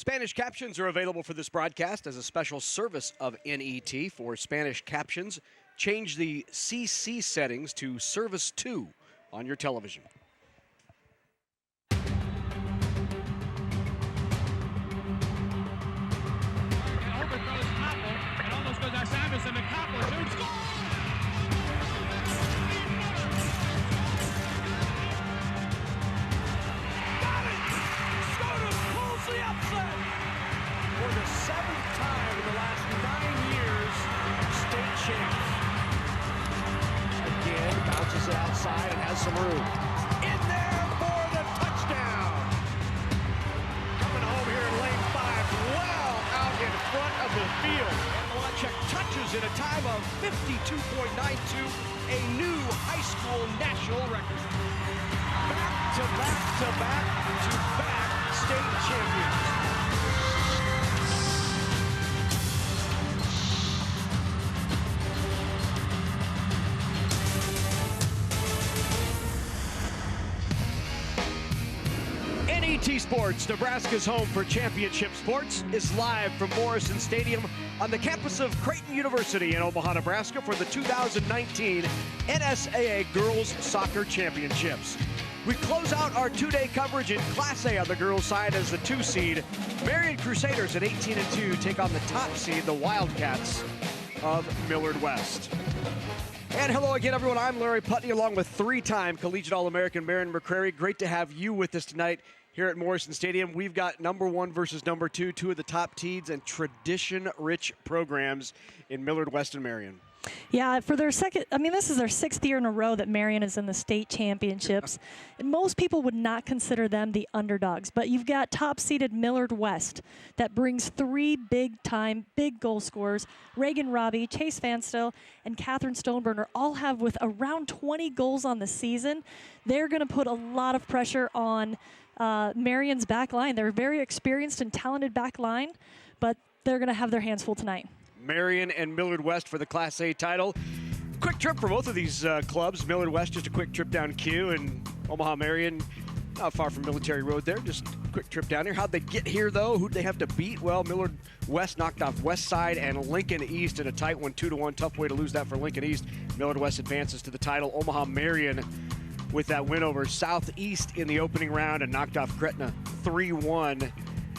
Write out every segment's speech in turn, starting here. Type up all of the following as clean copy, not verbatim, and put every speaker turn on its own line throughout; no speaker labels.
Spanish captions are available for this broadcast as a special service of NET. For Spanish captions, change the CC settings to Service 2 on your television.
And overthrows Koppel, and almost goes outside Sanderson, and Koppel shoots, score!
For the 7th time in the last 9 years, state champs. Again, bounces it outside and has some room. In there for the touchdown. Coming home here in lane 5, well out in front of the field. And Malachek touches in a time of 52.92, a new high school national record. Back to back to back to back state champions. NET Sports, Nebraska's home for championship sports, is live from Morrison Stadium on the campus of Creighton University in Omaha, Nebraska for the 2019 NSAA Girls Soccer Championships. We close out our two-day coverage in Class A on the girls' side as the 2 seed. Marian Crusaders at 18-2 take on the top seed, the Wildcats of Millard West. And hello again, everyone. I'm Larry Putney, along with 3-time Collegiate All-American Marion McCrary. Great to have you with us tonight here at Morrison Stadium. We've got number 1 versus number 2, 2 of the top teams and tradition-rich programs in Millard West and Marion.
Yeah, for their second, this is their 6th year in a row that Marion is in the state championships. And most people would not consider them the underdogs, but you've got top-seeded Millard West that brings 3 big-time, big goal scorers. Reagan Robbie, Chase Vanstill, and Catherine Stoneburner all have with around 20 goals on the season. They're going to put a lot of pressure on Marion's back line. They're a very experienced and talented back line, but they're going to have their hands full tonight.
Marion and Millard West for the Class A title. Quick trip for both of these clubs. Millard West, just a quick trip down Q, and Omaha Marian, not far from Military Road there, just a quick trip down here. How'd they get here, though? Who'd they have to beat? Well, Millard West knocked off West Side and Lincoln East in a tight one, 2-1. Tough way to lose that for Lincoln East. Millard West advances to the title. Omaha Marian with that win over Southeast in the opening round and knocked off Gretna 3-1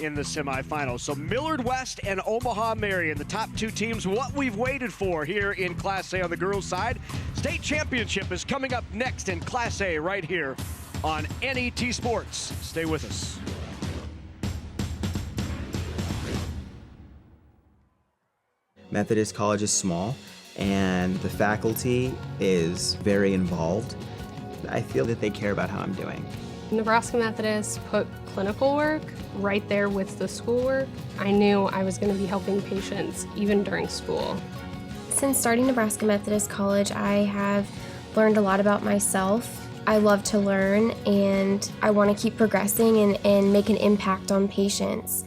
in the semifinals. So Millard West and Omaha Marian, the top 2 teams, what we've waited for here in Class A on the girls' side. State championship is coming up next in Class A right here on NET Sports. Stay with us.
Methodist College is small and the faculty is very involved. I feel that they care about how I'm doing.
Nebraska Methodist put clinical work right there with the schoolwork. I knew I was going to be helping patients even during school.
Since starting Nebraska Methodist College, I have learned a lot about myself. I love to learn and I want to keep progressing and make an impact on patients.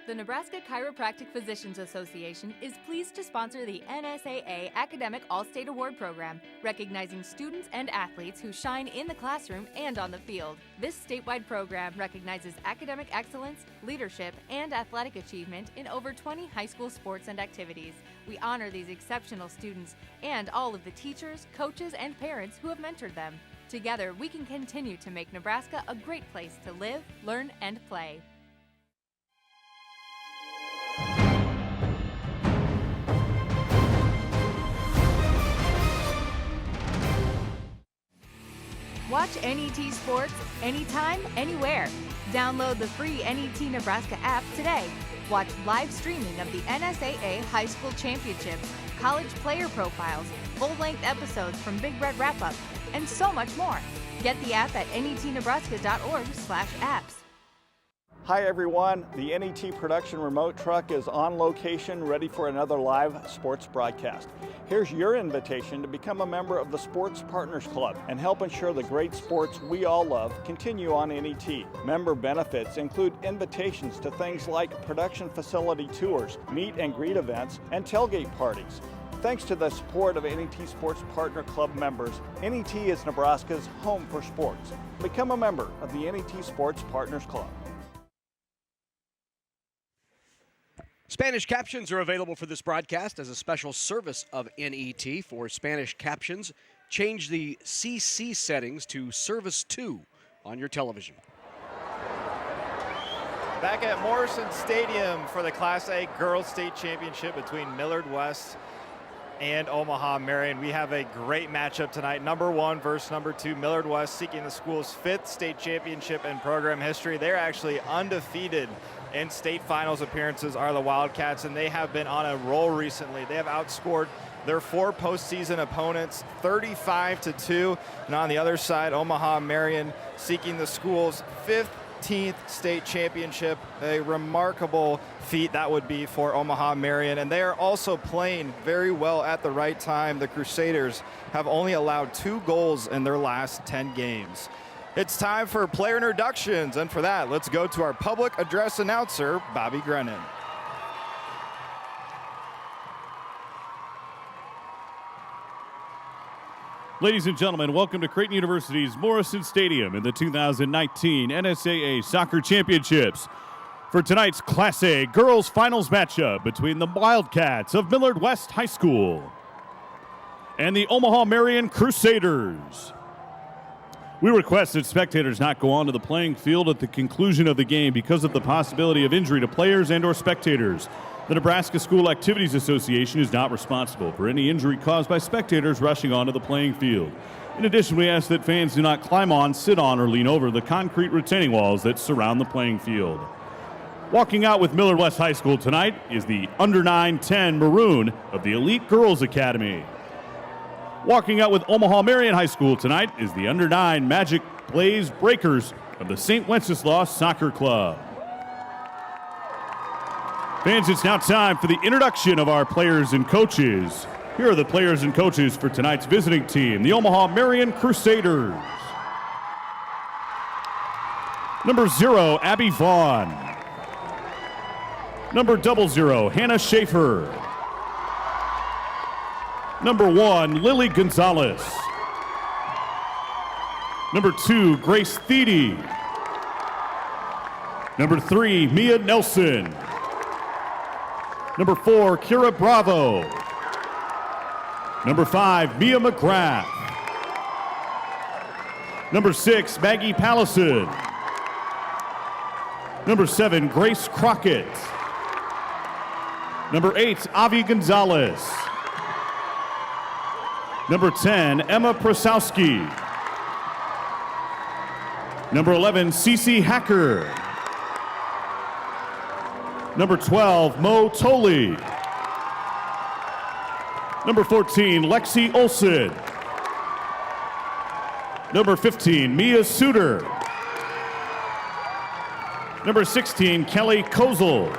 The Nebraska Chiropractic Physicians Association is pleased to sponsor the NSAA Academic All-State Award Program, recognizing students and athletes who shine in the classroom and on the field. This statewide program recognizes academic excellence, leadership, and athletic achievement in over 20 high school sports and activities. We honor these exceptional students and all of the teachers, coaches, and parents who have mentored them. Together, we can continue to make Nebraska a great place to live, learn, and play. Watch NET Sports anytime, anywhere. Download the free NET Nebraska app today. Watch live streaming of the NSAA High School Championships, college player profiles, full-length episodes from Big Red Wrap-Up, and so much more. Get the app at netnebraska.org/apps.
Hi everyone, the NET production remote truck is on location ready for another live sports broadcast. Here's your invitation to become a member of the Sports Partners Club and help ensure the great sports we all love continue on NET. Member benefits include invitations to things like production facility tours, meet and greet events, and tailgate parties. Thanks to the support of NET Sports Partner Club members, NET is Nebraska's home for sports. Become a member of the NET Sports Partners Club.
Spanish captions are available for this broadcast as a special service of NET. For Spanish captions, change the CC settings to Service 2 on your television.
Back at Morrison Stadium for the Class A Girls State Championship between Millard West and Omaha Marian. We have a great matchup tonight. Number 1 versus number 2. Millard West seeking the school's 5th state championship in program history. They're actually undefeated in state finals appearances, are the Wildcats, and they have been on a roll recently. They have outscored their 4 postseason opponents 35-2. And on the other side, Omaha Marian seeking the school's 15th state championship. A remarkable feat that would be for Omaha Marian, and they are also playing very well at the right time. The Crusaders have only allowed 2 goals in their last 10 games. It's time for player introductions, and for that, let's go to our public address announcer, Bobby Grennan.
Ladies and gentlemen, welcome to Creighton University's Morrison Stadium in the 2019 NSAA Soccer Championships. For tonight's Class A girls finals matchup between the Wildcats of Millard West High School and the Omaha Marian Crusaders. We request that spectators not go onto the playing field at the conclusion of the game because of the possibility of injury to players and/or spectators. The Nebraska School Activities Association is not responsible for any injury caused by spectators rushing onto the playing field. In addition, we ask that fans do not climb on, sit on, or lean over the concrete retaining walls that surround the playing field. Walking out with Millard West High School tonight is the under 9-10 Maroon of the Elite Girls Academy. Walking out with Omaha Marian High School tonight is the under 9 Magic Blaze Breakers of the St. Wenceslaus Soccer Club. Fans, it's now time for the introduction of our players and coaches. Here are the players and coaches for tonight's visiting team, the Omaha Marian Crusaders. Number 0, Abby Vaughn. Number 00, Hannah Schaefer. Number 1, Lily Gonzalez. Number 2, Grace Thiede. Number 3, Mia Nelson. Number 4, Kira Bravo. Number 5, Mia McGrath. Number 6, Maggie Pallison. Number 7, Grace Crockett. Number 8, Avi Gonzalez. Number 10, Emma Prasowski. Number 11, Cece Hacker. Number 12, Mo Tolley. Number 14, Lexi Olson. Number 15, Mia Suter. Number 16, Kelly Kozel.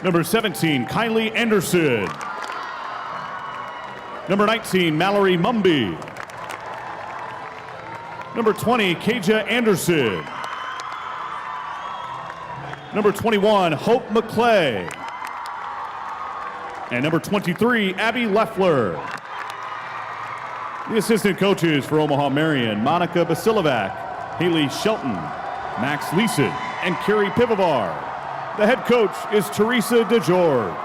Number 17, Kylie Anderson. Number 19, Mallory Mumby. Number 20, Kaja Anderson. Number 21, Hope McClay. And number 23, Abby Leffler. The assistant coaches for Omaha Marian, Monica Basilovac, Haley Shelton, Max Leeson, and Carrie Pivovar. The head coach is Teresa DeGeorge.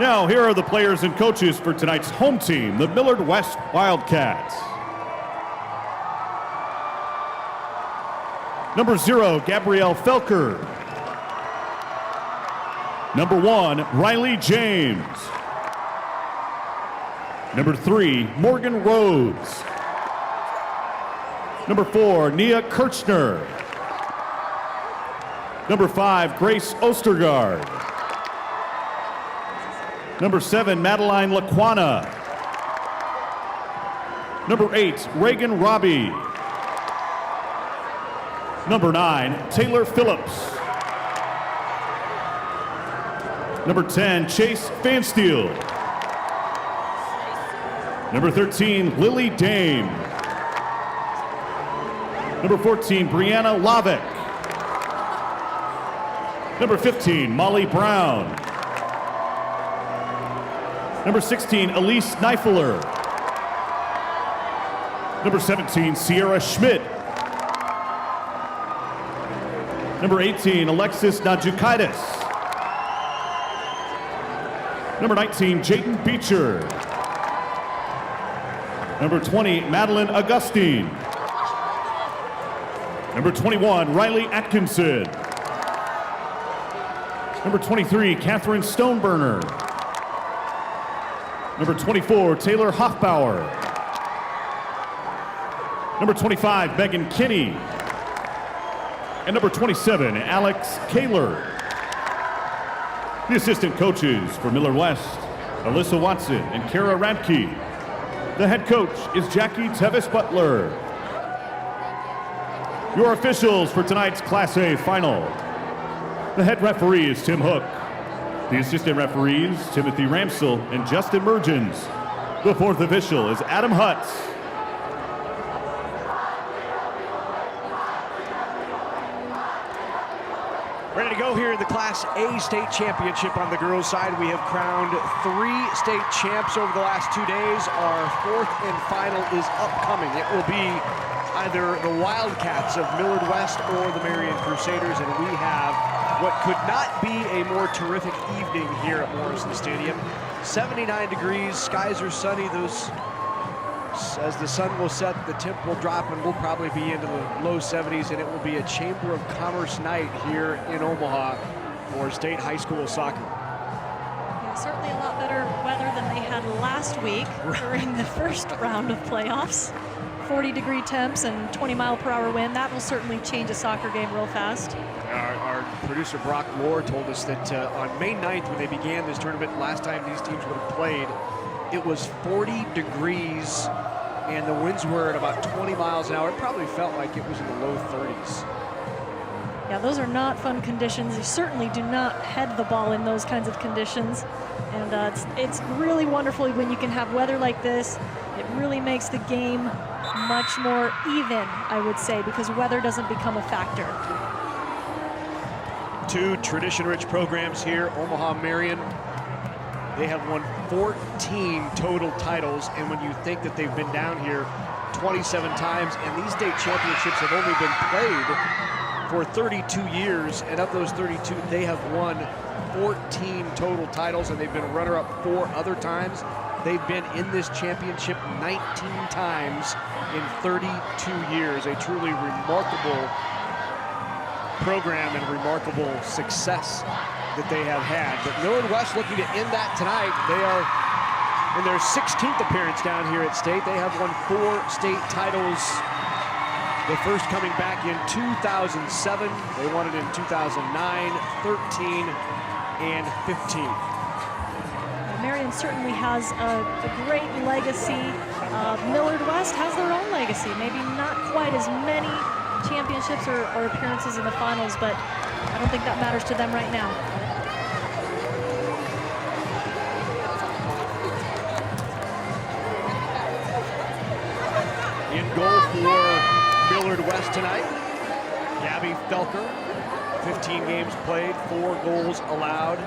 Now, here are the players and coaches for tonight's home team, the Millard West Wildcats. Number 0, Gabrielle Felker. Number 1, Riley James. Number 3, Morgan Rhodes. Number 4, Nia Kirchner. Number 5, Grace Ostergaard. Number 7, Madeline Laquana. Number 8, Reagan Robbie. Number 9, Taylor Phillips. Number 10, Chase Fansteel. Number 13, Lily Dame. Number 14, Brianna Lovick. Number 15, Molly Brown. Number 16, Elise Neifeler. Number 17, Sierra Schmidt. Number 18, Alexis Najukaitis. Number 19, Jayden Beecher. Number 20, Madeline Augustine. Number 21, Riley Atkinson. Number 23, Catherine Stoneburner. Number 24, Taylor Hoffbauer. Number 25, Megan Kinney. And number 27, Alex Kaler. The assistant coaches for Millard West, Alyssa Watson and Kara Radke. The head coach is Jackie Tevis Butler. Your officials for tonight's Class A final. The head referee is Tim Hook. The assistant referees, Timothy Ramsell and Justin Mergens. The fourth official is Adam Hutz.
Ready to go here in the Class A state championship on the girls' side. We have crowned 3 state champs over the last 2 days. Our fourth and final is upcoming. It will be either the Wildcats of Millard West or the Marian Crusaders, and we have what could not be a more terrific evening here at Morrison Stadium. 79 degrees, skies are sunny. As the sun will set, the temp will drop, and we'll probably be into the low 70s, and it will be a Chamber of Commerce night here in Omaha for state high school soccer.
Yeah, certainly a lot better weather than they had last week during the first round of playoffs. 40-degree temps and 20-mile-per-hour wind. That will certainly change a soccer game real fast.
Our producer Brock Moore told us that on May 9th, when they began this tournament, last time these teams would have played, it was 40 degrees and the winds were at about 20 miles an hour. It probably felt like it was in the low 30s.
Yeah, those are not fun conditions. You certainly do not head the ball in those kinds of conditions. And it's really wonderful when you can have weather like this. It really makes the game much more even, I would say, because weather doesn't become a factor.
2 tradition-rich programs here. Omaha Marian, they have won 14 total titles, and when you think that they've been down here 27 times, and these state championships have only been played for 32 years, and of those 32, they have won 14 total titles, and they've been runner-up 4 other times. They've been in this championship 19 times in 32 years. A truly remarkable program and remarkable success that they have had. But Millard West looking to end that tonight. They are in their 16th appearance down here at state. They have won 4 state titles. The first coming back in 2007. They won it in 2009, 13, and 15.
Marian certainly has a great legacy. Millard West has their own legacy. Maybe not quite as many championships or appearances in the finals, but I don't think that matters to them right now.
In goal for Millard West tonight, Gabby Felker, 15 games played, 4 goals allowed,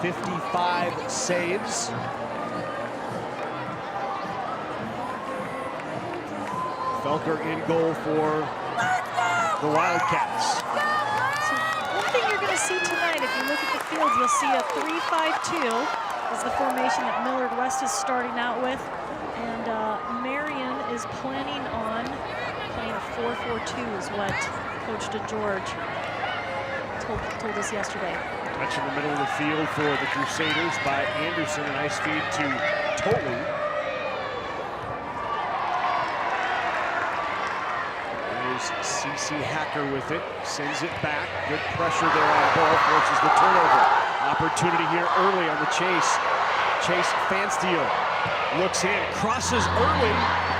55 saves. Felker in goal for the Wildcats.
So one thing you're going to see tonight, if you look at the field, you'll see a 3-5-2 is the formation that Millard West is starting out with. And Marian is planning on playing a 4-4-2 is what Coach DeGeorge told us yesterday.
Touch in the middle of the field for the Crusaders by Anderson. A nice feed to Totley. There's CC Hacker with it. Sends it back. Good pressure there on the ball. Forces the turnover. Opportunity here early on the chase. Chase Fansteel looks in. Crosses early.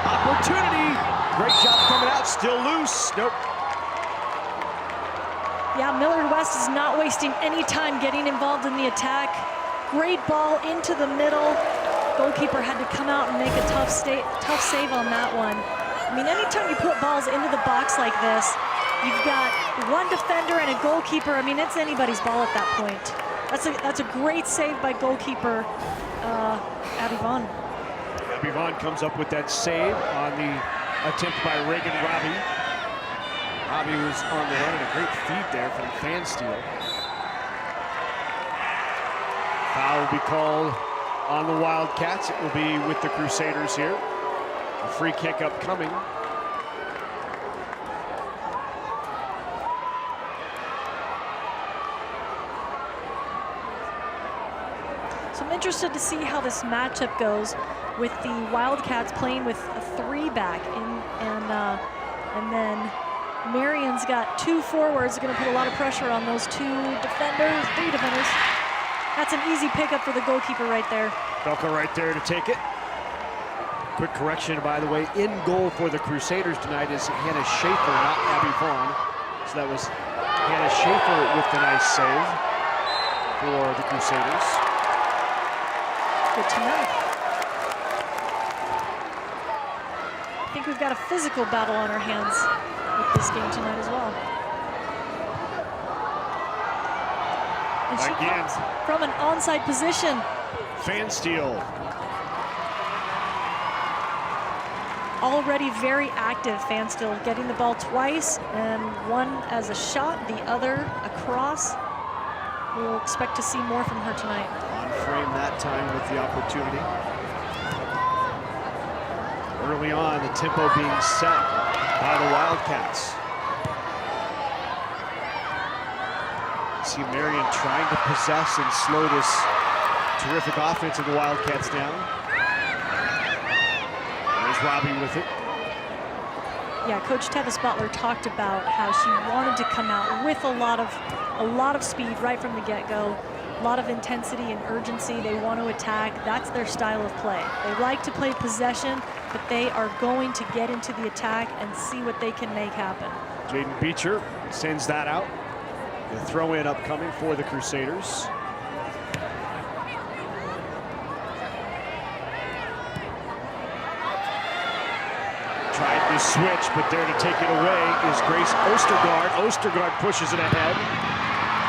Opportunity. Great job coming out. Still loose. Nope.
Yeah, Millard West is not wasting any time getting involved in the attack. Great ball into the middle. Goalkeeper had to come out and make a tough save on that one. I mean, anytime you put balls into the box like this, you've got one defender and a goalkeeper. I mean, it's anybody's ball at that point. That's a great save by goalkeeper Abby Vaughn.
Abby Vaughn comes up with that save on the attempt by Reagan Robbie. Robbie was on the run and a great feed there from Fansteel. Foul will be called on the Wildcats. It will be with the Crusaders here. A free kick upcoming.
So I'm interested to see how this matchup goes with the Wildcats playing with a 3-back, and then Marion's got 2 forwards. Going to put a lot of pressure on those 3 defenders. That's an easy pickup for the goalkeeper right there.
Belka right there to take it. Quick correction, by the way, in goal for the Crusaders tonight is Hannah Schaefer, not Abby Vaughn. So that was Hannah Schaefer with the nice save for the Crusaders.
Good to know. I think we've got a physical battle on our hands with this game tonight as well. And she
Again.
comes from an onside position.
Fansteel.
Already very active, Fansteel, getting the ball twice, and one as a shot, the other a cross. We'll expect to see more from her tonight.
On frame that time with the opportunity. Early on, the tempo being set by the Wildcats. See Marian trying to possess and slow this terrific offense of the Wildcats down. There's Robbie with it.
Yeah, Coach Tevis Butler talked about how she wanted to come out with a lot of speed right from the get-go, a lot of intensity and urgency. They want to attack. That's their style of play. They like to play possession, but they are going to get into the attack and see what they can make happen.
Jaden Beecher sends that out. The throw-in upcoming for the Crusaders. Tried to switch, but there to take it away is Grace Ostergaard. Ostergaard pushes it ahead.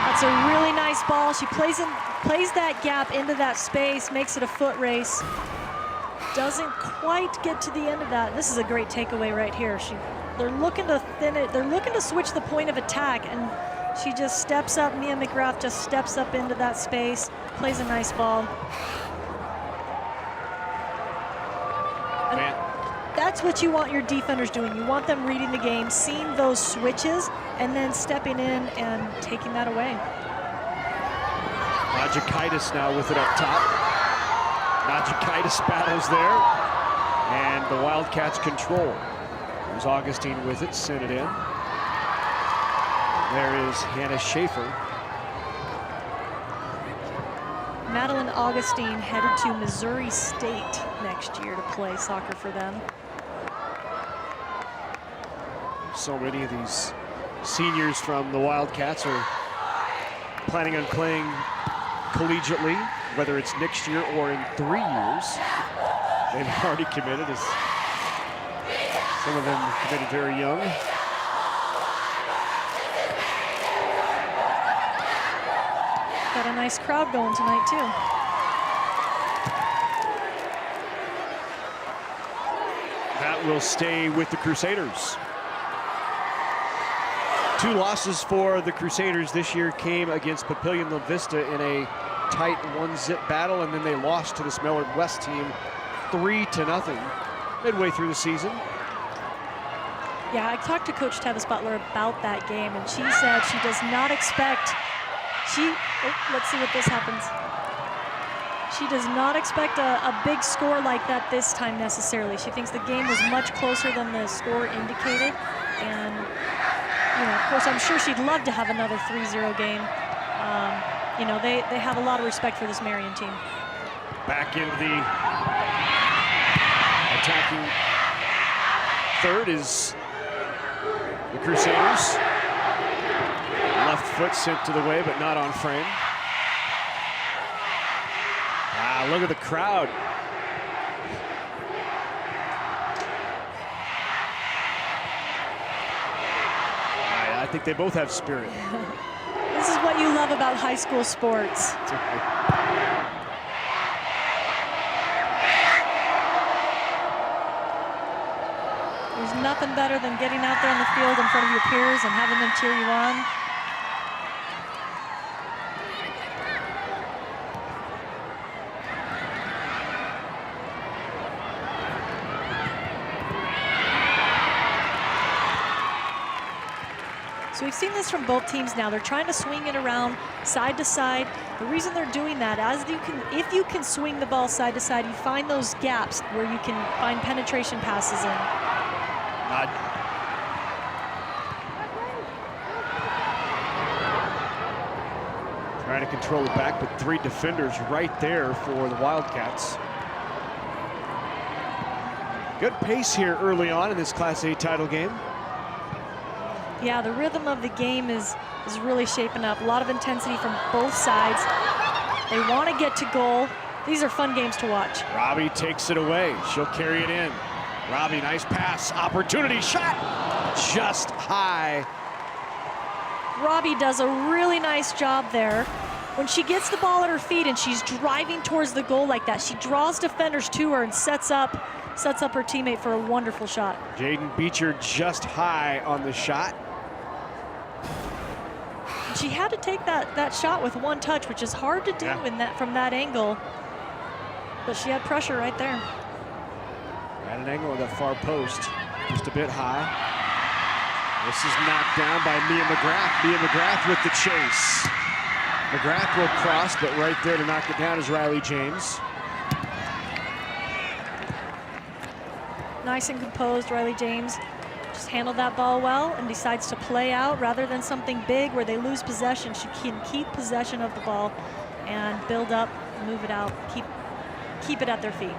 That's a really nice ball. She plays that gap into that space, makes it a foot race. Doesn't quite get to the end of that. This is a great takeaway right here. They're looking to thin it. They're looking to switch the point of attack, and she just steps up. Mia McGrath just steps up into that space, plays a nice ball. That's what you want your defenders doing. You want them reading the game, seeing those switches, and then stepping in and taking that away.
Najikaitis now with it up top. Najikaitis battles there, and the Wildcats control. There's Augustine with it, sent it in. There is Hannah Schaefer.
Madeline Augustine headed to Missouri State next year to play soccer for them.
So many of these seniors from the Wildcats are planning on playing collegiately, whether it's next year or in 3 years. They've already committed, as some of them committed very young.
Got a nice crowd going tonight, too.
That will stay with the Crusaders. 2 losses for the Crusaders this year came against Papillion La Vista in a tight 1-zip battle, and then they lost to this Millard West team 3-0 midway through the season.
Yeah, I talked to Coach Tevis Butler about that game, and she said she does not expect, let's see what this happens. She does not expect a big score like that this time necessarily. She thinks the game was much closer than the score indicated, and of course, I'm sure she'd love to have another 3-0 game. They have a lot of respect for this Marian team.
Back into the attacking third is the Crusaders. Left foot sent to the way, but not on frame. Look at the crowd. I think they both have spirit.
This is what you love about high school sports. There's nothing better than getting out there on the field in front of your peers and having them cheer you on. So we've seen this from both teams now. They're trying to swing it around side to side. The reason they're doing that, if you can swing the ball side to side, you find those gaps where you can find penetration passes in.
Trying to control it back, but 3 defenders right there for the Wildcats. Good pace here early on in this Class A title game.
Yeah, the rhythm of the game is really shaping up. A lot of intensity from both sides. They want to get to goal. These are fun games to watch.
Robbie takes it away. She'll carry it in. Robbie, nice pass. Opportunity shot. Just high.
Robbie does a really nice job there. When she gets the ball at her feet and she's driving towards the goal like that, she draws defenders to her and sets up her teammate for a wonderful shot.
Jaden Beecher just high on the shot.
She had to take that shot with one touch, which is hard to do from that angle. But she had pressure right there.
At an angle of that far post, just a bit high. This is knocked down by Mia McGrath. Mia McGrath with the chase. McGrath will cross, but right there to knock it down is Riley James.
Nice and composed, Riley James. Just handled that ball well and decides to play out rather than something big where they lose possession. She can keep possession of the ball and build up, move it out, keep it at their feet.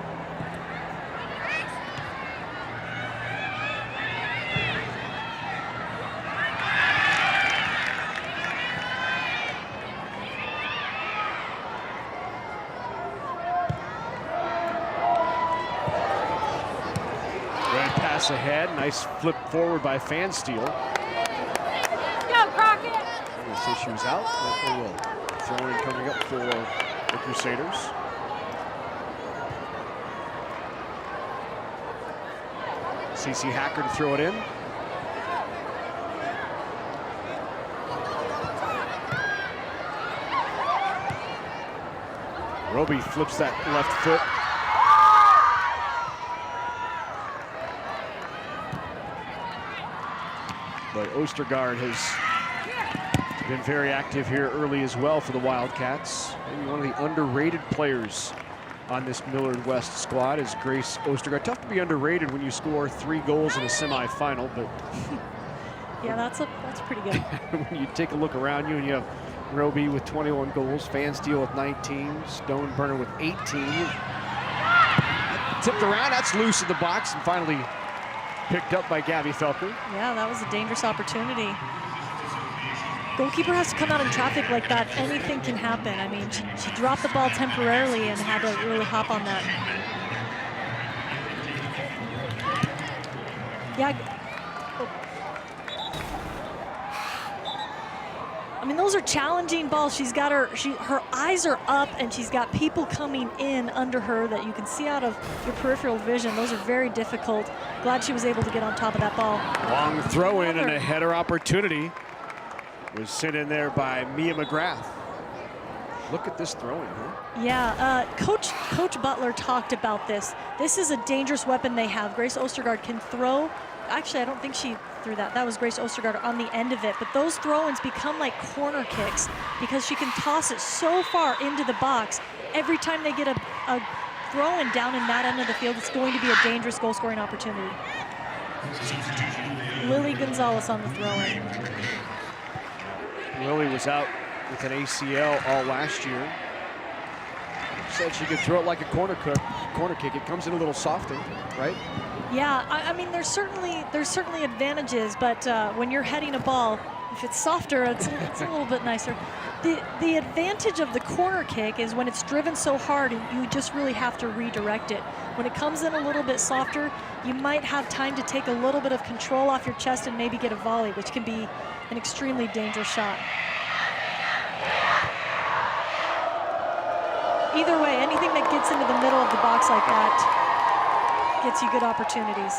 Pass ahead, nice flip forward by Fansteel.
Go, Crockett!
They say she was out, but they will. Throwing coming up for the Crusaders. CeCe Hacker to throw it in. Roby flips that left foot. But Ostergaard has been very active here early as well for the Wildcats. Maybe one of the underrated players on this Millard West squad is Grace Ostergaard. Tough to be underrated when you score 3 goals in a semifinal, but
yeah, that's pretty good.
when you take a look around you and you have Roby with 21 goals, Fansteel with 19, Stoneburner with 18. Tipped around, that's loose in the box, and finally picked up by Gabby Felker.
Yeah, that was a dangerous opportunity. Goalkeeper has to come out in traffic like that. Anything can happen. I mean, she dropped the ball temporarily and had to really hop on that. Yeah. I mean, those are challenging balls. She's got her eyes are up and she's got people coming in under her that you can see out of your peripheral vision. Those are very difficult. Glad she was able to get on top of that ball.
Long throw in and a header opportunity was sent in there by Mia McGrath. Look at this throwing, huh?
Yeah, Coach Butler talked about this. This is a dangerous weapon they have. Grace Ostergaard can throw. Actually, I don't think she threw that. That was Grace Ostergaard on the end of it. But those throw-ins become like corner kicks because she can toss it so far into the box. Every time they get a throw-in down in that end of the field, it's going to be a dangerous goal-scoring opportunity. Lily Gonzalez on the throw-in.
Lily was out with an ACL all last year. Said she could throw it like a corner kick. It comes in a little softer, right?
Yeah, I mean, there's certainly advantages, but when you're heading a ball, if it's softer, it's a little bit nicer. The advantage of the corner kick is when it's driven so hard, you just really have to redirect it. When it comes in a little bit softer, you might have time to take a little bit of control off your chest and maybe get a volley, which can be an extremely dangerous shot. Either way, anything that gets into the middle of the box like that gets you good opportunities.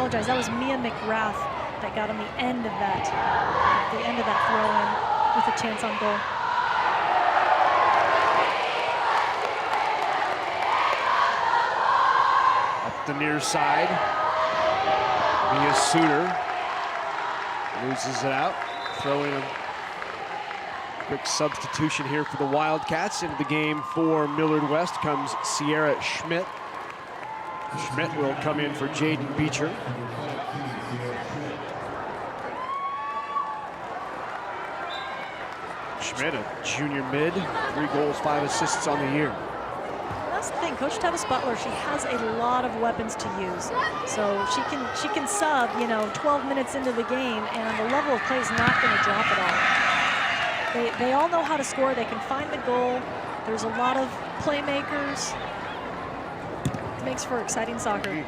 apologize. That was Mia McGrath that got on the end of that throw-in with a chance on goal.
Up the near side. Mia Suter loses it out. Throw in a quick substitution here for the Wildcats. Into the game for Millard West comes Sierra Schmidt. Schmidt will come in for Jaden Beecher. Schmidt, a junior mid, 3 goals, 5 assists on the year.
That's the thing, Coach Tavis Butler, she has a lot of weapons to use. So she can sub, 12 minutes into the game, and the level of play is not going to drop at all. They all know how to score. They can find the goal. There's a lot of playmakers. It makes for exciting soccer.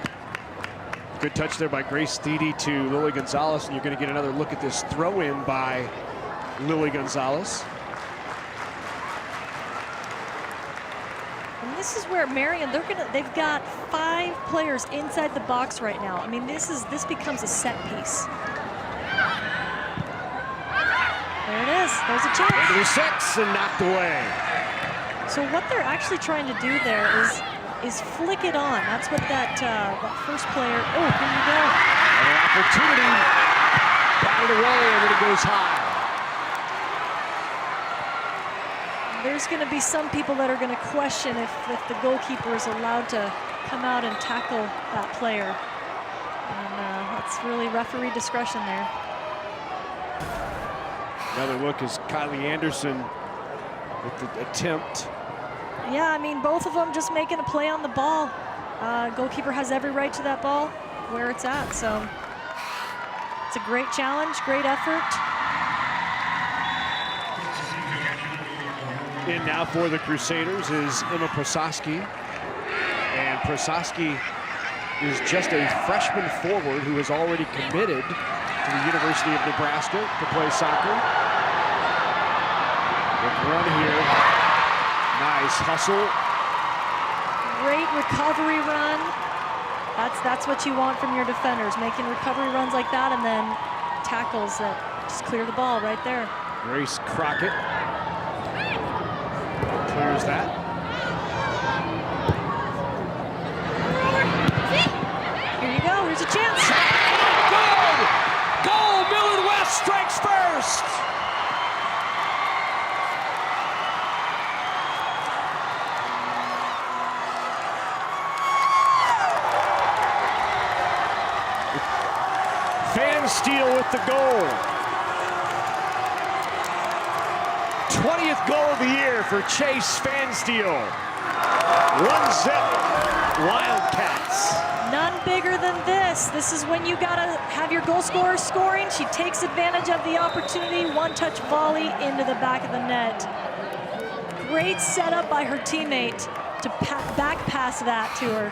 Good touch there by Grace Steedy to Lily Gonzalez, and you're going to get another look at this throw-in by Lily Gonzalez.
And this is where Marian, they've got 5 players inside the box right now. I mean, this becomes a set piece. There it is. There's a chance.
Into the 6 and knocked away.
So what they're actually trying to do there is flick it on. That's what that first player. Oh, here you go.
An opportunity. Batted away, and then it goes high.
There's going to be some people that are going to question if the goalkeeper is allowed to come out and tackle that player. And that's really referee discretion there.
Another look is Kylie Anderson with the attempt.
Yeah, I mean, both of them just making a play on the ball. Goalkeeper has every right to that ball where it's at. So it's a great challenge, great effort.
In now for the Crusaders is Emma Prososki. And Prososki is just a freshman forward who is already committed to the University of Nebraska to play soccer. Good run here. Nice hustle.
Great recovery run. That's what you want from your defenders, making recovery runs like that and then tackles that just clear the ball right there.
Grace Crockett clears that.
Here you go, here's a chance.
Good! Goal! Millard West strikes first! Fansteel with the goal. 20th goal of the year for Chase Fansteel. 1-0 Wildcats.
None bigger than this. This is when you gotta have your goal scorer scoring. She takes advantage of the opportunity. One-touch volley into the back of the net. Great setup by her teammate to back pass that to her.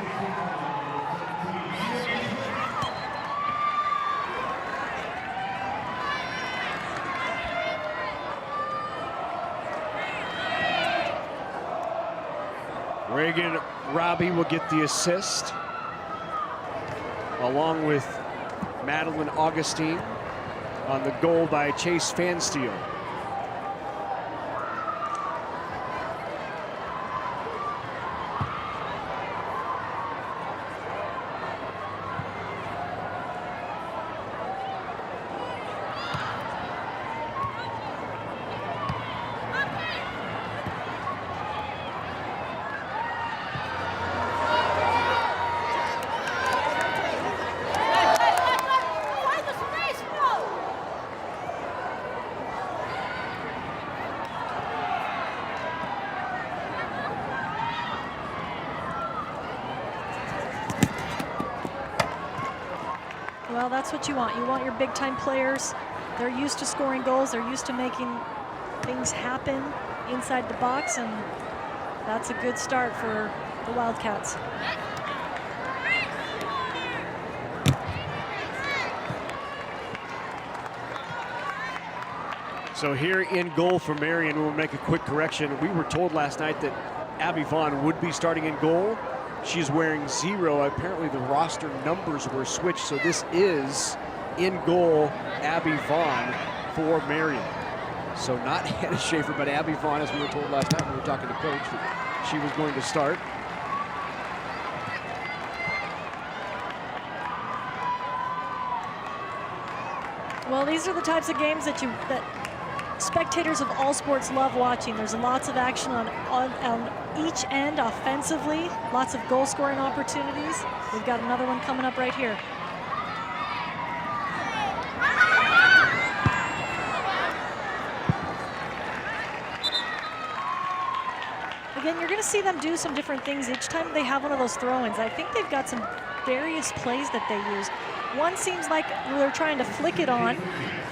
Reagan Robbie will get the assist, along with Madeline Augustine on the goal by Chase Fansteel.
Well, that's what you want. You want your big-time players. They're used to scoring goals. They're used to making things happen inside the box, and that's a good start for the Wildcats.
So here in goal for Marian, we'll make a quick correction. We were told last night that Abby Vaughn would be starting in goal. She's wearing 0. Apparently the roster numbers were switched, so this is in goal Abby Vaughn for Marian. So not Hannah Schaefer, but Abby Vaughn, as we were told last time when we were talking to Coach, that she was going to start.
Well, these are the types of games that spectators of all sports love watching. There's lots of action on each end offensively, lots of goal scoring opportunities. We've got another one coming up right here. Again, you're going to see them do some different things each time they have one of those throw-ins. I think they've got some various plays that they use. One seems like they're trying to flick it on,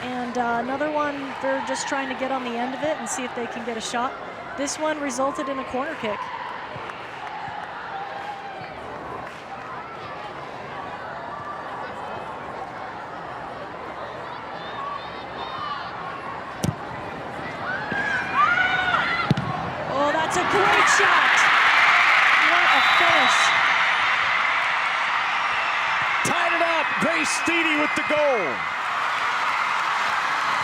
and another one they're just trying to get on the end of it and see if they can get a shot. This one resulted in a corner kick. Oh, that's a great shot. What a finish.
Tied it up, Grace Steedy with the goal.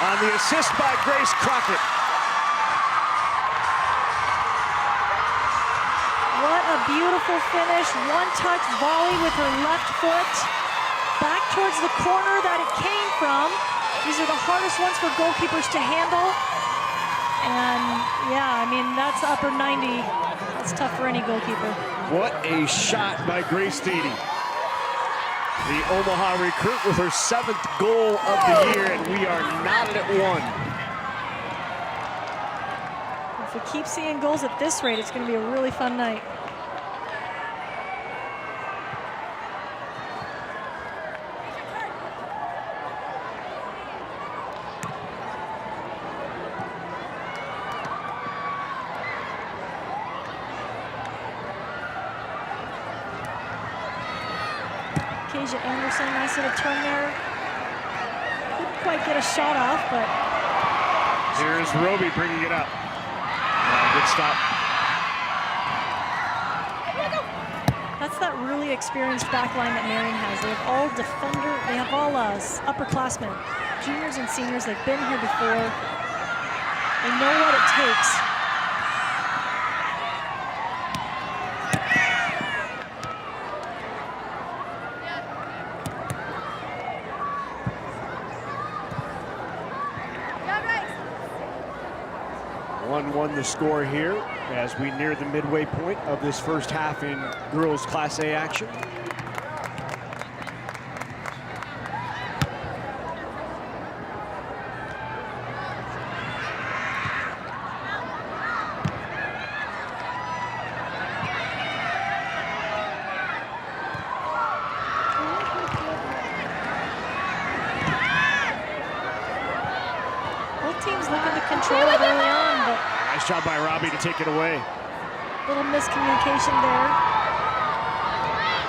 On the assist by Grace Crockett.
What a beautiful finish. One-touch volley with her left foot. Back towards the corner that it came from. These are the hardest ones for goalkeepers to handle. And yeah, I mean, that's upper 90. That's tough for any goalkeeper.
What a shot by Grace Steedy. The Omaha recruit with her 7th goal of the year, and we are knotted at 1.
If we keep seeing goals at this rate, it's going to be a really fun night. Anderson, nice little turn there. Couldn't quite get a shot off, but...
Here's Roby bringing it up. Good stop.
That's that really experienced back line that Marian has. They have all they have all upperclassmen, juniors and seniors. They've been here before. They know what it takes.
1-1 the score here as we near the midway point of this first half in girls Class A action.
Both teams looking to control it early on, but
nice job by Robbie to take it away.
Little miscommunication there.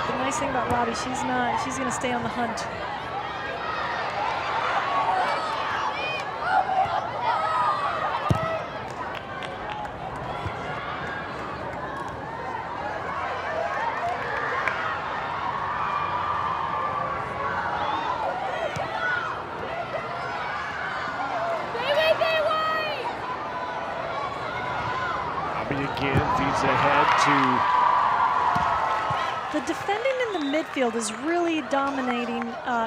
The nice thing about Robbie, she's going to stay on the hunt.
Again, feeds ahead
to... The defending in the midfield is really dominating,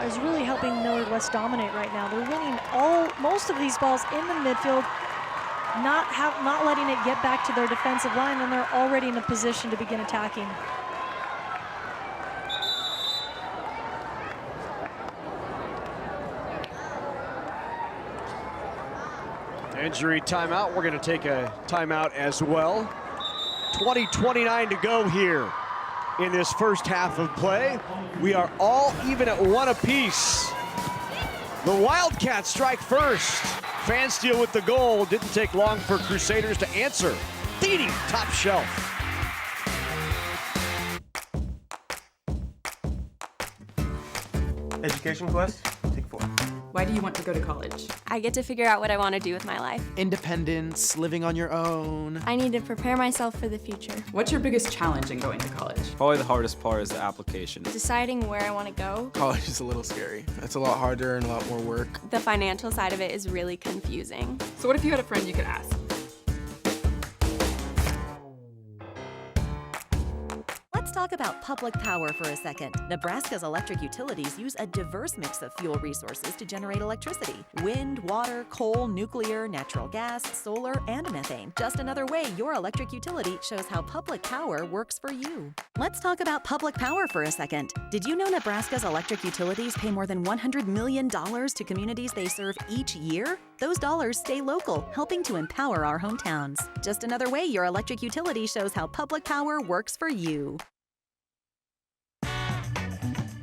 is really helping Millard West dominate right now. They're winning most of these balls in the midfield, not letting it get back to their defensive line, and they're already in a position to begin attacking.
Injury timeout. We're going to take a timeout as well. 20:29 to go here in this first half of play. We are all even at 1 apiece. The Wildcats strike first. Fansteel with the goal. Didn't take long for Crusaders to answer. Feeding top shelf.
Education Quest, take 4. Why do you want to go to college?
I get to figure out what I want to do with my life.
Independence, living on your own.
I need to prepare myself for the future.
What's your biggest challenge in going to college?
Probably the hardest part is the application.
Deciding where I want to go.
College is a little scary. It's a lot harder and a lot more work.
The financial side of it is really confusing.
So what if you had a friend you could ask?
Let's talk about public power for a second. Nebraska's electric utilities use a diverse mix of fuel resources to generate electricity. Wind, water, coal, nuclear, natural gas, solar, and methane. Just another way your electric utility shows how public power works for you. Let's talk about public power for a second. Did you know Nebraska's electric utilities pay more than $100 million to communities they serve each year? Those dollars stay local, helping to empower our hometowns. Just another way your electric utility shows how public power works for you.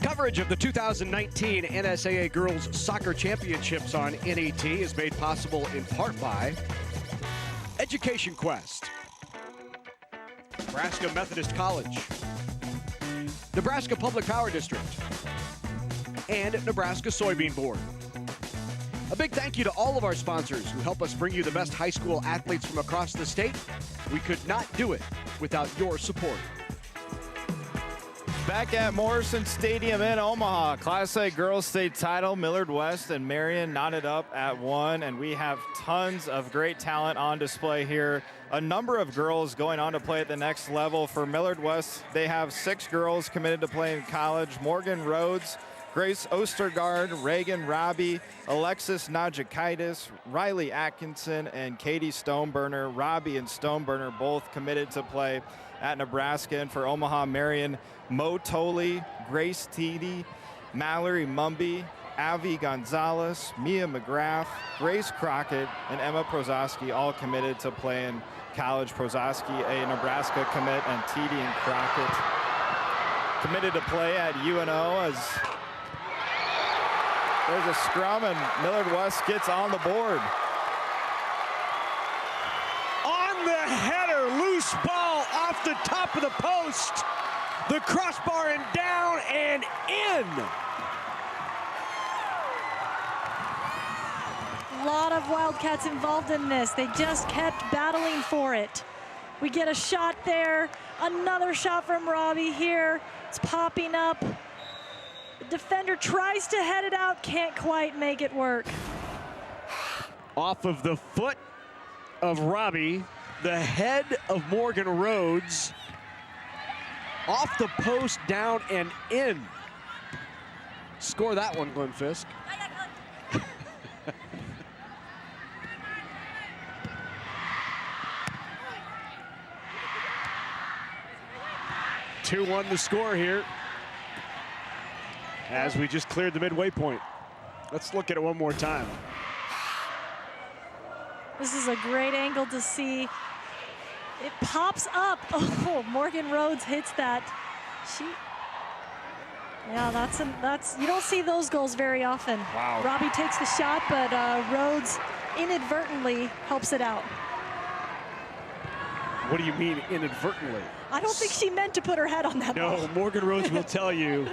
Coverage of the 2019 NSAA Girls Soccer Championships on NET is made possible in part by Education Quest, Nebraska Methodist College, Nebraska Public Power District, and Nebraska Soybean Board. A big thank you to all of our sponsors who help us bring you the best high school athletes from across the state. We could not do it without your support.
Back at Morrison Stadium in Omaha, Class A girls state title, Millard West and Marian knotted up at 1, and we have tons of great talent on display here. A number of girls going on to play at the next level. For Millard West, they have 6 girls committed to play in college. Morgan Rhodes, Grace Ostergaard, Reagan Robbie, Alexis Najakaitis, Riley Atkinson, and Katie Stoneburner. Robbie and Stoneburner both committed to play at Nebraska. And for Omaha Marian, Mo Tolley, Grace Teedy, Mallory Mumby, Avi Gonzalez, Mia McGrath, Grace Crockett, and Emma Prozoski all committed to play in college. Prozoski, a Nebraska commit, and Teedy and Crockett committed to play at UNO. As there's a scrum and Millard West gets on the board.
On the header, loose ball off the top of the post. The crossbar and down and in.
A lot of Wildcats involved in this. They just kept battling for it. We get a shot there. Another shot from Robbie here. It's popping up. The defender tries to head it out, can't quite make it work.
Off of the foot of Robbie, the head of Morgan Rhodes. Off the post, down and in. Score that one, Glenn Fisk. 2-1 the score here as we just cleared the midway point. Let's look at it one more time.
This is a great angle to see. It pops up. Oh, Morgan Rhodes hits that. Yeah, that's you don't see those goals very often.
Wow.
Robbie takes the shot, but Rhodes inadvertently helps it out.
What do you mean inadvertently?
I don't think she meant to put her head on that ball.
No, Morgan Rhodes will tell you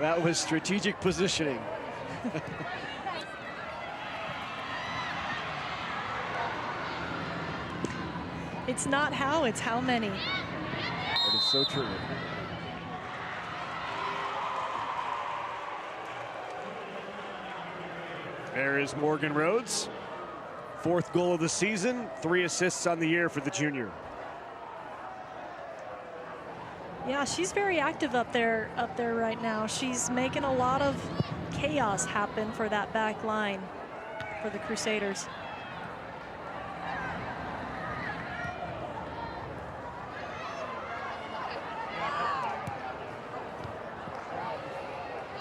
that was strategic positioning.
It's not how, it's how many.
That is so true. There is Morgan Rhodes. 4th goal of the season, 3 assists on the year for the junior.
Yeah, she's very active up there right now. She's making a lot of chaos happen for that back line for the Crusaders.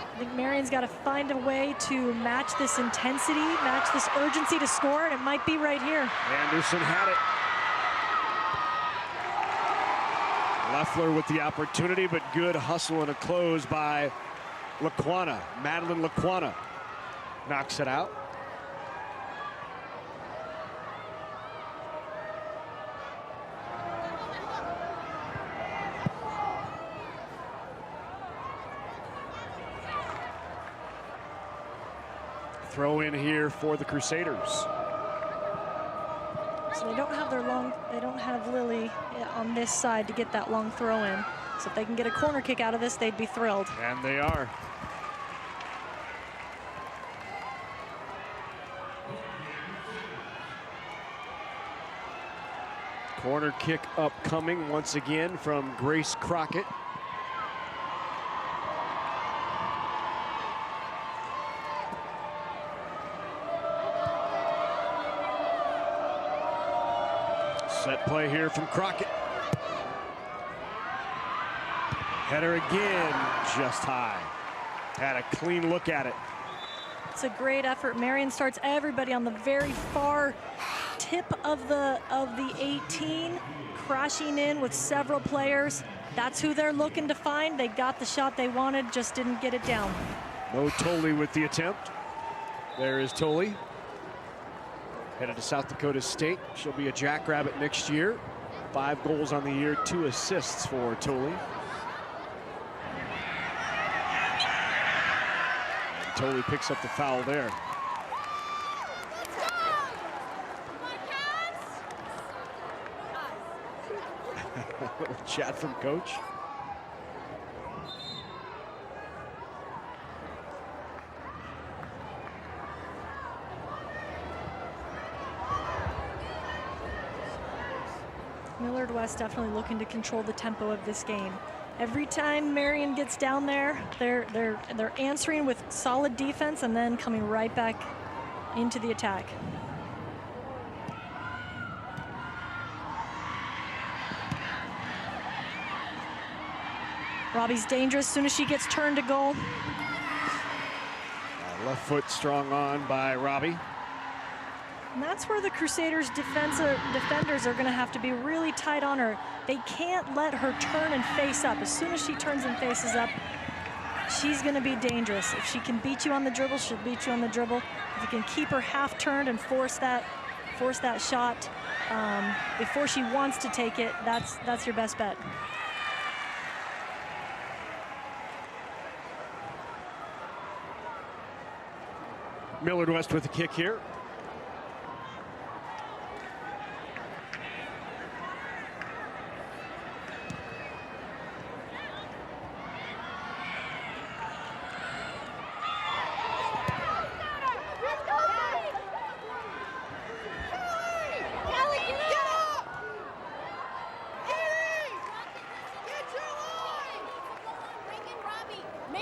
I think Marian's got to find a way to match this intensity, match this urgency to score, and it might be right here.
Anderson had it. Leffler with the opportunity, but good hustle and a close by Laquana. Madeline Laquana knocks it out. Throw in here for the Crusaders.
So they don't have Lily on this side to get that long throw in. So if they can get a corner kick out of this, they'd be thrilled.
And they are. Corner kick upcoming once again from Grace Crockett. Set play here from Crockett. Header again, just high. Had a clean look at it.
It's a great effort. Marian starts everybody on the very far tip of the 18, crashing in with several players. That's who they're looking to find. They got the shot they wanted, just didn't get it down.
No Tolley with the attempt. There is Tolley. Headed to South Dakota State. She'll be a Jackrabbit next year. 5 goals on the year, 2 assists for Tolley. And Tolley picks up the foul there. A little chat from coach.
Millard West definitely looking to control the tempo of this game. Every time Marian gets down there, they're answering with solid defense and then coming right back into the attack. Robbie's dangerous as soon as she gets turned to goal.
Left foot strong on by Robbie.
And that's where the Crusaders defenders are going to have to be really tight on her. They can't let her turn and face up. As soon as she turns and faces up, she's going to be dangerous. If she can beat you on the dribble, she'll beat you on the dribble. If you can keep her half turned and force that shot before she wants to take it, that's your best bet.
Millard West with the kick here.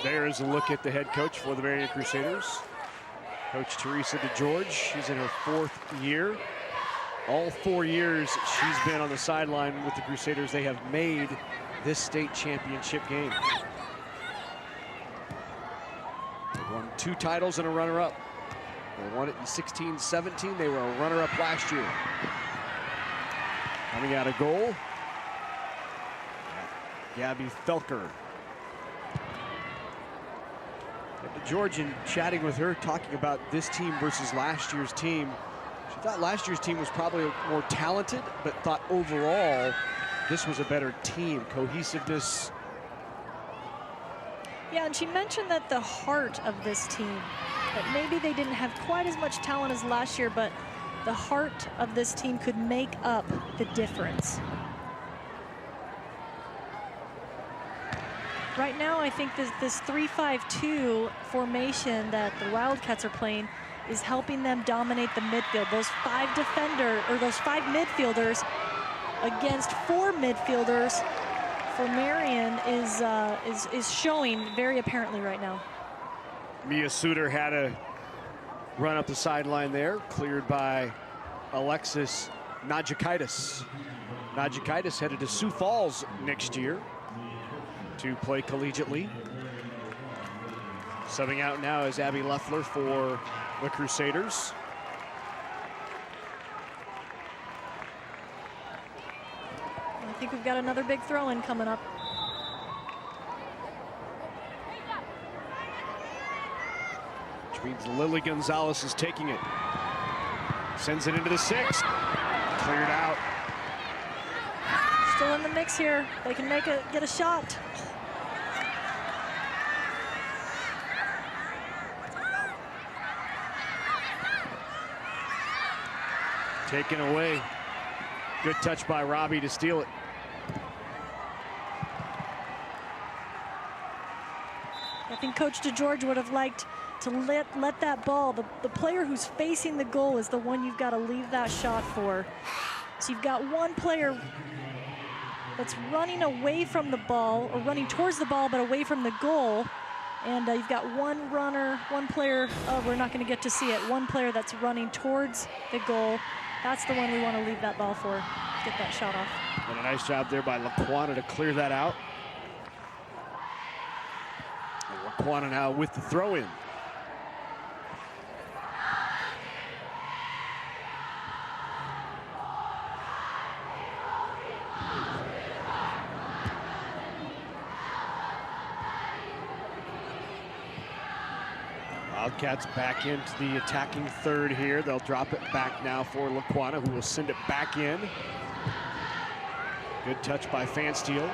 There's a look at the head coach for the Marian Crusaders. Coach Teresa DeGeorge, she's in her 4th year. All 4 years she's been on the sideline with the Crusaders. They have made this state championship game. They won 2 titles and a runner-up. They won it in 16-17. They were a runner-up last year. Coming out of goal, Gabby Felker. Georgian chatting with her, talking about this team versus last year's team. She thought last year's team was probably more talented, but thought overall this was a better team. Cohesiveness.
Yeah, and she mentioned that the heart of this team, that maybe they didn't have quite as much talent as last year, but the heart of this team could make up the difference. Right now, I think this 3-5-2 formation that the Wildcats are playing is helping them dominate the midfield. Those 5 midfielders against 4 midfielders for Marian is showing very apparently right now.
Mia Suter had a run up the sideline there, cleared by Alexis Najakaitis. Najakaitis headed to Sioux Falls next year to play collegiately. Subbing out now is Abby Leffler for the Crusaders.
I think we've got another big throw-in coming up.
Which means Lily Gonzalez is taking it. Sends it into the 6. Cleared out.
Still in the mix here. They can get a shot.
Taken away. Good touch by Robbie to steal it.
I think Coach DeGeorge would have liked to let that ball, the player who's facing the goal is the one you've got to leave that shot for. So you've got one player that's running away from the ball, or running towards the ball but away from the goal. And you've got one runner, one player, oh, we're not going to get to see it, one player that's running towards the goal. That's the one we want to leave that ball for, get that shot off.
And a nice job there by Laquana to clear that out. And Laquana now with the throw-in. Wildcats back into the attacking third here. They'll drop it back now for Laquana, who will send it back in. Good touch by Fansteel.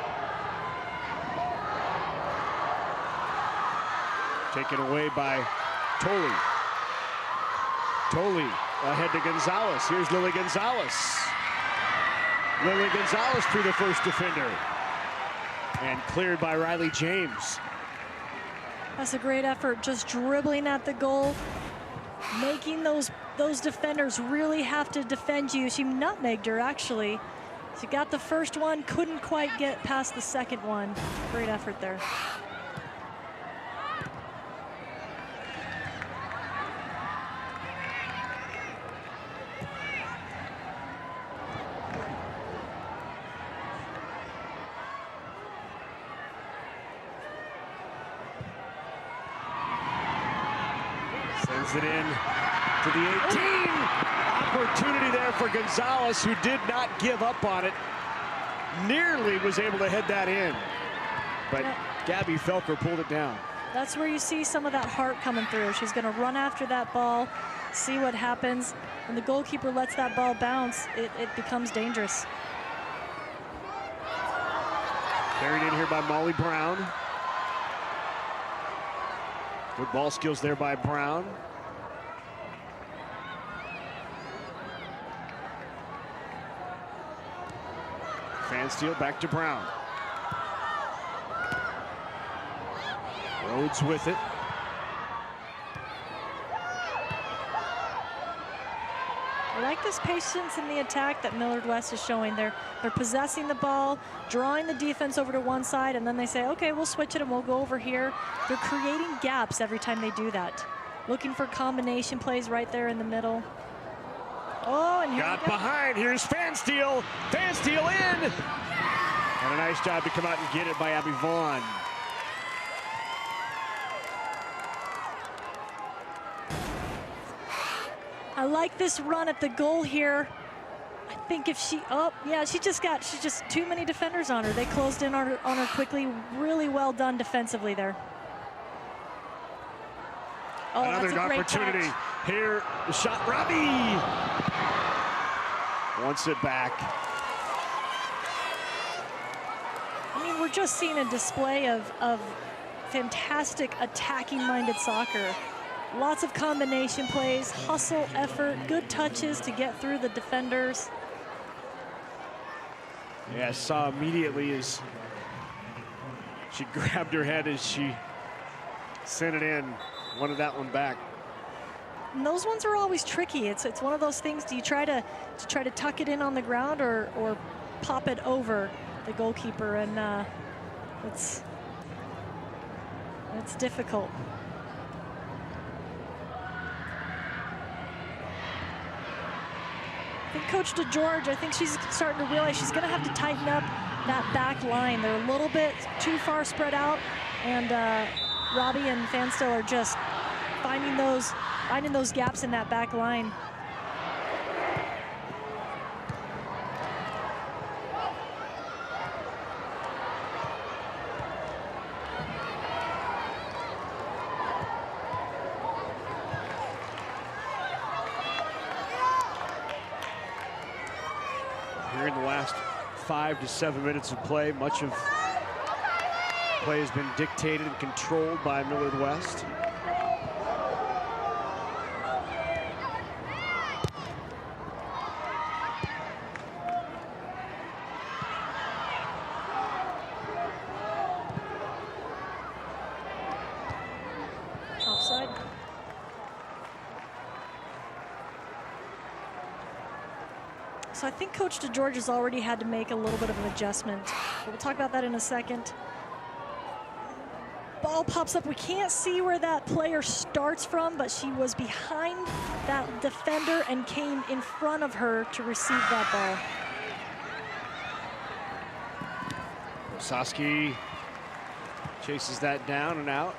Taken away by Tolley. Tolley ahead to Gonzalez. Here's Lily Gonzalez. Lily Gonzalez through the first defender. And cleared by Riley James.
That's a great effort, just dribbling at the goal, making those defenders really have to defend you. She nutmegged her, actually. She got the first one, couldn't quite get past the second one. Great effort there.
Sends it in to the 18. Opportunity there for Gonzalez, who did not give up on it. Nearly was able to head that in, but Gabby Felker pulled it down.
That's where you see some of that heart coming through. She's going to run after that ball, see what happens. When the goalkeeper lets that ball bounce, it becomes dangerous.
Carried in here by Molly Brown. Good ball skills there by Brown. Fansteel back to Brown. Rhodes with it.
I like this patience in the attack that Millard West is showing. They're possessing the ball, drawing the defense over to one side, and then they say, okay, we'll switch it and we'll go over here. They're creating gaps every time they do that. Looking for combination plays right there in the middle. Oh, and here
got behind. Here's Fansteel. Fansteel in. And a nice job to come out and get it by Abby Vaughn.
I like this run at the goal here. I think if she, oh yeah, she's just too many defenders on her. They closed in on her quickly. Really well done defensively there. Oh,
another opportunity
catch.
Here. The shot, Robbie wants it back.
I mean, we're just seeing a display of fantastic attacking-minded soccer. Lots of combination plays, hustle, effort, good touches to get through the defenders.
Yeah, saw immediately as she grabbed her head as she sent it in. Wanted that one back.
And those ones are always tricky. It's one of those things. Do you try to tuck it in on the ground or pop it over the goalkeeper? And it's difficult. I think Coach DeGeorge, I think she's starting to realize she's going to have to tighten up that back line. They're a little bit too far spread out, and Robbie and Fansteel are just finding those gaps in that back line.
Here in the last 5 to 7 minutes of play, much of play has been dictated and controlled by Millard West.
So I think Coach DeGeorge has already had to make a little bit of an adjustment. But we'll talk about that in a second. Ball pops up. We can't see where that player starts from, but she was behind that defender and came in front of her to receive that ball.
Osowski chases that down and out.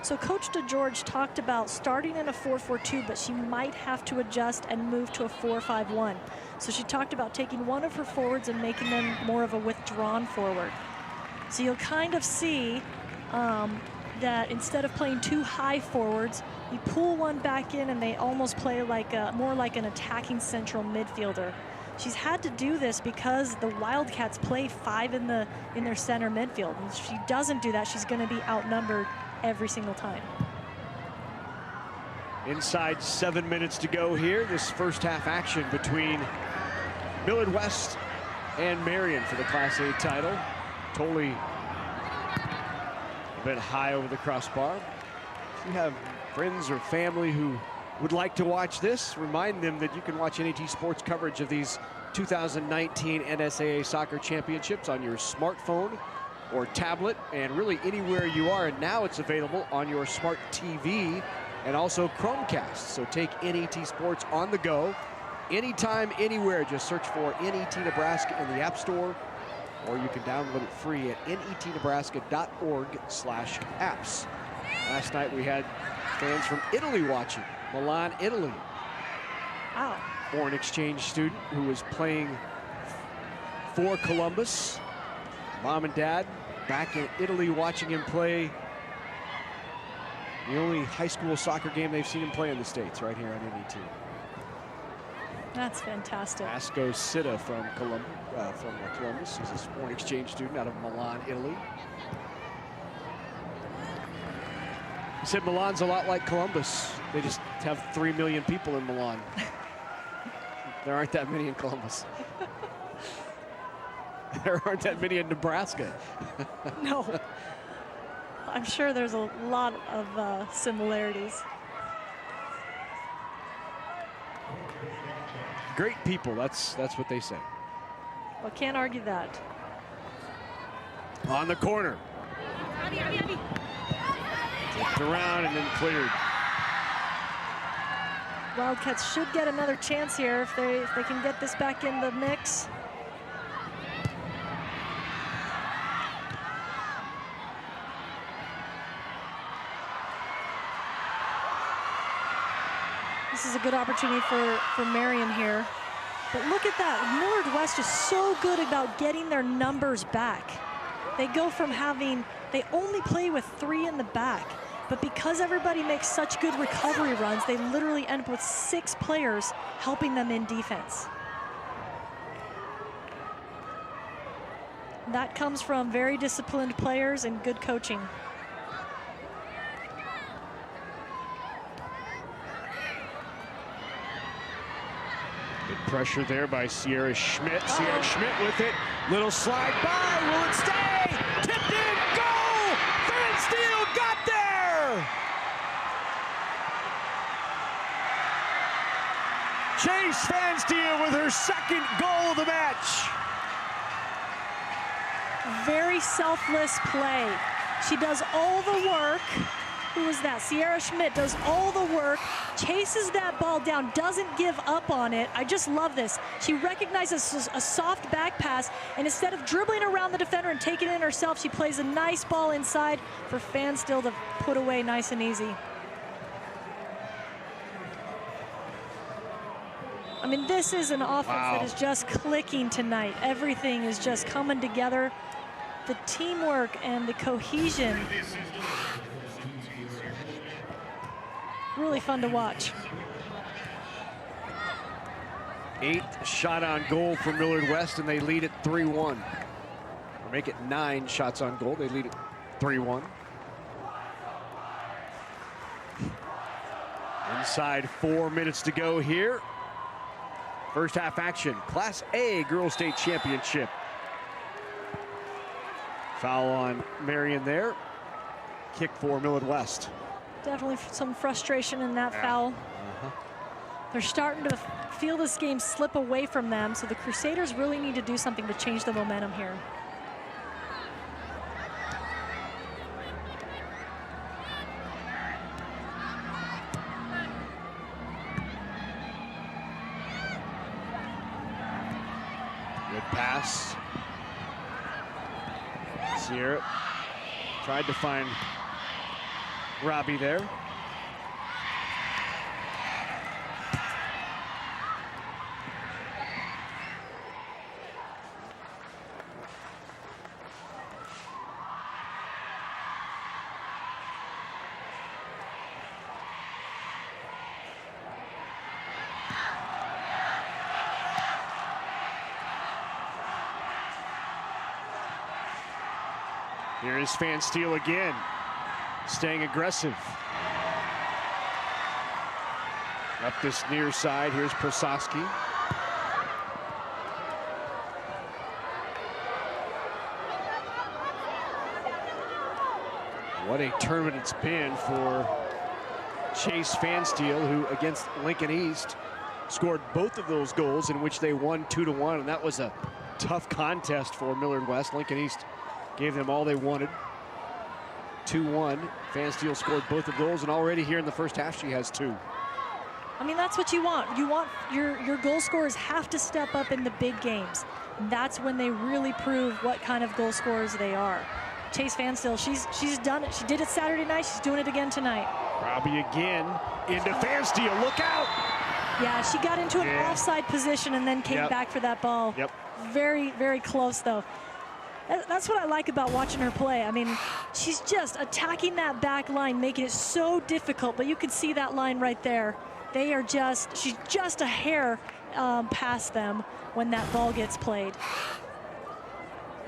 So Coach DeGeorge talked about starting in a 4-4-2, but she might have to adjust and move to a 4-5-1. So she talked about taking one of her forwards and making them more of a withdrawn forward. So you'll kind of see that instead of playing two high forwards, you pull one back in and they almost play like more like an attacking central midfielder. She's had to do this because the Wildcats play 5 in their center midfield. And if she doesn't do that, she's going to be outnumbered every single time.
Inside 7 minutes to go here. This first half action between Millard West and Marian for the Class A title. Totally a bit high over the crossbar. If you have friends or family who would like to watch this, remind them that you can watch NET Sports coverage of these 2019 NSAA Soccer Championships on your smartphone or tablet, and really anywhere you are. And now it's available on your smart TV and also Chromecast. So take NET Sports on the go, anytime, anywhere. Just search for NET Nebraska in the App Store, or you can download it free at netnebraska.org/apps. Last night we had fans from Italy watching, Milan, Italy.
Wow.
Foreign exchange student who was playing for Columbus. Mom and dad back in Italy watching him play the only high school soccer game they've seen him play in the States, right here on NET.
That's fantastic.
Asco Sitta from Columbus. He's a foreign exchange student out of Milan, Italy. He said Milan's a lot like Columbus. They just have 3 million people in Milan. There aren't that many in Columbus. There aren't that many in Nebraska.
No. I'm sure there's a lot of similarities.
Great people, that's what they say.
Well, can't argue that.
On the corner. Tipped around and then cleared.
Wildcats should get another chance here if they can get this back in the mix. This is a good opportunity for Marian here. But look at that. Millard West is so good about getting their numbers back. They go from they only play with 3 in the back. But because everybody makes such good recovery runs, they literally end up with 6 players helping them in defense. That comes from very disciplined players and good coaching.
Good pressure there by Sierra Schmidt. Sierra Schmidt with it. Little slide by. Will it stay? Tipped in. Goal! Van Steele got there! Chase Van Steele with her 2nd goal of the match.
Very selfless play. She does all the work. Who was that? Sierra Schmidt does all the work, chases that ball down, doesn't give up on it. I just love this. She recognizes a soft back pass, and instead of dribbling around the defender and taking it in herself, she plays a nice ball inside for Van Steele to put away nice and easy. I mean, this is an offense that is just clicking tonight. Everything is just coming together. The teamwork and the cohesion. Really fun to watch.
8th shot on goal for Millard West, and they lead it 3-1. Or make it 9 shots on goal. They lead it 3-1. Inside 4 minutes to go here. First half action. Class A Girls State Championship. Foul on Marian there. Kick for Millard West.
Definitely some frustration in that foul. They're starting to feel this game slip away from them, so the Crusaders really need to do something to change the momentum here.
Good pass. Sierra tried to find Robbie there. Here is Fan Steele again, staying aggressive. Up this near side, here's Prososki. What a tournament it's been for Chase Fan Steele, who against Lincoln East scored both of those goals, in which they won 2-1, and that was a tough contest for Millard West. Lincoln East gave them all they wanted. 2-1. Fan Steele scored both of those, and already here in the first half she has 2.
I mean, that's what you want. You want your goal scorers have to step up in the big games. That's when they really prove what kind of goal scorers they are. Chase Fan Steele, she's done it. She did it Saturday night. She's doing it again tonight.
Robbie again into Fan Steele. Look out!
Yeah, she got into an offside position and then came back for that ball.
Yep.
Very, very close, though. That's what I like about watching her play. I mean, she's just attacking that back line, making it so difficult, but you can see that line right there. She's just a hair past them when that ball gets played.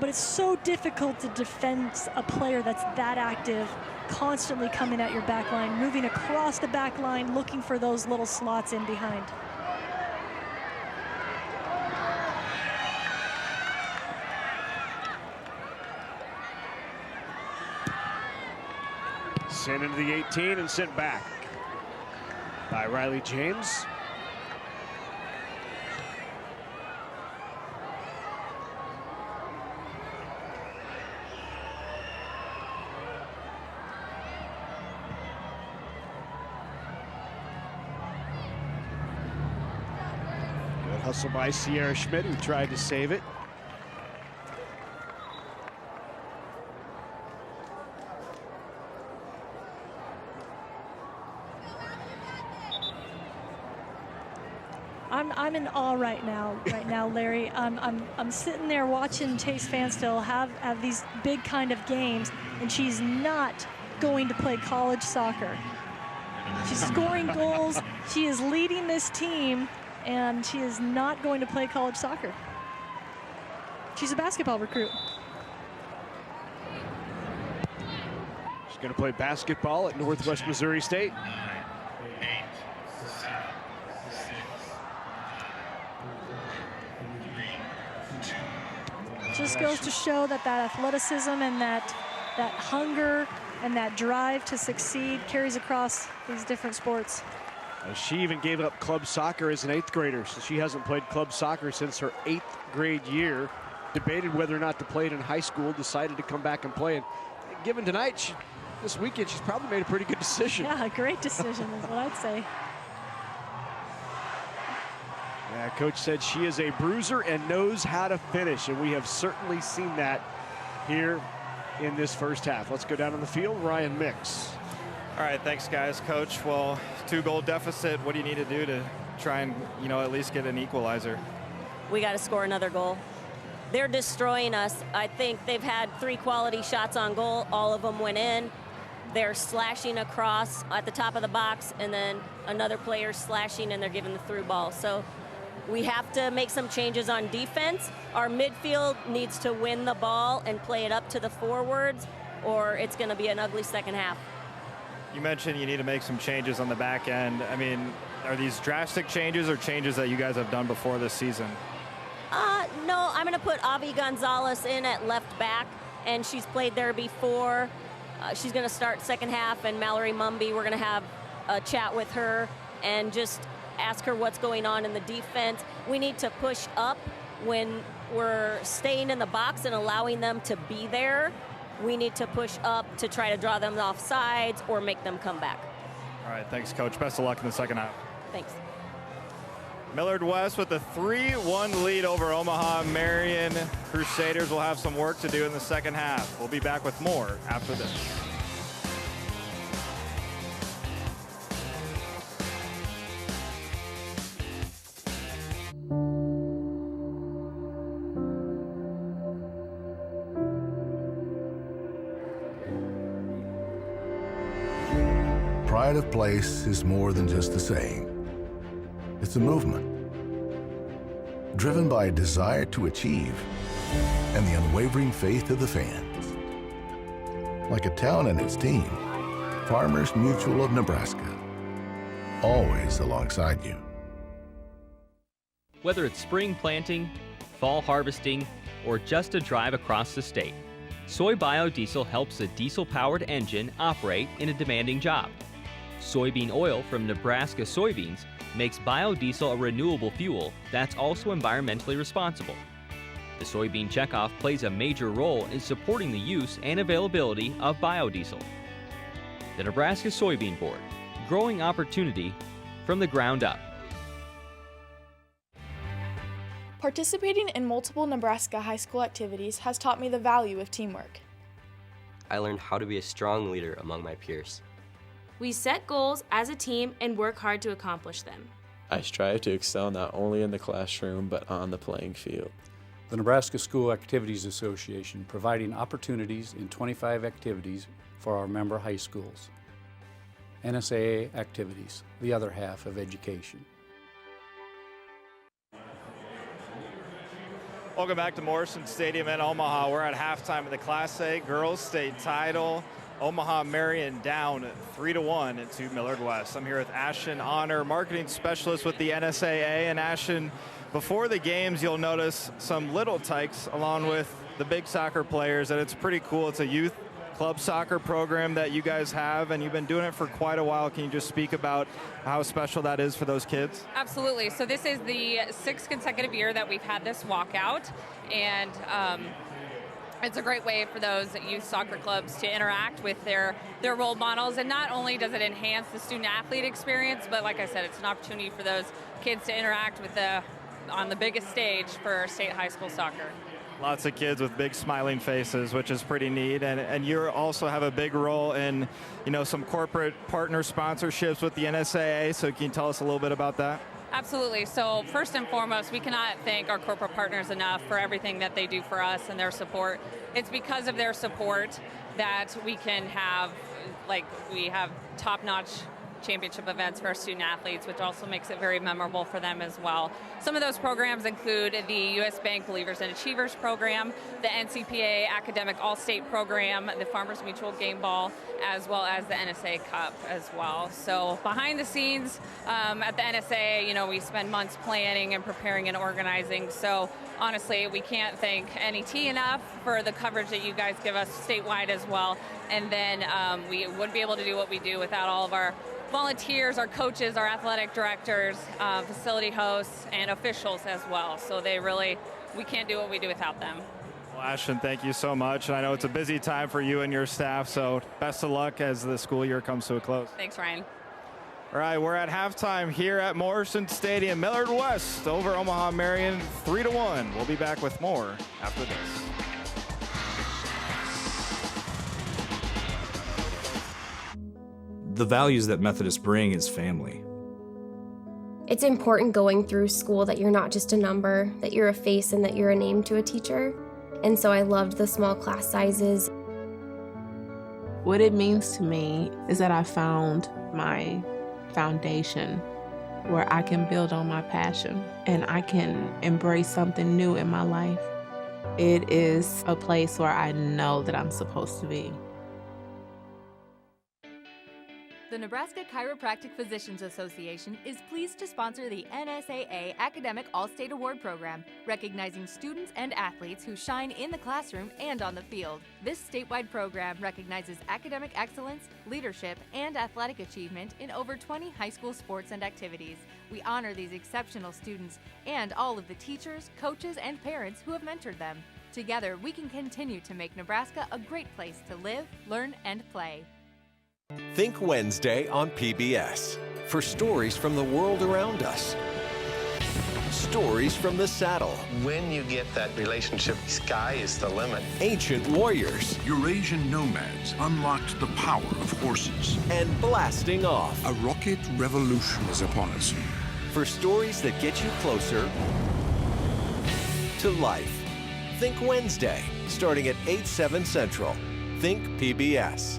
But it's so difficult to defend a player that's that active, constantly coming at your back line, moving across the back line, looking for those little slots in behind.
Sent into the 18 and sent back by Riley James. Good hustle by Sierra Schmidt, who tried to save it.
I'm in awe right now, Larry. I'm sitting there watching Chase Fan Steele have these big kind of games, and she's not going to play college soccer. She's scoring goals. She is leading this team, and she is not going to play college soccer. She's a basketball recruit.
She's going to play basketball at Northwest Missouri State.
Just goes to show that athleticism and that hunger and that drive to succeed carries across these different sports.
She even gave up club soccer as an 8th grader, so she hasn't played club soccer since her 8th grade year. Debated whether or not to play it in high school, decided to come back and play. And given tonight, this weekend, she's probably made a pretty good decision.
Yeah, a great decision is what I'd say.
Yeah, Coach said she is a bruiser and knows how to finish, and we have certainly seen that here in this first half. Let's go down on the field. Ryan Mix.
All right, thanks, guys. Coach, well, 2-goal deficit. What do you need to do to try and, at least get an equalizer?
We got to score another goal. They're destroying us. I think they've had 3 quality shots on goal. All of them went in. They're slashing across at the top of the box, and then another player slashing, and they're giving the through ball. So we have to make some changes on defense. Our midfield needs to win the ball and play it up to the forwards, or it's going to be an ugly second half.
You mentioned you need to make some changes on the back end. I mean, are these drastic changes or changes that you guys have done before this season?
No, I'm going to put Avi Gonzalez in at left back, and she's played there before. She's going to start second half, and Mallory Mumby, we're going to have a chat with her and just ask her what's going on in the defense. We need to push up when we're staying in the box and allowing them to be there. We need to push up to try to draw them off sides or make them come back.
All right, thanks, Coach. Best of luck in the second half.
Thanks.
Millard West with a 3-1 lead over Omaha Marian. Crusaders will have some work to do in the second half. We'll be back with more after this.
Pride of place is more than just a saying. It's a movement, driven by a desire to achieve and the unwavering faith of the fans. Like a town and its team, Farmers Mutual of Nebraska, always alongside you.
Whether it's spring planting, fall harvesting, or just a drive across the state, soy biodiesel helps a diesel-powered engine operate in a demanding job. Soybean oil from Nebraska soybeans makes biodiesel a renewable fuel that's also environmentally responsible. The soybean checkoff plays a major role in supporting the use and availability of biodiesel. The Nebraska Soybean Board, growing opportunity from the ground up.
Participating in multiple Nebraska high school activities has taught me the value of teamwork.
I learned how to be a strong leader among my peers.
We set goals as a team and work hard to accomplish them.
I strive to excel not only in the classroom but on the playing field.
The Nebraska School Activities Association providing opportunities in 25 activities for our member high schools. NSAA activities, the other half of education.
Welcome back to Morrison Stadium in Omaha. We're at halftime of the Class A Girls State Title. Omaha Marian down 3-1 to Millard West. I'm here with Ashton Honor, marketing specialist with the NSAA. And Ashton, before the games, you'll notice some little tykes along with the big soccer players, and it's pretty cool. It's a youth club soccer program that you guys have, and you've been doing it for quite a while. Can you just speak about how special that is for those kids?
Absolutely. So this is the 6th consecutive year that we've had this walkout, and it's a great way for those youth soccer clubs to interact with their role models. And not only does it enhance the student-athlete experience, but like I said, it's an opportunity for those kids to interact with on the biggest stage for state high school soccer.
Lots of kids with big smiling faces, which is pretty neat. And you also have a big role in, some corporate partner sponsorships with the NSAA. So can you tell us a little bit about that?
Absolutely. So first and foremost, we cannot thank our corporate partners enough for everything that they do for us and their support. It's because of their support that we can have, we have top-notch championship events for our student athletes, which also makes it very memorable for them as well. Some of those programs include the U.S. Bank Believers and Achievers program, the NCPA Academic All-State program, the Farmers Mutual Game Ball, as well as the NSA Cup as well. So behind the scenes at the NSA, we spend months planning and preparing and organizing. So honestly, we can't thank NET enough for the coverage that you guys give us statewide as well. And then we wouldn't be able to do what we do without all of our volunteers, our coaches, our athletic directors, facility hosts, and officials as well. So we can't do what we do without them.
Well, Ashton, thank you so much. And I know it's a busy time for you and your staff, so best of luck as the school year comes to a close.
Thanks, Ryan.
All right, we're at halftime here at Morrison Stadium. Millard West over Omaha Marian 3-1. We'll be back with more after this.
The values that Methodists bring is family.
It's important going through school that you're not just a number, that you're a face and that you're a name to a teacher. And so I loved the small class sizes.
What it means to me is that I found my foundation where I can build on my passion and I can embrace something new in my life. It is a place where I know that I'm supposed to be.
The The Nebraska Chiropractic Physicians Association is pleased to sponsor the NSAA Academic All-State Award Program, recognizing students and athletes who shine in the classroom and on the field. This statewide program recognizes academic excellence, leadership, and athletic achievement in over 20 high school sports and activities. We honor these exceptional students and all of the teachers, coaches, and parents who have mentored them. Together, we can continue to make Nebraska a great place to live, learn, and play.
Think Wednesday on PBS for stories from the world around us. Stories from the saddle.
When you get that relationship, sky is the limit.
Ancient warriors.
Eurasian nomads unlocked the power of horses.
And blasting off.
A rocket revolution is upon us.
For stories that get you closer to life. Think Wednesday, starting at 8/7 Central. Think PBS.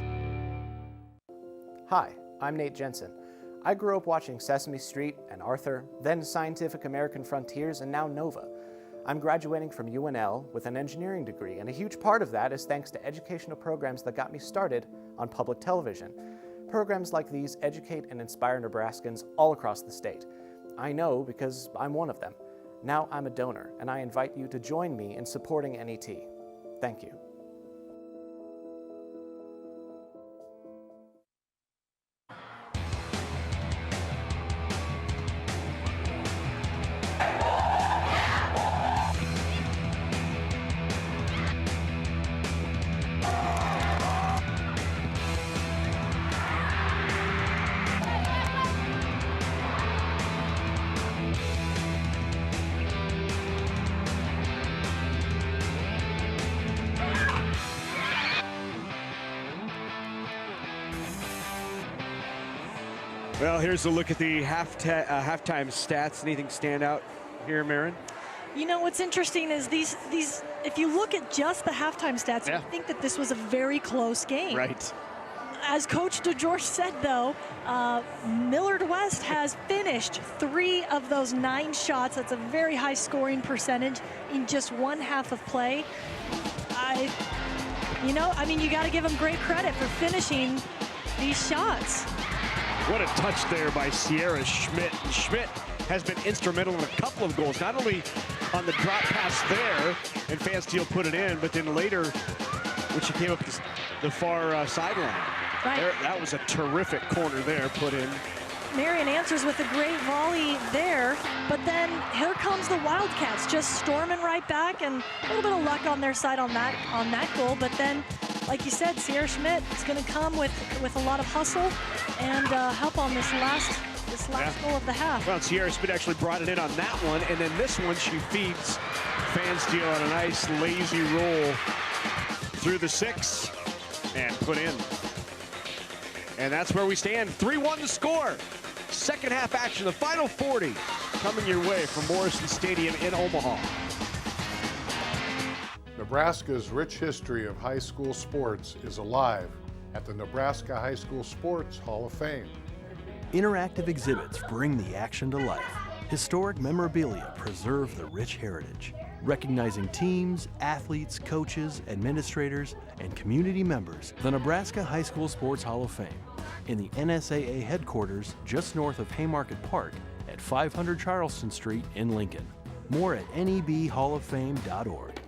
Hi, I'm Nate Jensen. I grew up watching Sesame Street and Arthur, then Scientific American Frontiers, and now Nova. I'm graduating from UNL with an engineering degree, and a huge part of that is thanks to educational programs that got me started on public television. Programs like these educate and inspire Nebraskans all across the state. I know because I'm one of them. Now I'm a donor, and I invite you to join me in supporting NET. Thank you.
Well, here's a look at the halftime stats. Anything stand out here, Marian?
You know, what's interesting is these. If you look at just the halftime stats, you think that this was a very close game.
Right.
As Coach DeGeorge said, though, Millard West has finished 3 of those 9 shots. That's a very high scoring percentage in just one half of play. You got to give them great credit for finishing these shots.
What a touch there by Sierra Schmidt. And Schmidt has been instrumental in a couple of goals, not only on the drop pass there, and Fansteel put it in, but then later when she came up the far sideline.
Right.
That was a terrific corner there put in.
Marian answers with a great volley there, but then here comes the Wildcats just storming right back, and a little bit of luck on their side on that goal, but then, like you said, Sierra Schmidt is going to come with a lot of hustle and help on this last goal of the half.
Well, Sierra Schmidt actually brought it in on that one, and then this one she feeds Fansteel on a nice lazy roll through the 6 and put in. And that's where we stand. 3-1 to score. Second half action, the final 40 coming your way from Morrison Stadium in Omaha.
Nebraska's rich history of high school sports is alive at the Nebraska High School Sports Hall of Fame.
Interactive exhibits bring the action to life. Historic memorabilia preserve the rich heritage, recognizing teams, athletes, coaches, administrators, and community members. The Nebraska High School Sports Hall of Fame in the NSAA headquarters just north of Haymarket Park at 500 Charleston Street in Lincoln. More at nebhalloffame.org.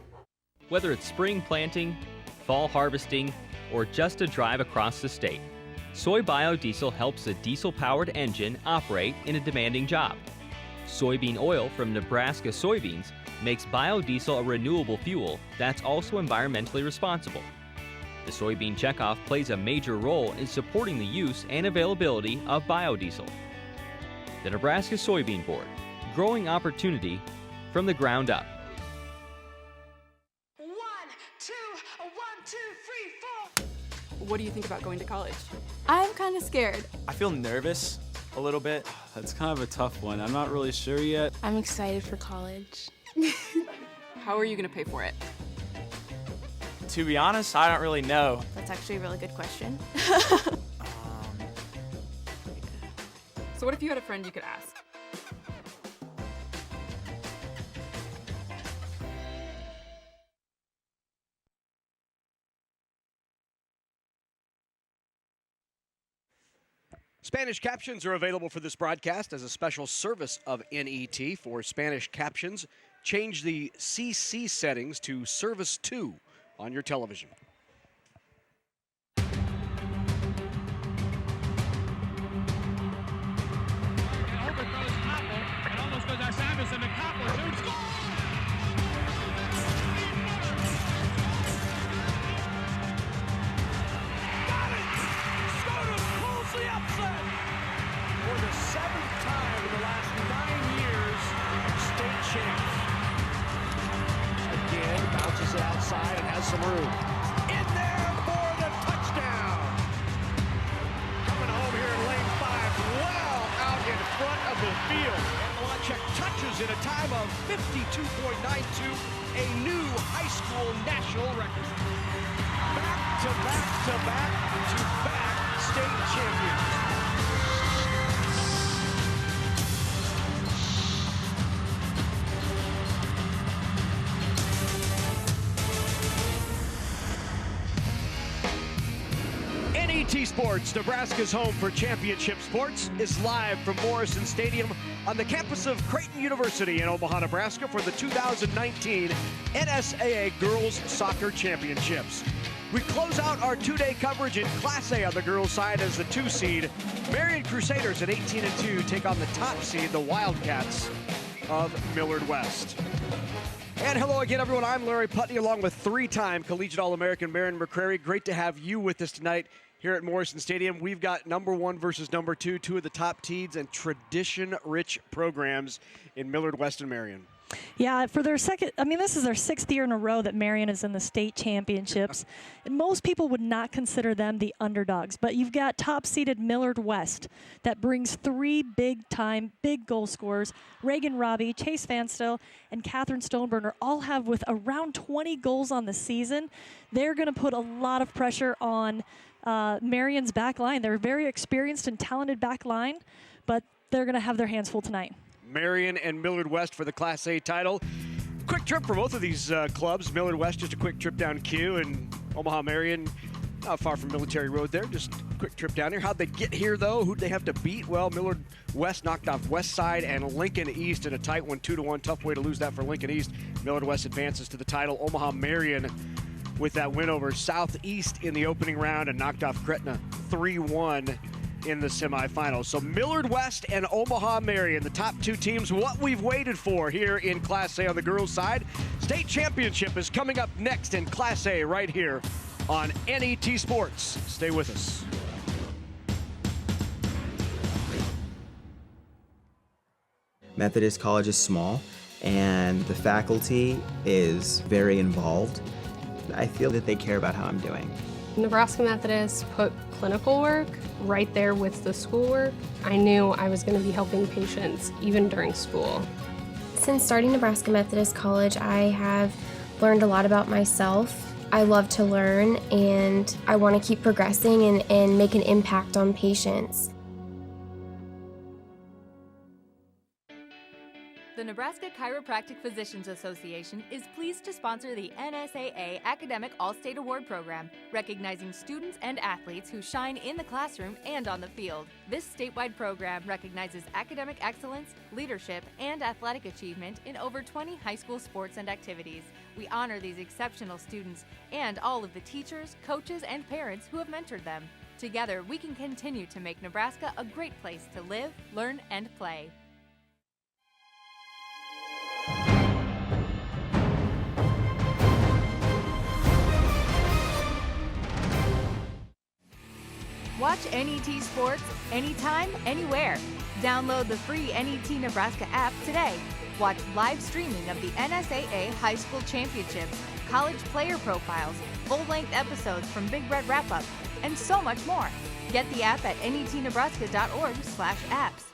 Whether it's spring planting, fall harvesting, or just a drive across the state, soy biodiesel helps a diesel-powered engine operate in a demanding job. Soybean oil from Nebraska soybeans makes biodiesel a renewable fuel that's also environmentally responsible. The soybean checkoff plays a major role in supporting the use and availability of biodiesel. The Nebraska Soybean Board, growing opportunity from the ground up.
1, 2, 1, 2, 3, 4. What do you think about going to college?
I'm kind of scared.
I feel nervous a little bit.
That's kind of a tough one. I'm not really sure yet.
I'm excited for college.
How are you going to pay for it?
To be honest, I don't really know.
That's actually a really good question.
So what if you had a friend you could ask?
Spanish captions are available for this broadcast as a special service of NET. For Spanish captions, change the CC settings to Service 2 on your television.
For the 7th time in the last 9 years, state champs.
Again, bounces it outside and has some room.
In there for the touchdown.
Coming home here in lane 5, well out in front of the field. And Malachek touches in a time of 52.92, a new high school national record. Back to back to back to back state champions. NET Sports, Nebraska's home for championship sports, is live from Morrison Stadium on the campus of Creighton University in Omaha, Nebraska for the 2019 NSAA Girls Soccer Championships. We close out our two-day coverage in Class A on the girls' side as the 2 seed. Marian Crusaders at 18-2 take on the top seed, the Wildcats of Millard West. And hello again, everyone. I'm Larry Putney, along with 3-time Collegiate All-American Marion McCrary. Great to have you with us tonight here at Morrison Stadium. We've got number 1 versus number 2, 2 of the top teams and tradition-rich programs in Millard West and Marion.
Yeah, for their second, this is their 6th year in a row that Marion is in the state championships. And most people would not consider them the underdogs, but you've got top-seeded Millard West that brings 3 big-time, big goal scorers. Reagan Robbie, Chase Vanstill, and Catherine Stoneburner all have with around 20 goals on the season. They're going to put a lot of pressure on Marion's back line. They're a very experienced and talented back line, but they're going to have their hands full tonight.
Marion and Millard West for the Class A title. Quick trip for both of these clubs. Millard West, just a quick trip down Q, and Omaha Marian, not far from Military Road there, just a quick trip down here. How'd they get here, though? Who'd they have to beat? Well, Millard West knocked off West Side and Lincoln East in a tight one, 2-1. Tough way to lose that for Lincoln East. Millard West advances to the title. Omaha Marian with that win over Southeast in the opening round and knocked off Gretna 3-1 in the semifinals. So Millard West and Omaha Marian, the top 2 teams, what we've waited for here in Class A on the girls' side. State championship is coming up next in Class A right here on NET Sports. Stay with us.
Methodist College is small and the faculty is very involved. I feel that they care about how I'm doing.
Nebraska Methodist put clinical work right there with the schoolwork. I knew I was going to be helping patients even during school.
Since starting Nebraska Methodist College, I have learned a lot about myself. I love to learn and I want to keep progressing and make an impact on patients.
The Nebraska Chiropractic Physicians Association is pleased to sponsor the NSAA Academic All-State Award Program, recognizing students and athletes who shine in the classroom and on the field. This statewide program recognizes academic excellence, leadership, and athletic achievement in over 20 high school sports and activities. We honor these exceptional students and all of the teachers, coaches, and parents who have mentored them. Together, we can continue to make Nebraska a great place to live, learn, and play. Watch NET Sports anytime, anywhere. Download the free NET Nebraska app today. Watch live streaming of the NSAA High School Championships, college player profiles, full-length episodes from Big Red Wrap-Up, and so much more. Get the app at netnebraska.org/apps.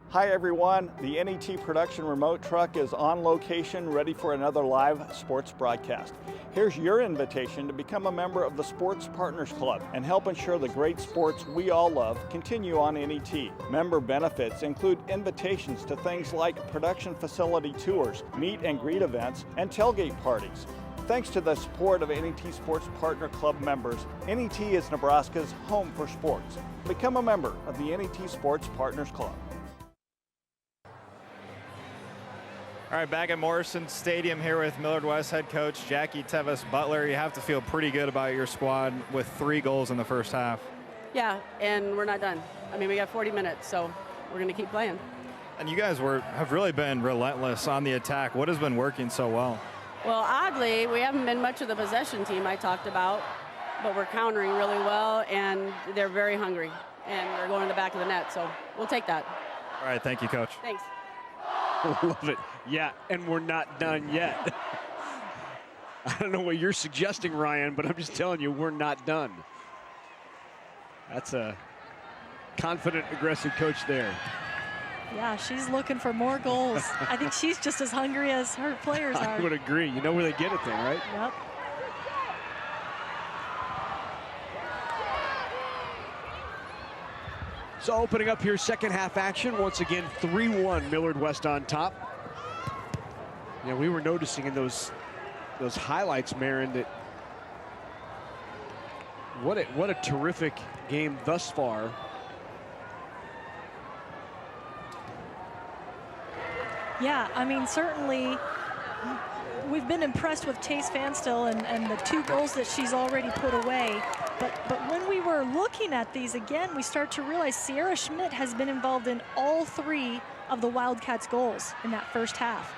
Hi everyone, the NET production remote truck is on location ready for another live sports broadcast. Here's your invitation to become a member of the Sports Partners Club and help ensure the great sports we all love continue on NET. Member benefits include invitations to things like production facility tours, meet and greet events, and tailgate parties. thanks to the support of NET Sports Partner Club members, NET is Nebraska's home for sports. Become a member of the NET Sports Partners Club.
All right, back at Morrison Stadium here with Millard West head coach Jackie Tevis-Butler. You have to feel pretty good about your squad with 3 goals in the first half.
Yeah, and we're not done. I mean, we got 40 minutes, so we're going to keep playing.
And you guys have really been relentless on the attack. What has been working so well?
Well, oddly, we haven't been much of the possession team I talked about, but we're countering really well, and they're very hungry, and they're going to the back of the net, so we'll take that.
All right, thank you, Coach.
Thanks.
Love it. Yeah, and we're not done yet. I don't know what you're suggesting, Ryan, but I'm just telling you, we're not done. That's a confident, aggressive coach there.
Yeah, she's looking for more goals. I think she's just as hungry as her players are.
I would agree. You know where they get it then, right?
Yep.
So opening up here, second half action. Once again, 3-1, Millard West on top. Yeah, we were noticing in those highlights, Marin, that what a terrific game thus far.
Yeah, I mean, certainly we've been impressed with Chase Fanstill and the 2 goals that she's already put away. But when we were looking at these again, we start to realize Sierra Schmidt has been involved in all 3 of the Wildcats' goals in that first half.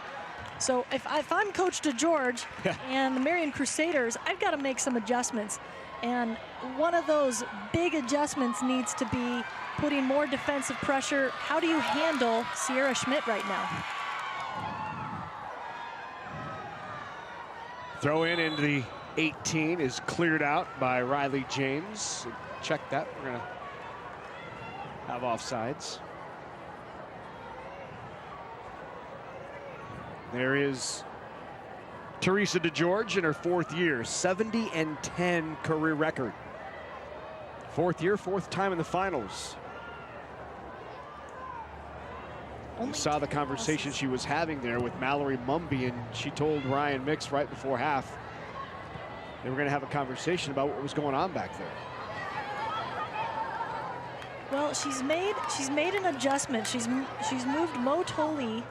So if I'm Coach DeGeorge and the Marian Crusaders, I've got to make some adjustments. And one of those big adjustments needs to be putting more defensive pressure. How do you handle Sierra Schmidt right now?
Throw into the 18 is cleared out by Riley James. Check that. We're going to have offsides. There is Teresa DeGeorge in her 4th year, 70-10 career record. 4th year, 4th time in the finals. You saw the conversation she was having there with Mallory Mumby, and she told Ryan Mix right before half they were going to have a conversation about what was going on back there.
Well, she's made an adjustment. She's moved Mo Tolley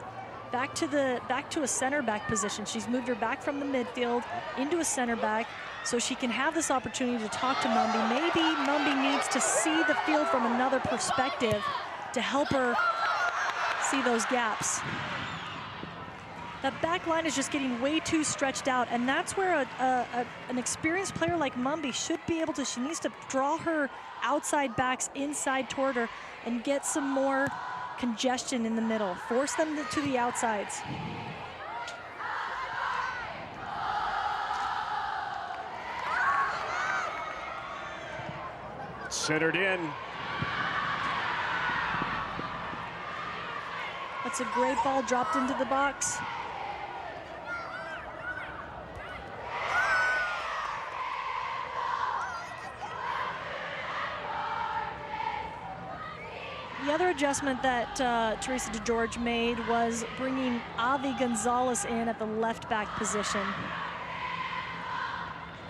back to a center back position. She's moved her back from the midfield into a center back so she can have this opportunity to talk to Mumby. Maybe Mumby needs to see the field from another perspective to help her see those gaps. That back line is just getting way too stretched out, and that's where an experienced player like Mumby should be able to, she needs to draw her outside backs inside toward her and get some more congestion in the middle. Force them to the outsides.
Centered in.
That's a great ball dropped into the box. The other adjustment that Teresa DeGeorge made was bringing Avi Gonzalez in at the left back position.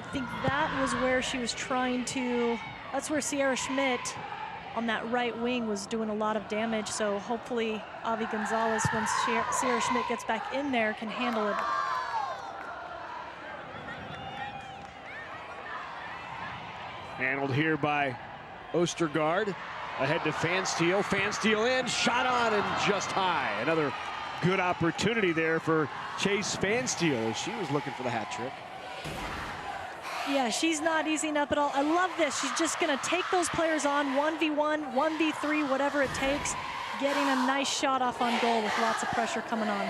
I think that was where she was trying to, that's where Sierra Schmidt on that right wing was doing a lot of damage, so hopefully Avi Gonzalez, when Sierra Schmidt gets back in there, can handle it.
Handled here by Ostergaard. Ahead to Fansteel. Fansteel in, shot on and just high. Another good opportunity there for Chase Fansteel as she was looking for the hat trick.
Yeah, she's not easing up at all. I love this. She's just going to take those players on 1v1, 1v3, whatever it takes, getting a nice shot off on goal with lots of pressure coming on.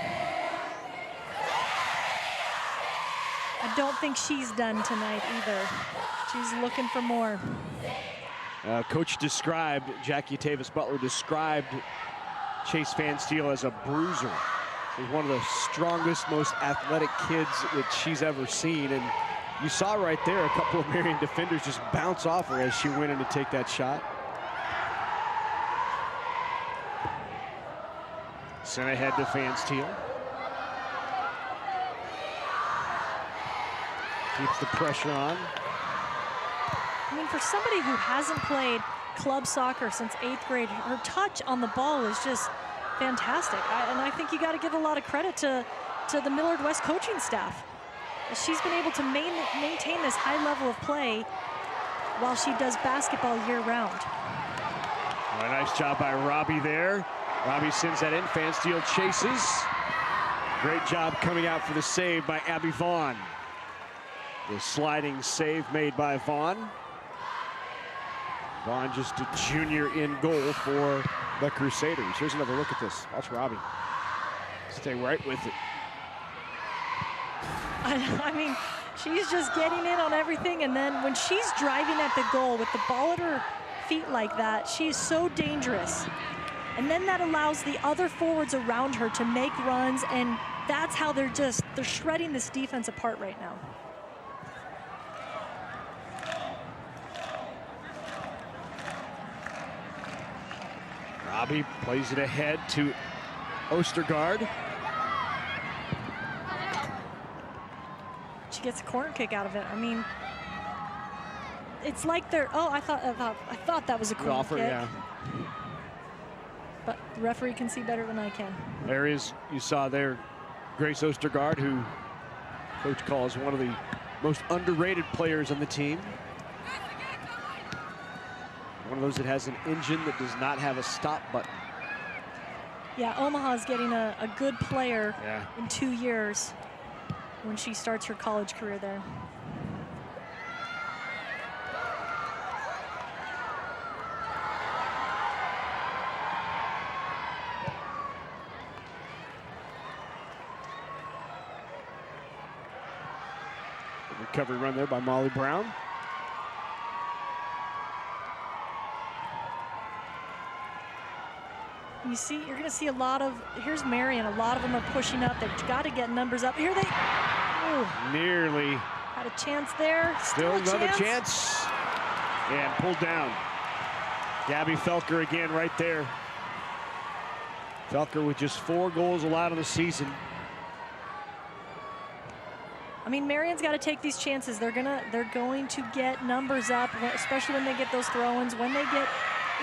I don't think she's done tonight either. She's looking for more.
Coach described, Jackie Tevis-Butler described Chase Fansteel as a bruiser. He's one of the strongest, most athletic kids that she's ever seen. And you saw right there a couple of Marian defenders just bounce off her as she went in to take that shot. Sent ahead to Fansteel. Keeps the pressure on.
I mean, for somebody who hasn't played club soccer since 8th grade, her touch on the ball is just fantastic. And I think you got to give a lot of credit to the Millard West coaching staff. She's been able to maintain this high level of play while she does basketball year-round.
All right, nice job by Robbie there. Robbie sends that in. Fansteel chases. Great job coming out for the save by Abby Vaughn. The sliding save made by Vaughn. Vaughn just a junior in goal for the Crusaders. Here's another look at this. Watch Robbie. Stay right with it.
I mean, she's just getting in on everything, and then when she's driving at the goal with the ball at her feet like that, she's so dangerous. And then that allows the other forwards around her to make runs, and that's how they're shredding this defense apart right now.
Robbie plays it ahead to Ostergaard.
She gets a corner kick out of it. I mean, it's like they're, oh, I thought that was a corner
offer,
kick.
yeah.
But the referee can see better than I can.
There is, you saw there, Grace Ostergaard, who coach calls one of the most underrated players on the team. One of those that has an engine that does not have a stop button.
Yeah, Omaha's getting a good player
Yeah.
in 2 years when she starts her college career there.
Recovery run there by Molly Brown.
You see, you're going to see a lot of, here's Marian, a lot of them are pushing up. They've got to get numbers up. Here they, oh,
Nearly.
had a chance there.
Still another chance. And pulled down. Gabby Felker again right there. Felker with just 4 goals allowed in the season.
I mean, Marian's got to take these chances. They're going to get numbers up, especially when they get those throw-ins. When they get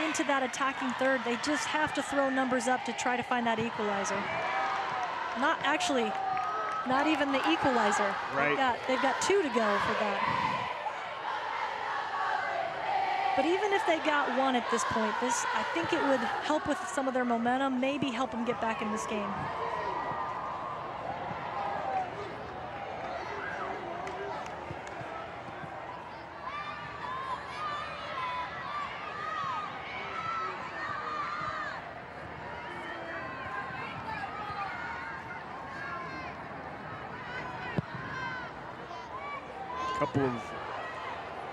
into that attacking third, they just have to throw numbers up to try to find that equalizer. Not even the equalizer.
Right.
They've got 2 to go for that. But even if they got 1 at this point, I think it would help with some of their momentum, maybe help them get back in this game.
Couple of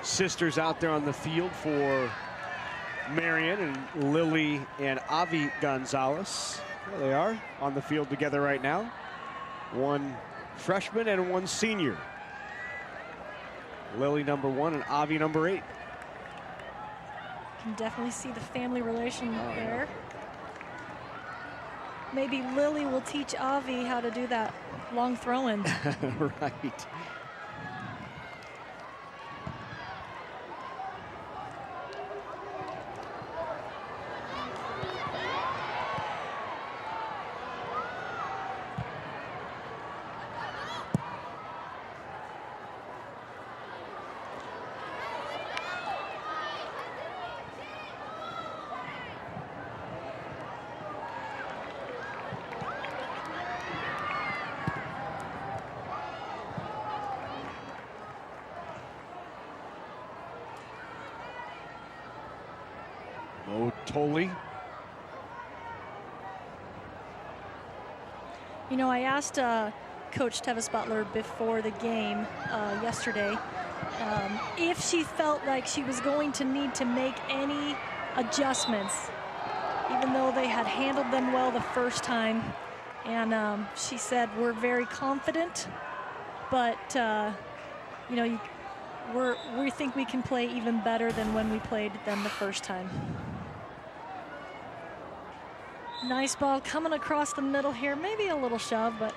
sisters out there on the field for Marian, and Lily and Avi Gonzalez. There they are on the field together right now. 1 freshman and 1 senior. Lily number 1 and Avi number 8.
You can definitely see the family relation there. Maybe Lily will teach Avi how to do that long throw-in.
Right. Tolley.
You know, I asked Coach Tevis Butler before the game yesterday if she felt like she was going to need to make any adjustments, even though they had handled them well the first time. And she said, we're very confident, but, you know, we think we can play even better than when we played them the first time. Nice ball coming across the middle here. Maybe a little shove, but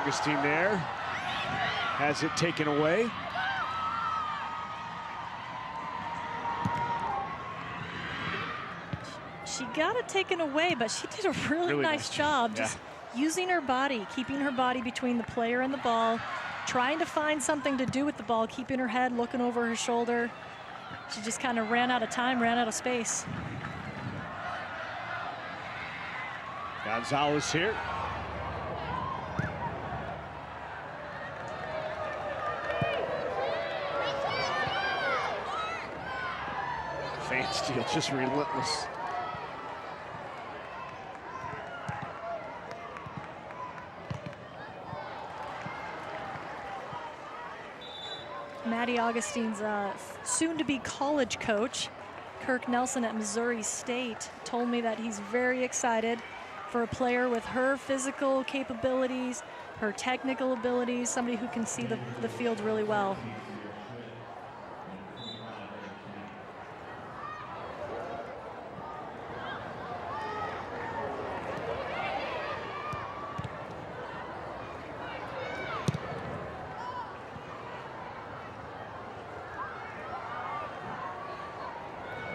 Augustine there. Has it taken away.
She got it taken away, but she did a really nice job just using her body, keeping her body between the player and the ball, trying to find something to do with the ball, keeping her head, looking over her shoulder. She just kind of ran out of time, ran out of space.
Gonzalez here. Fan steal, just relentless.
Maddie Augustine's soon-to-be college coach, Kirk Nelson at Missouri State, told me that he's very excited for a player with her physical capabilities, her technical abilities, somebody who can see the field really well.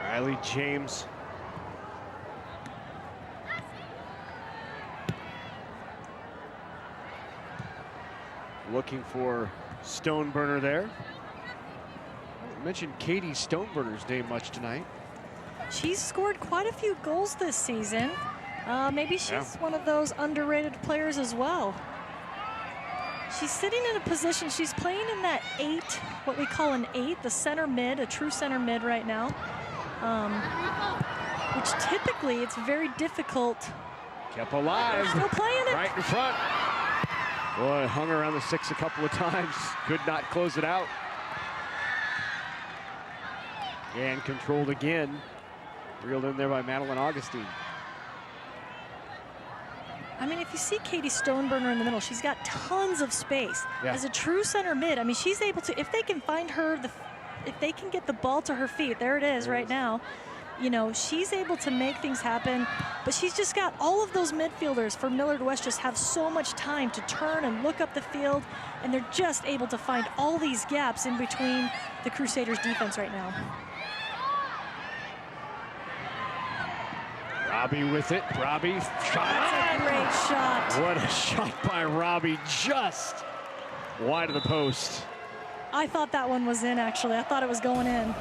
Riley James. Looking for Stoneburner there. I mentioned Katie Stoneburner's name much tonight.
She's scored quite a few goals this season. Maybe she's one of those underrated players as well. She's sitting in a position, she's playing in that 8, what we call an 8, the center mid, a true center mid right now. Which typically it's very difficult.
Kept alive.
Still playing it.
Right in front. Boy, hung around the 6 a couple of times. Could not close it out. And controlled again. Reeled in there by Madeline Augustine.
I mean, if you see Katie Stoneburner in the middle, she's got tons of space. As a true center mid, I mean, she's able to, if they can find her, if they can get the ball to her feet, there it is right now, you know, she's able to make things happen, but she's just got all of those midfielders for Millard West just have so much time to turn and look up the field, and they're just able to find all these gaps in between the Crusaders defense right now.
Robbie with it. Robbie shot.
That's a great shot.
What a shot by Robbie, just wide of the post.
I thought that one was in, actually. I thought it was going in.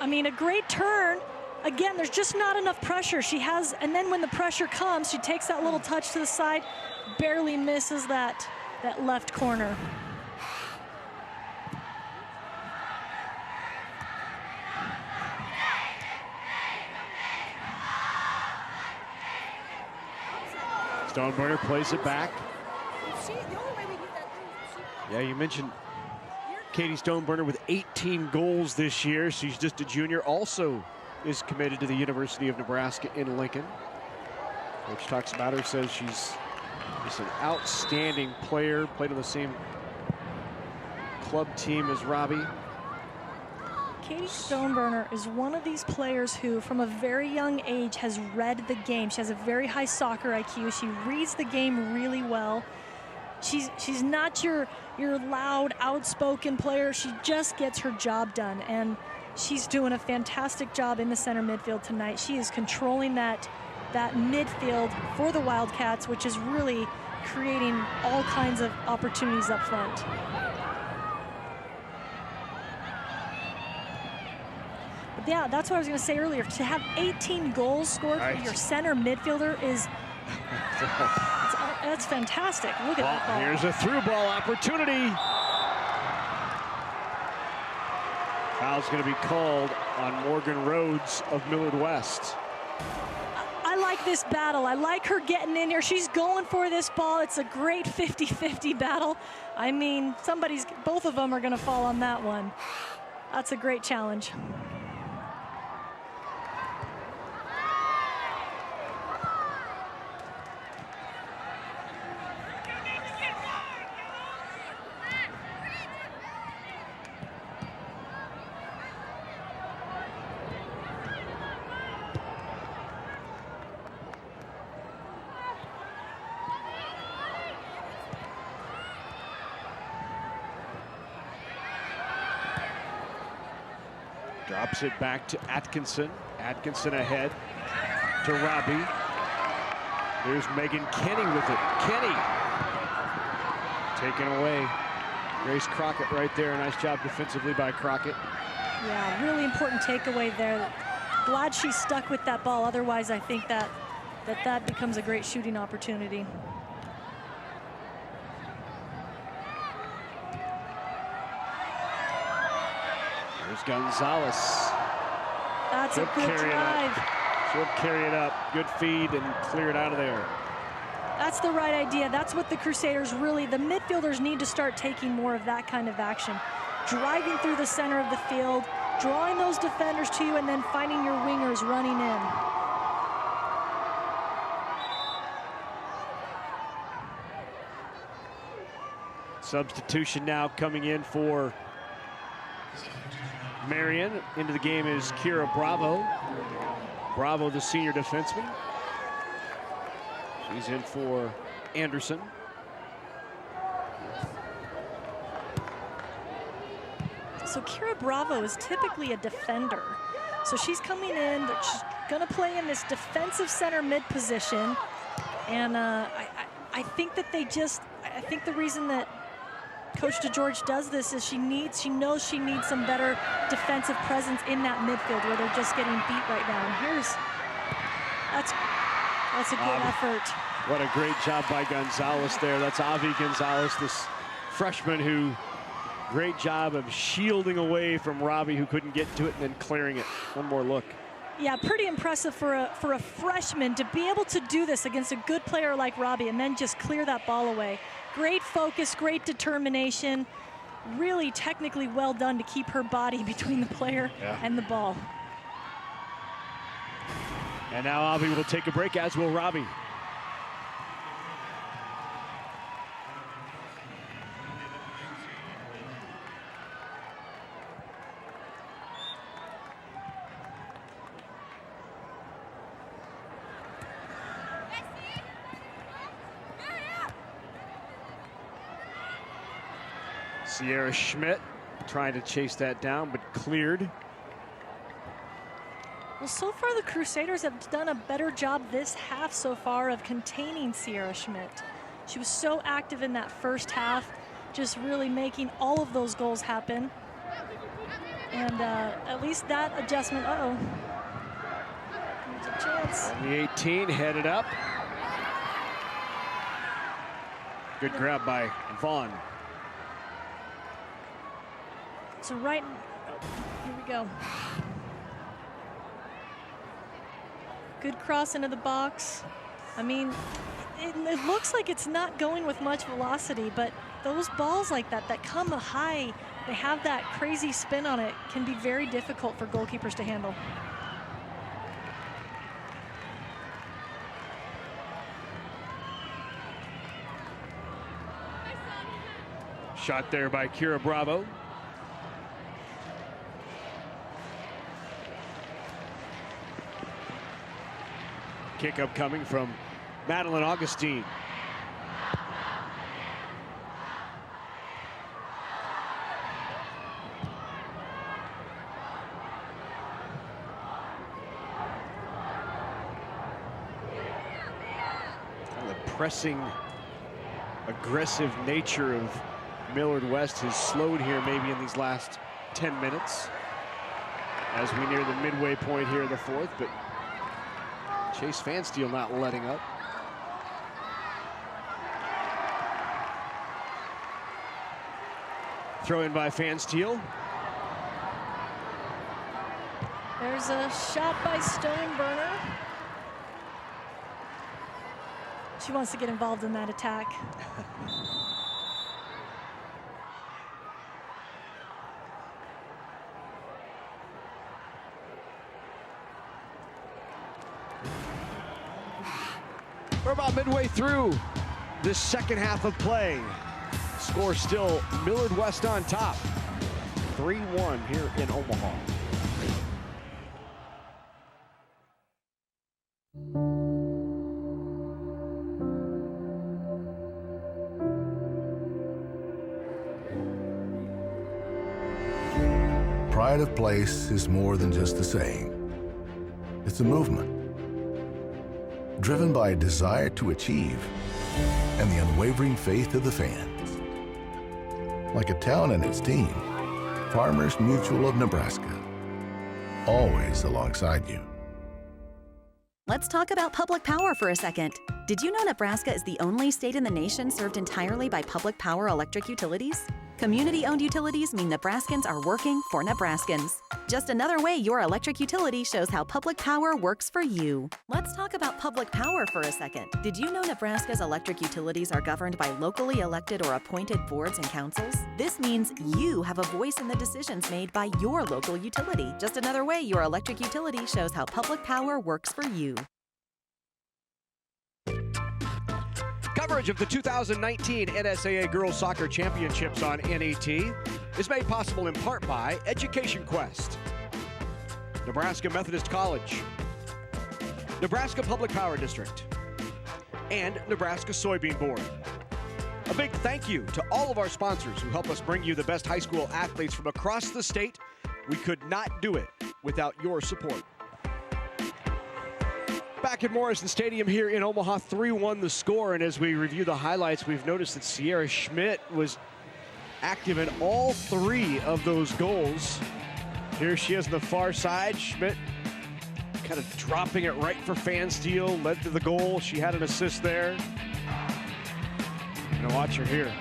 I mean, a great turn. Again, there's just not enough pressure. She has, and then when the pressure comes, she takes that little touch to the side, barely misses that left corner.
Stoneburner plays it back. Yeah, you mentioned Katie Stoneburner with 18 goals this year. She's just a junior. Also is committed to the University of Nebraska in Lincoln. Coach talks about her, says she's just an outstanding player. Played on the same club team as Robbie.
Katie Stoneburner is one of these players who, from a very young age, has read the game. She has a very high soccer IQ. She reads the game really well. She's not your loud, outspoken player. She just gets her job done, and she's doing a fantastic job in the center midfield tonight. She is controlling that midfield for the Wildcats, which is really creating all kinds of opportunities up front. But yeah, that's what I was going to say earlier. To have 18 goals scored for your center midfielder is that's fantastic. Look at that ball.
Here's a through ball opportunity. Foul's going to be called on Morgan Rhodes of Millard West.
I like this battle. I like her getting in here. She's going for this ball. It's a great 50-50 battle. I mean, both of them are going to fall on that one. That's a great challenge.
Drops it back to Atkinson. Atkinson ahead to Robbie. Here's Megan Kenny with it. Kenny taken away. Grace Crockett right there. Nice job defensively by Crockett.
Yeah, really important takeaway there. Glad she stuck with that ball. Otherwise, I think that becomes a great shooting opportunity.
There's Gonzalez.
That's a good drive.
She'll carry it up. Good feed and clear it out of there.
That's the right idea. That's what the Crusaders really, the midfielders need to start taking more of that kind of action. Driving through the center of the field, drawing those defenders to you, and then finding your wingers running in.
Substitution now coming in for Marian. Into the game is Kira Bravo. Bravo, the senior defenseman. She's in for Anderson.
So Kira Bravo is typically a defender. So she's coming in, she's gonna play in this defensive center mid position. And I think that I think the reason that Coach DeGeorge does this is she knows she needs some better defensive presence in that midfield where they're just getting beat right now. And that's a good effort.
What a great job by Gonzalez there. That's Avi Gonzalez, this freshman who, great job of shielding away from Robbie who couldn't get to it and then clearing it. One more look.
Yeah, pretty impressive for a freshman to be able to do this against a good player like Robbie and then just clear that ball away. Great focus, great determination. Really technically well done to keep her body between the player and the ball.
And now Avi will take a break, as will Robbie. Sierra Schmidt trying to chase that down, but cleared.
Well, so far the Crusaders have done a better job this half so far of containing Sierra Schmidt. She was so active in that first half, just really making all of those goals happen. And at least that adjustment, there's a chance.
On the 18, headed up. Good grab by Vaughn.
So here we go. Good cross into the box. I mean, it looks like it's not going with much velocity, but those balls like that come high, they have that crazy spin on it, can be very difficult for goalkeepers to handle.
Shot there by Kira Bravo. Kick up coming from Madeline Augustine. And the pressing, aggressive nature of Millard West has slowed here maybe in these last 10 minutes as we near the midway point here in the fourth, but Chase Fansteel not letting up. Throw in by Fansteel.
There's a shot by Stoneburner. She wants to get involved in that attack.
We're about midway through this second half of play. Score still Millard West on top. 3-1 here in Omaha.
Pride pride of place is more than just a saying. It's a movement, driven by a desire to achieve and the unwavering faith of the fans. Like a town and its team, Farmers Mutual of Nebraska, always alongside you.
Let's talk about public power for a second. Did you know Nebraska is the only state in the nation served entirely by public power electric utilities? Community-owned utilities mean Nebraskans are working for Nebraskans. Just another way your electric utility shows how public power works for you. Let's talk about public power for a second. Did you know Nebraska's electric utilities are governed by locally elected or appointed boards and councils? This means you have a voice in the decisions made by your local utility. Just another way your electric utility shows how public power works for you.
Coverage of the 2019 NSAA Girls Soccer Championships on NET is made possible in part by Education Quest, Nebraska Methodist College, Nebraska Public Power District, and Nebraska Soybean Board. A big thank you to all of our sponsors who help us bring you the best high school athletes from across the state. We could not do it without your support. Back at Morrison Stadium here in Omaha, 3-1 the score, and as we review the highlights, we've noticed that Sierra Schmidt was active in all 3 of those goals. Here she is on the far side. Schmidt kind of dropping it right for Fansteel, led to the goal. She had an assist there. And watch her here.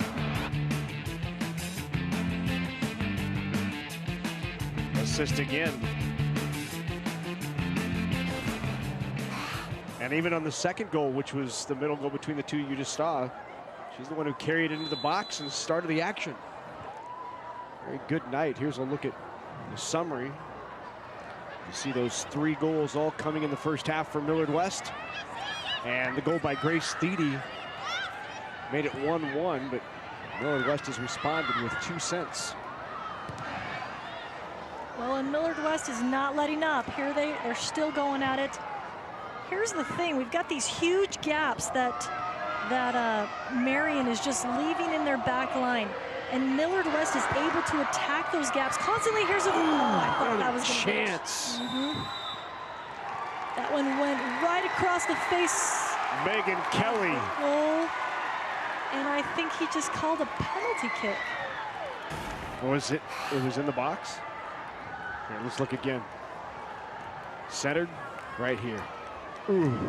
Assist again. And even on the second goal, which was the middle goal between the two you just saw, she's the one who carried it into the box and started the action. Very good night. Here's a look at the summary. You see those 3 goals all coming in the first half for Millard West. And the goal by Grace Thiede made it 1-1, but Millard West has responded with 2 cents.
Well, and Millard West is not letting up. Here they're still going at it. Here's the thing, we've got these huge gaps that Marian is just leaving in their back line. And Millard West is able to attack those gaps constantly. Here's a I thought that was gonna
chance.
That one went right across the face.
Megan Kelly.
Goal. And I think he just called a penalty kick.
Was it? It was in the box? Here, let's look again. Centered right here. Ooh.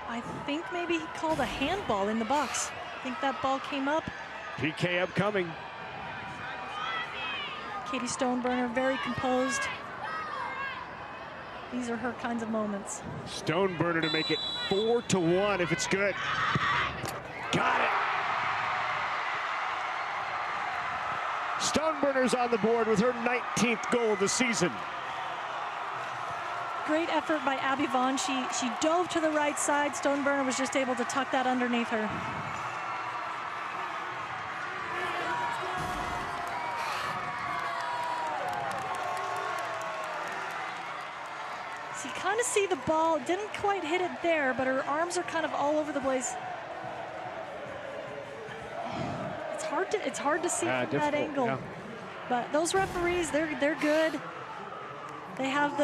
I think maybe he called a handball in the box. I think that ball came up.
PK upcoming.
Katie Stoneburner, very composed. These are her kinds of moments.
Stoneburner to make it 4-1 if it's good. Got it. Stoneburner's on the board with her 19th goal of the season.
Great effort by Abby Vaughn. She dove to the right side. Stoneburner was just able to tuck that underneath her. So you kind of see the ball, didn't quite hit it there, but her arms are kind of all over the place. It's hard to see from that angle. Yeah. But those referees, they're good. They have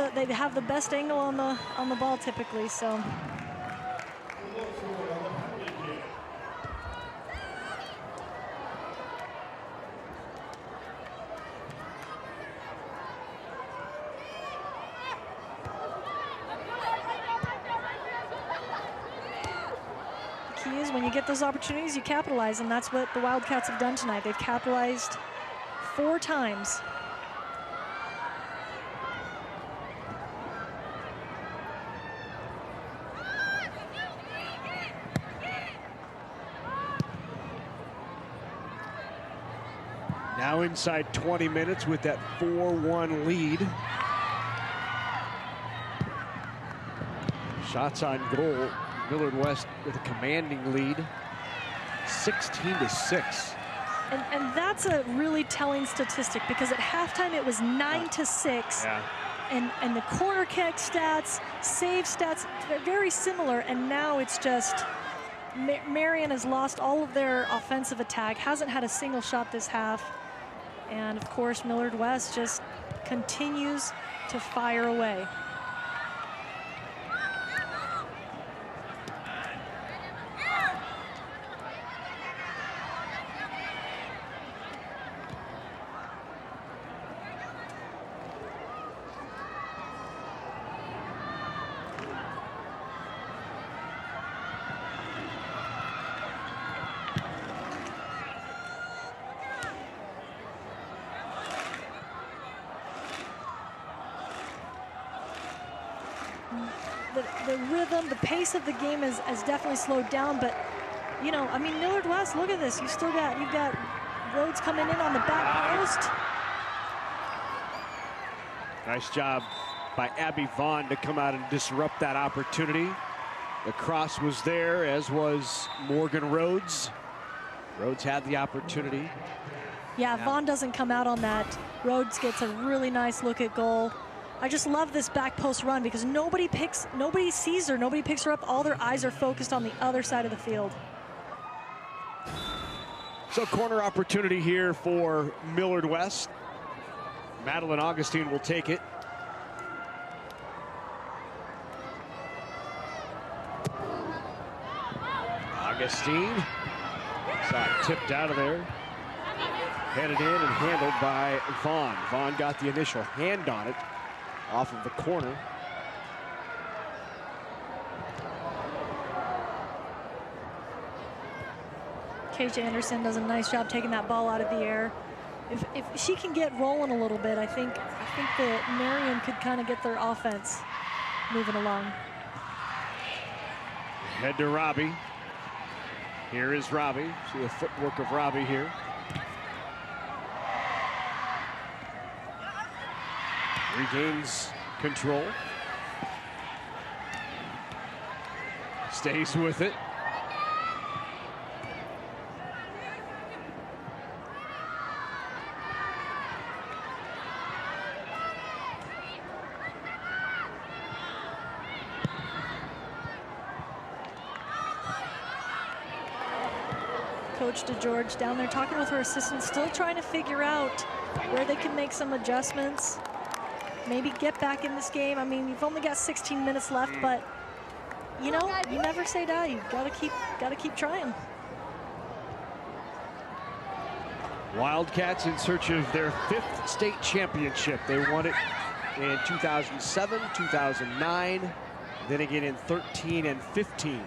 the best angle on the ball typically, so. The key is when you get those opportunities, you capitalize, and that's what the Wildcats have done tonight. They've capitalized 4 times.
Now inside 20 minutes with that 4-1 lead. Shots on goal. Millard West with a commanding lead, 16-6.
And that's a really telling statistic because at halftime it was 9-6.
Yeah.
And the corner kick stats, save stats, very similar. And now it's just Marian has lost all of their offensive attack, hasn't had a single shot this half. And of course, Millard West just continues to fire away. The rhythm, the pace of the game has definitely slowed down, but you know, I mean, Millard West, look at this. You've got Rhodes coming in on the back post.
Nice job by Abby Vaughn to come out and disrupt that opportunity. The cross was there, as was Morgan Rhodes. Rhodes had the opportunity.
Yeah, Vaughn doesn't come out on that. Rhodes gets a really nice look at goal. I just love this back post run because nobody sees her, nobody picks her up. All their eyes are focused on the other side of the field.
So corner opportunity here for Millard West. Madeline Augustine will take it. Augustine saw it tipped out of there. Headed in and handled by Vaughn. Vaughn got the initial hand on it off of the corner.
KJ Anderson does a nice job taking that ball out of the air. If she can get rolling a little bit, I think that Marian could kind of get their offense moving along.
Head to Robbie. Here is Robbie. See the footwork of Robbie here. Regains control. Stays with it.
Coach DeGeorge down there talking with her assistant, still trying to figure out where they can make some adjustments. Maybe get back in this game. I mean, you've only got 16 minutes left, but you know, you never say die. You've got to keep trying.
Wildcats in search of their 5th state championship. They won it in 2007, 2009, then again in 13 and 15.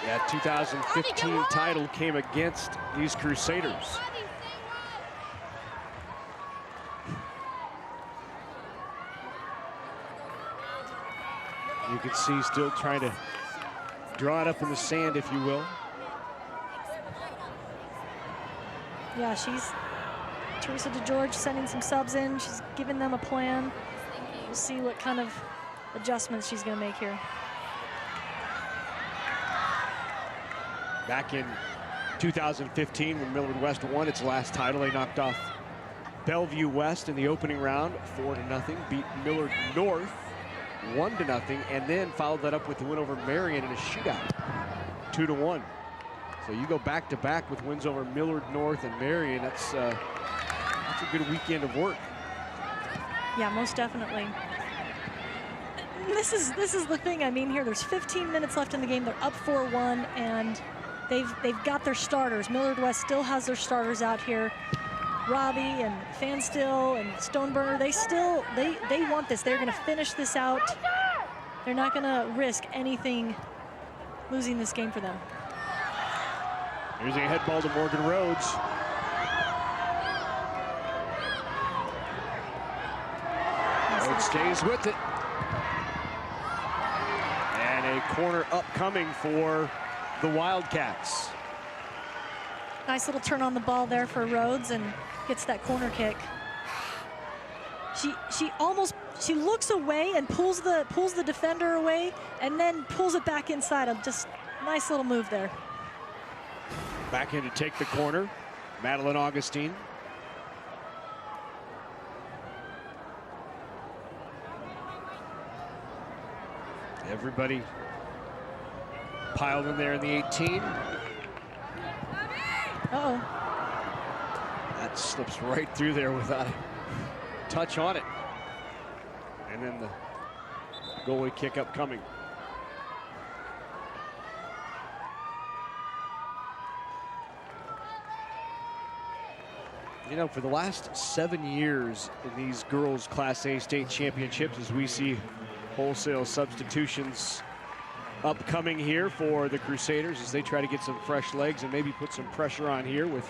That 2015 title came against these Crusaders. You can see still trying to draw it up in the sand, if you will.
Yeah, Teresa DeGeorge sending some subs in. She's giving them a plan. We'll see what kind of adjustments she's going to make here.
Back in 2015, when Millard West won its last title, they knocked off Bellevue West in the opening round, 4-0, beat Millard North 1-0, and then followed that up with the win over Marian in a shootout, 2-1. So you go back-to-back with wins over Millard North and Marian. That's a good weekend of work.
Yeah, most definitely. This is the thing. I mean, here there's 15 minutes left in the game. They're up 4-1, and they've got their starters. Millard West still has their starters out here. Robbie and Fanstill and Stoneburner, they want this. They're going to finish this out. They're not going to risk anything losing this game for them.
Here's a head ball to Morgan Rhodes. Rhodes stays with it. And a corner upcoming for the Wildcats.
Nice little turn on the ball there for Rhodes and gets that corner kick. She looks away and pulls the defender away and then pulls it back inside. Just nice little move there.
Back in to take the corner, Madeline Augustine. Everybody piled in there in the 18.
Uh-oh.
That slips right through there without a touch on it. And then the goalie kick up coming. You know, for the last 7 years in these girls Class A state championships, as we see wholesale substitutions upcoming here for the Crusaders as they try to get some fresh legs and maybe put some pressure on here with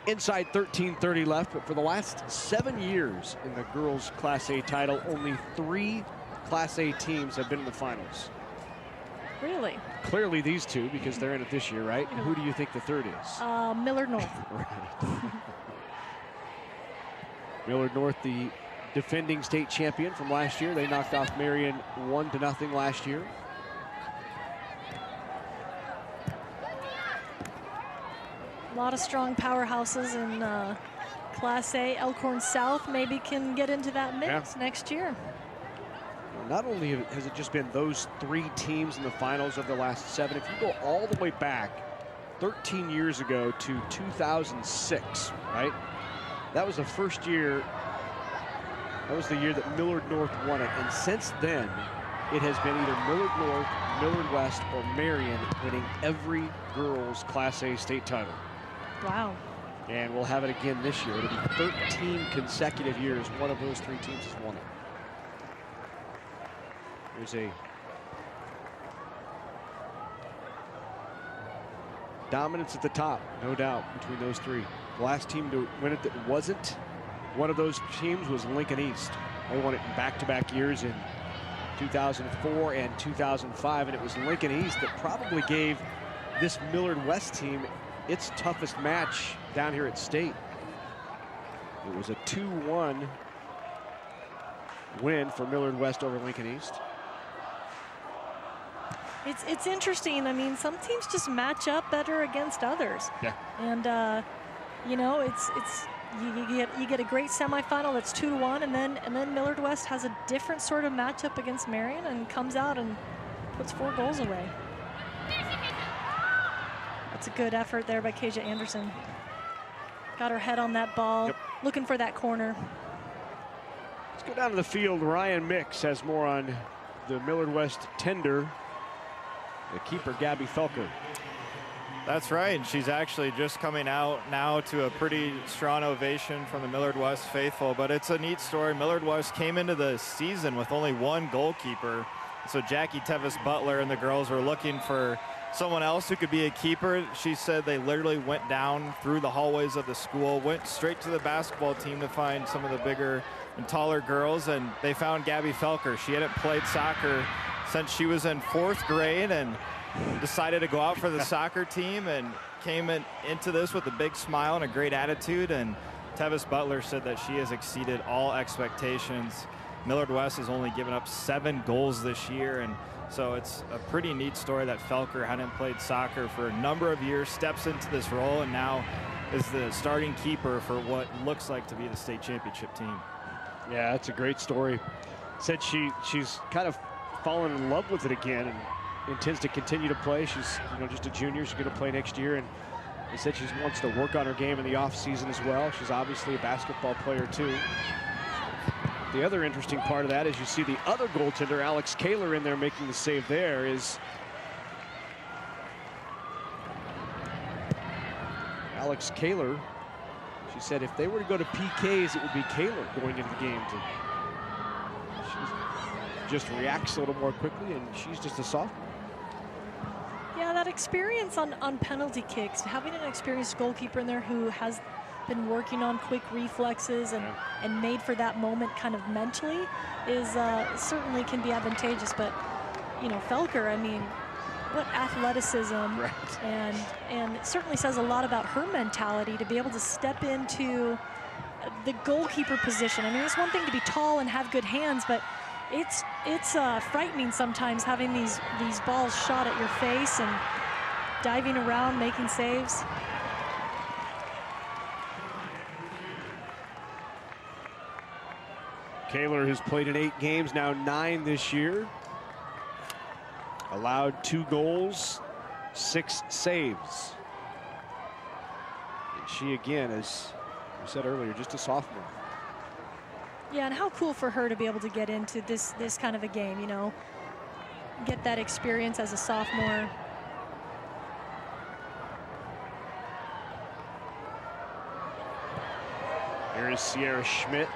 inside 13:30 left. But for the last 7 years in the girls Class A title, only 3 Class A teams have been in the finals.
Really?
Clearly these two, because they're in it this year, right? Who do you think the third is?
Millard North.
Right. Millard North, the defending state champion from last year. They knocked off Marian 1-0 last year.
A lot of strong powerhouses in Class A. Elkhorn South maybe can get into that mix next year.
Not only has it just been those 3 teams in the finals of the last 7, if you go all the way back 13 years ago to 2006, right? That was the first year, that was the year that Millard North won it. And since then, it has been either Millard North, Millard West, or Marian winning every girls Class A state title.
Wow.
And we'll have it again this year. It'll be 13 consecutive years one of those 3 teams has won it. There's a dominance at the top, no doubt, between those 3. The last team to win it that wasn't one of those teams was Lincoln East. They won it in back-to-back years in 2004 and 2005, and it was Lincoln East that probably gave this Millard West team its toughest match down here at state. It was a 2-1 win for Millard West over Lincoln East.
It's interesting. I mean, some teams just match up better against others.
Yeah.
And you know, you get a great semifinal that's 2-1, and then Millard West has a different sort of matchup against Marian and comes out and puts 4 goals away. That's a good effort there by Kasia Anderson. Got her head on that ball, looking for that corner.
Let's go down to the field. Ryan Mix has more on the Millard West tender. The keeper, Gabby Felker.
That's right. She's actually just coming out now to a pretty strong ovation from the Millard West faithful, but it's a neat story. Millard West came into the season with only 1 goalkeeper. So Jackie Tevis Butler and the girls were looking for someone else who could be a keeper. She said they literally went down through the hallways of the school, went straight to the basketball team to find some of the bigger and taller girls, and they found Gabby Felker. She hadn't played soccer since she was in 4th grade and decided to go out for the soccer team and came into this with a big smile and a great attitude. And Tevis Butler said that she has exceeded all expectations. Millard West has only given up 7 goals this year, and so it's a pretty neat story that Felker hadn't played soccer for a number of years, steps into this role, and now is the starting keeper for what looks like to be the state championship team.
Yeah, that's a great story. Said she's kind of fallen in love with it again and intends to continue to play. She's just a junior. She's going to play next year, and they said she wants to work on her game in the off season as well. She's obviously a basketball player too. The other interesting part of that is you see the other goaltender, Alex Kaler, in there making the save there. Is Alex Kaler. She said if they were to go to PKs, it would be Kaler going into the games. And she just reacts a little more quickly, and she's just a sophomore.
Yeah, that experience on penalty kicks, having an experienced goalkeeper in there who has been working on quick reflexes and made for that moment kind of mentally is certainly can be advantageous. But Felker, I mean, what athleticism, and it certainly says a lot about her mentality to be able to step into the goalkeeper position. I mean, it's one thing to be tall and have good hands, but it's frightening sometimes having these balls shot at your face and diving around, making saves.
Kaler has played in 8 games, now 9 this year. Allowed 2 goals, 6 saves. And she again, as we said earlier, just a sophomore.
Yeah, and how cool for her to be able to get into this kind of a game, you know, get that experience as a sophomore.
Here is Sierra Schmidt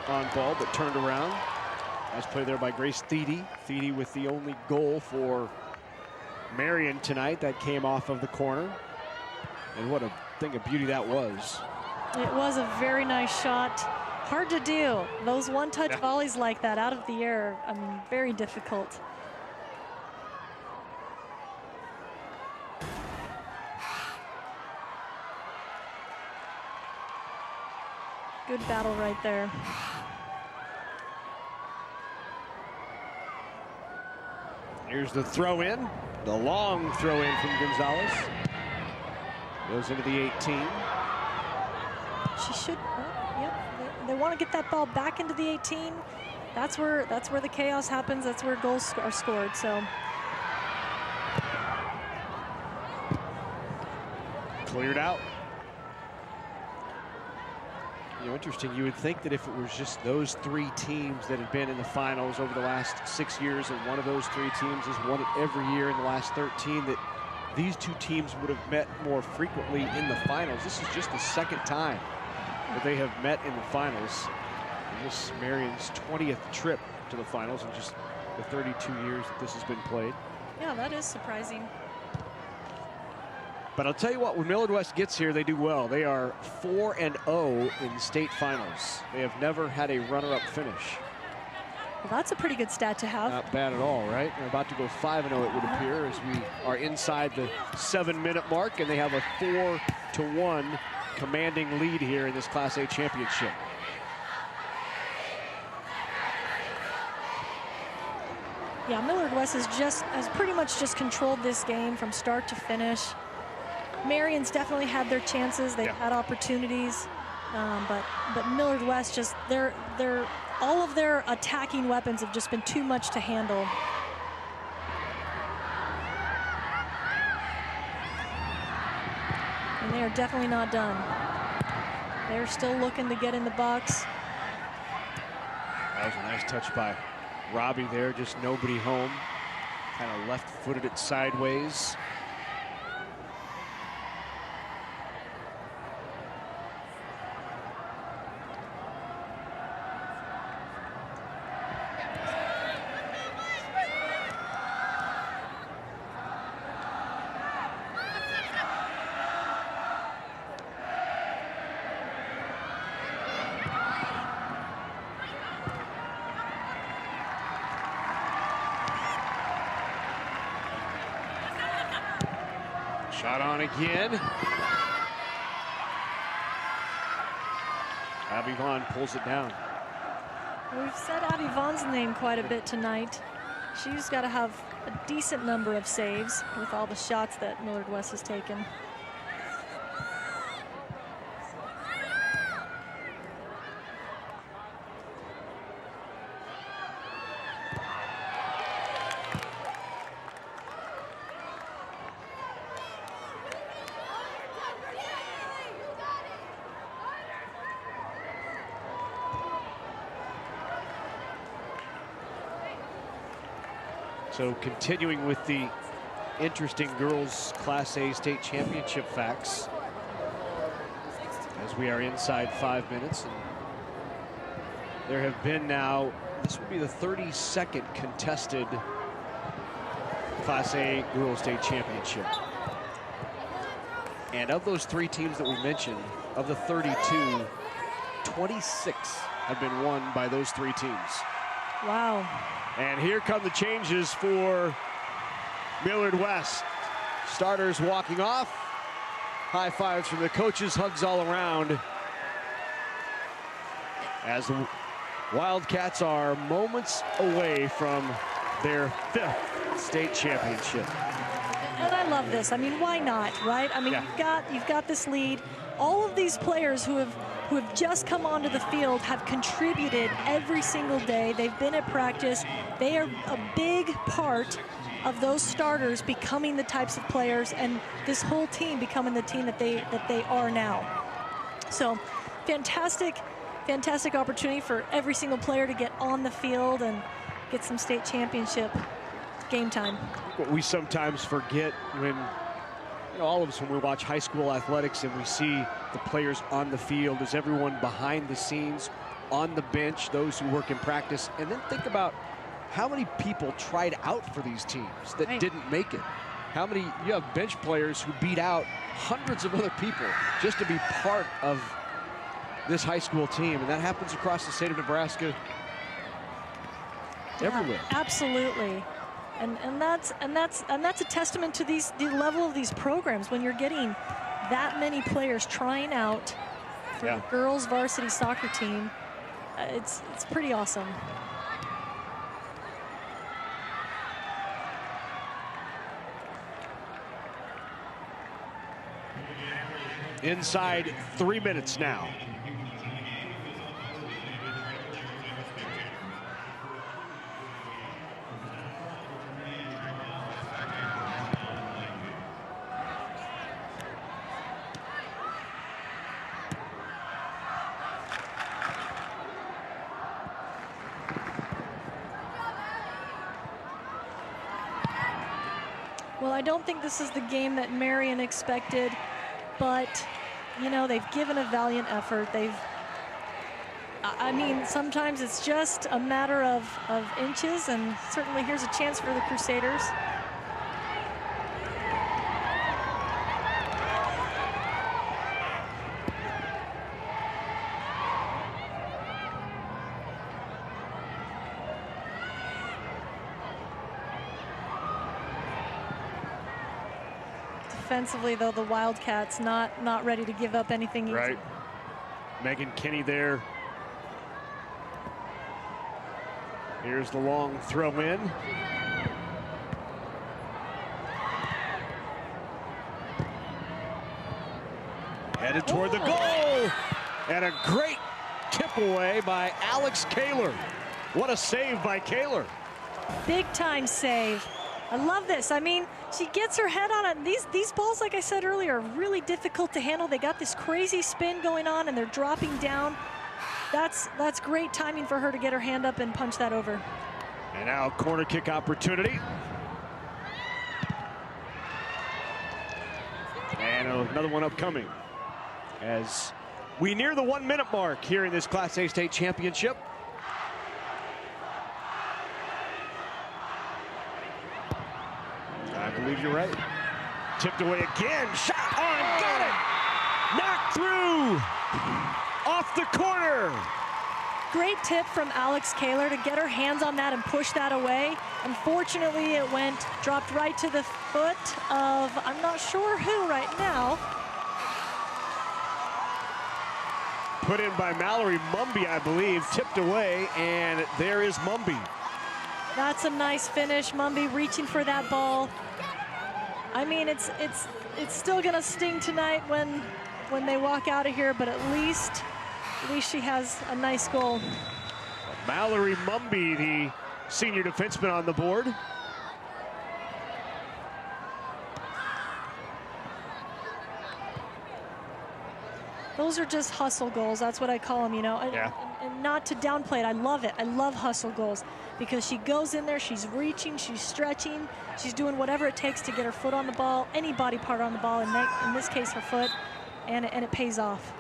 on ball, but turned around. Nice play there by Grace Thiede. Thiede with the only goal for Marian tonight. That came off of the corner. And what a thing of beauty that was.
It was a very nice shot. Hard to do. Those one-touch volleys like that out of the air, very difficult. Good battle right there.
Here's the throw in, the long throw in from Gonzalez. Goes into the 18.
She should, yep. They want to get that ball back into the 18. That's where the chaos happens. That's where goals are scored. So
cleared out. You know, interesting. You would think that if it was just those 3 teams that had been in the finals over the last 6 years, and one of those 3 teams has won it every year in the last 13, that these 2 teams would have met more frequently in the finals. This is just the 2nd time that they have met in the finals. And this is Marian's 20th trip to the finals in just the 32 years that this has been played.
yeah, that is surprising.
But I'll tell you what, when Millard West gets here, they do well. They are 4-0 in state finals. They have never had a runner-up finish.
Well, that's a pretty good stat to have.
Not bad at all, right? They're about to go 5-0, it would appear, as we are inside the 7-minute mark, and they have a 4-1 commanding lead here in this Class A championship.
Yeah, Millard West has pretty much just controlled this game from start to finish. Marion's definitely had their chances. They've had opportunities, but Millard West just all of their attacking weapons have just been too much to handle. And they are definitely not done. They're still looking to get in the box.
That was a nice touch by Robbie there, just nobody home. Kind of left-footed it sideways. Shot on again. Abby Vaughn pulls it down.
We've said Abby Vaughn's name quite a bit tonight. She's got to have a decent number of saves with all the shots that Millard West has taken.
So continuing with the interesting girls Class A state championship facts as we are inside 5 minutes. And there have been now, this will be the 32nd contested Class A girls state championship. And of those 3 teams that we mentioned, of the 32, 26 have been won by those 3 teams.
Wow.
And here come the changes for Millard West. Starters walking off. High fives from the coaches, hugs all around. As the Wildcats are moments away from their 5th state championship.
And I love this. I mean, why not, right? I mean, you've got this lead. All of these players who who have just come onto the field have contributed every single day. They've been at practice. They are a big part of those starters becoming the types of players, and this whole team becoming the team that they are now. So fantastic opportunity for every single player to get on the field and get some state championship game time.
What we sometimes forget when, all of us, when we watch high school athletics and we see the players on the field, is everyone behind the scenes, on the bench, those who work in practice. And then think about how many people tried out for these teams that didn't make it. How many, you have bench players who beat out hundreds of other people just to be part of this high school team. And that happens across the state of Nebraska everywhere.
Yeah, absolutely. And that's a testament to the level of these programs when you're getting that many players trying out for the girls varsity soccer team. It's pretty awesome.
Inside 3 minutes now.
Well, I don't think this is the game that Marian expected, but they've given a valiant effort. I mean, sometimes it's just a matter of inches, and certainly here's a chance for the Crusaders. Defensively, though, the Wildcats not ready to give up anything easy.
Right. Megan Kinney there. Here's the long throw in. Headed toward the goal. And a great tip away by Alex Kaler. What a save by Kaler.
Big time save. I love this. I mean, she gets her head on it. These balls, like I said earlier, are really difficult to handle. They got this crazy spin going on, and they're dropping down. That's great timing for her to get her hand up and punch that over.
And now corner kick opportunity. And another one upcoming as we near the 1 minute mark here in this Class A state championship. I believe you're right. Tipped away again. Shot on. Got it. Knocked through. Off the corner.
Great tip from Alex Kaler to get her hands on that and push that away. Unfortunately, it dropped right to the foot of, I'm not sure who right now.
Put in by Mallory Mumby, I believe. Tipped away, and there is Mumby.
That's a nice finish. Mumby reaching for that ball. I mean, it's still gonna sting tonight when they walk out of here, but at least she has a nice goal.
Mallory Mumby, the senior defenseman, on the board.
Those are just hustle goals. That's what I call them, and not to downplay it. I love it. I love hustle goals because she goes in there, she's reaching, she's stretching, she's doing whatever it takes to get her foot on the ball, any body part on the ball, in this case her foot, and it pays off.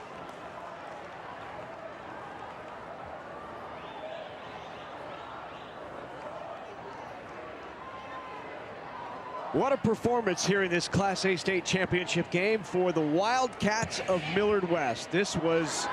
What a performance here in this Class A state championship game for the Wildcats of Millard West. This was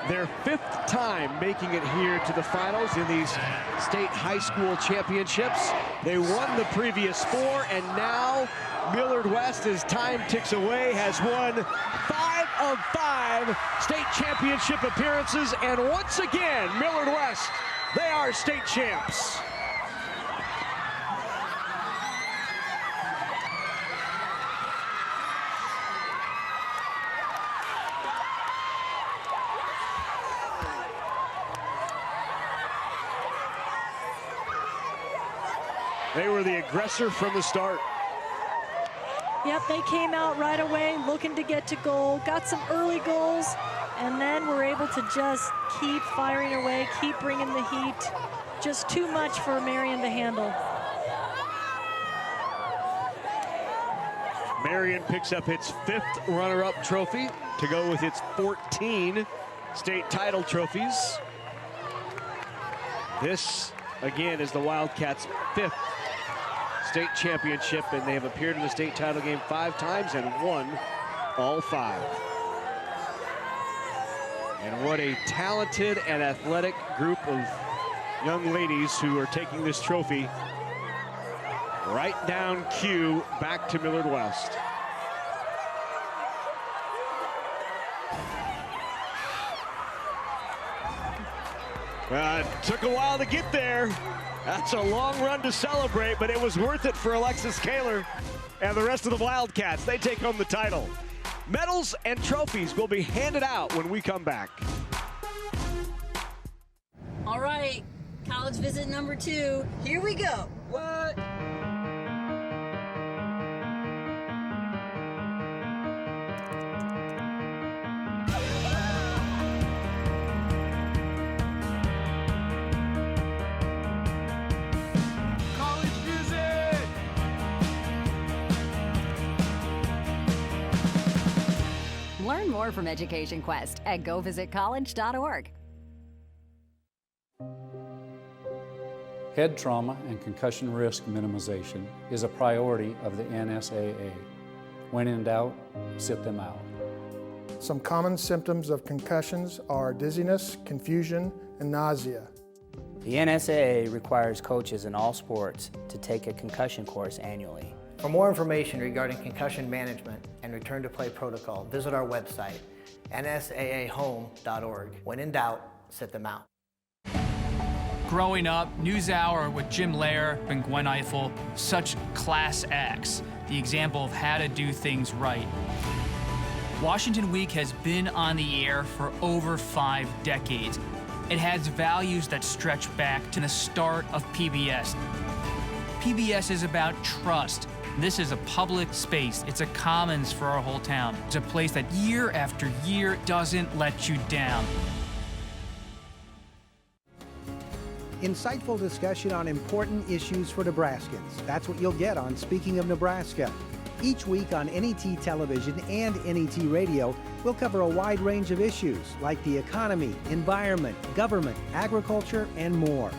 their 5th time making it here to the finals in these state high school championships. They won the previous 4, and now Millard West, as time ticks away, has won 5 of 5 state championship appearances, and once again, Millard West, they are state champs. They were the aggressor from the start.
Yep, they came out right away looking to get to goal, got some early goals, and then were able to just keep firing away, keep bringing the heat. Just too much for Marian to handle.
Marian picks up its 5th runner-up trophy to go with its 14 state title trophies. This, again, is the Wildcats' 5th state championship, and they have appeared in the state title game 5 times and won all 5. And what a talented and athletic group of young ladies who are taking this trophy right down Q back to Millard West. It took a while to get there. That's a long run to celebrate, but it was worth it for Alexis Kaler and the rest of the Wildcats. They take home the title. Medals and trophies will be handed out when we come back.
All right, college visit number 2. Here we go. What?
Learn more from Education Quest at govisitcollege.org.
Head trauma and concussion risk minimization is a priority of the NSAA. When in doubt, sit them out.
Some common symptoms of concussions are dizziness, confusion, and nausea.
The NSAA requires coaches in all sports to take a concussion course annually.
For more information regarding concussion management and return to play protocol, visit our website, nsaahome.org. When in doubt, sit them out.
Growing up, NewsHour with Jim Lair and Gwen Eiffel, such class acts, the example of how to do things right. Washington Week has been on the air for over 5 decades. It has values that stretch back to the start of PBS. PBS is about trust. This is a public space. It's a commons for our whole town. It's a place that year after year doesn't let you down.
Insightful discussion on important issues for Nebraskans. That's what you'll get on Speaking of Nebraska. Each week on NET Television and NET Radio, we'll cover a wide range of issues like the economy, environment, government, agriculture, and more.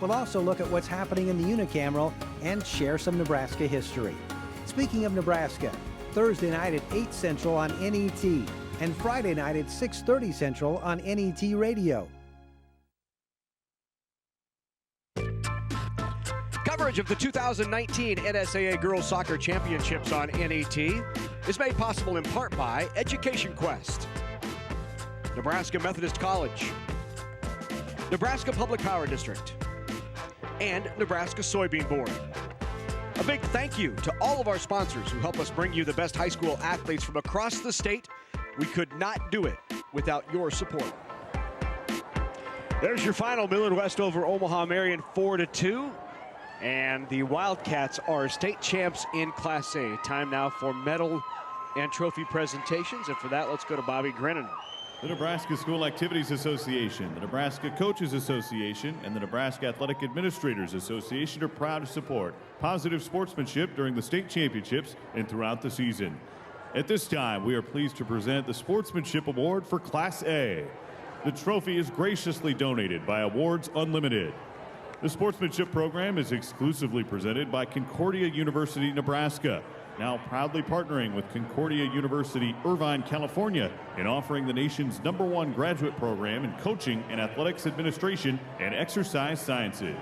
We'll also look at what's happening in the unicameral and share some Nebraska history. Speaking of Nebraska, Thursday night at 8 Central on NET and Friday night at 6:30 Central on NET Radio.
Coverage of the 2019 NSAA Girls Soccer Championships on NET is made possible in part by Education Quest, Nebraska Methodist College, Nebraska Public Power District, and Nebraska Soybean Board. A big thank you to all of our sponsors who help us bring you the best high school athletes from across the state. We could not do it without your support. There's your final, Millard West over Omaha Marian 4-2. And the Wildcats are state champs in Class A. Time now for medal and trophy presentations. And for that, let's go to Bobby Grennan.
The Nebraska School Activities Association, the Nebraska Coaches Association, and the Nebraska Athletic Administrators Association are proud to support positive sportsmanship during the state championships and throughout the season. At this time, we are pleased to present the Sportsmanship Award for Class A. The trophy is graciously donated by Awards Unlimited. The sportsmanship program is exclusively presented by Concordia University, Nebraska, now proudly partnering with Concordia University, Irvine, California, in offering the nation's #1 graduate program in coaching and athletics administration and exercise sciences.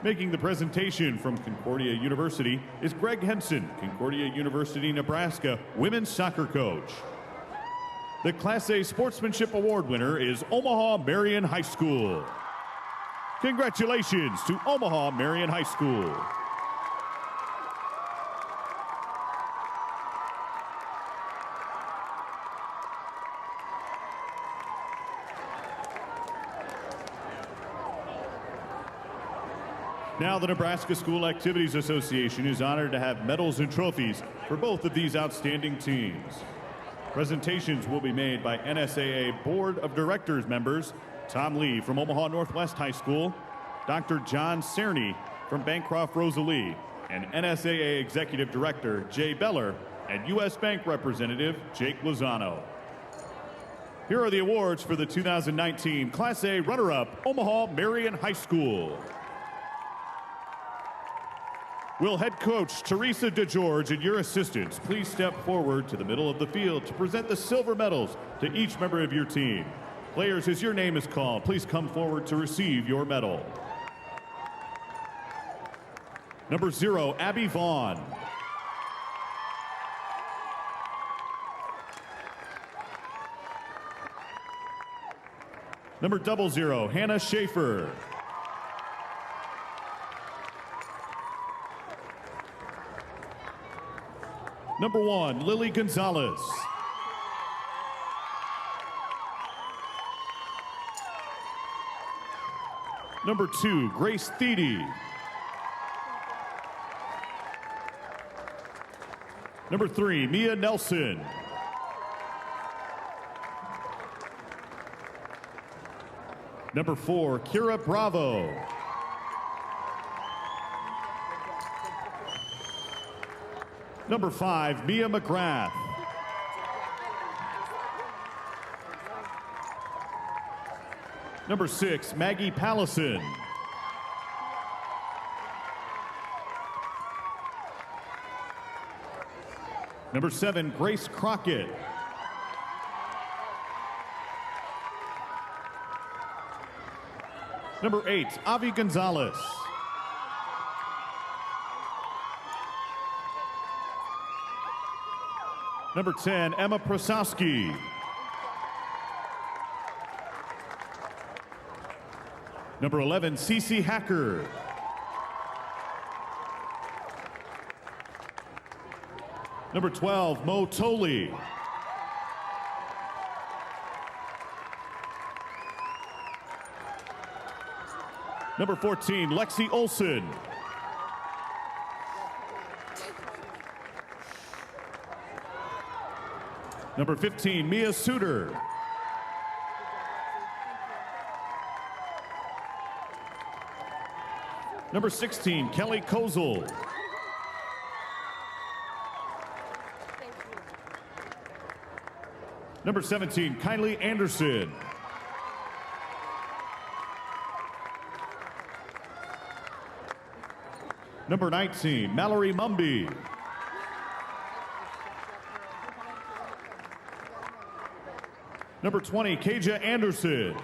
Making the presentation from Concordia University is Greg Henson, Concordia University, Nebraska, women's soccer coach. The Class A Sportsmanship Award winner is Omaha Marian High School. Congratulations to Omaha Marian High School. Now the Nebraska School Activities Association is honored to have medals and trophies for both of these outstanding teams. Presentations will be made by NSAA Board of Directors members Tom Lee from Omaha Northwest High School, Dr. John Cerny from Bancroft Rosalie, and NSAA Executive Director Jay Beller and U.S. Bank Representative Jake Lozano. Here are the awards for the 2019 Class A runner-up, Omaha Marian High School. Will head coach Teresa DeGeorge and your assistants please step forward to the middle of the field to present the silver medals to each member of your team. Players, as your name is called, please come forward to receive your medal. Number 0, Abby Vaughn. Number 00, Hannah Schaefer. Number 1, Lily Gonzalez. Number 2, Grace Thiede. Number 3, Mia Nelson. Number 4, Kira Bravo. Number 5, Mia McGrath. Number 6, Maggie Pallison. Number 7, Grace Crockett. Number 8, Avi Gonzalez. Number 10, Emma Prasowski. Number 11, Cece Hacker. Number 12, Mo Toley. Number 14, Lexi Olson. Number 15, Mia Suter. Number 16, Kelly Kozel. Number 17, Kylie Anderson. Number 19, Mallory Mumby. Number 20, Kaja Anderson.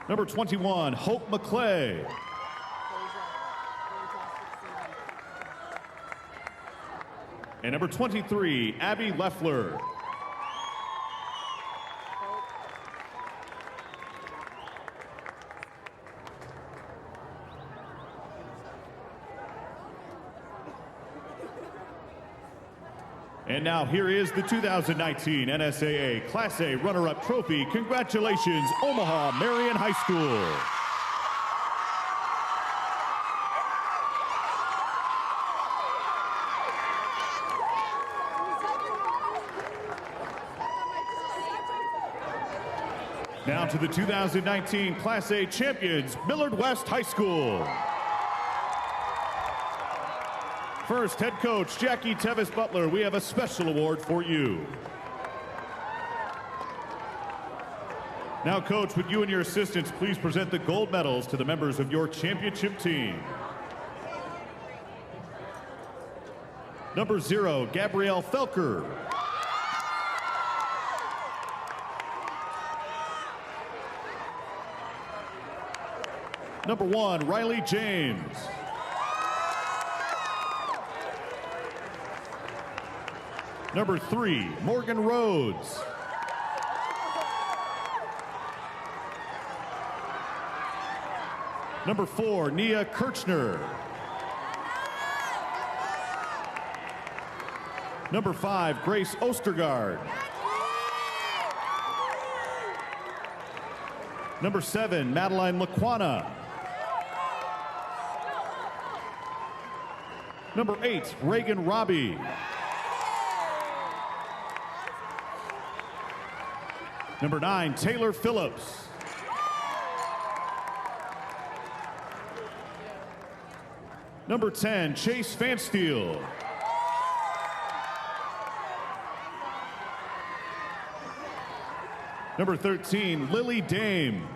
Number 21, Hope McClay. And number 23, Abby Leffler. And now here is the 2019 NSAA Class A runner-up trophy. Congratulations, Omaha Marian High School. Now to the 2019 Class A champions, Millard West High School. First, head coach Jackie Tevis Butler, we have a special award for you. Now, coach, would you and your assistants please present the gold medals to the members of your championship team. Number 0, Gabrielle Felker. Number 1, Riley James. Number 3, Morgan Rhodes. Number 4, Nia Kirchner. Number 5, Grace Ostergaard. Number 7, Madeline Laquana. Number 8, Reagan Robbie. Number 9, Taylor Phillips. Number 10, Chase Fansteel. Number 13, Lily Dame.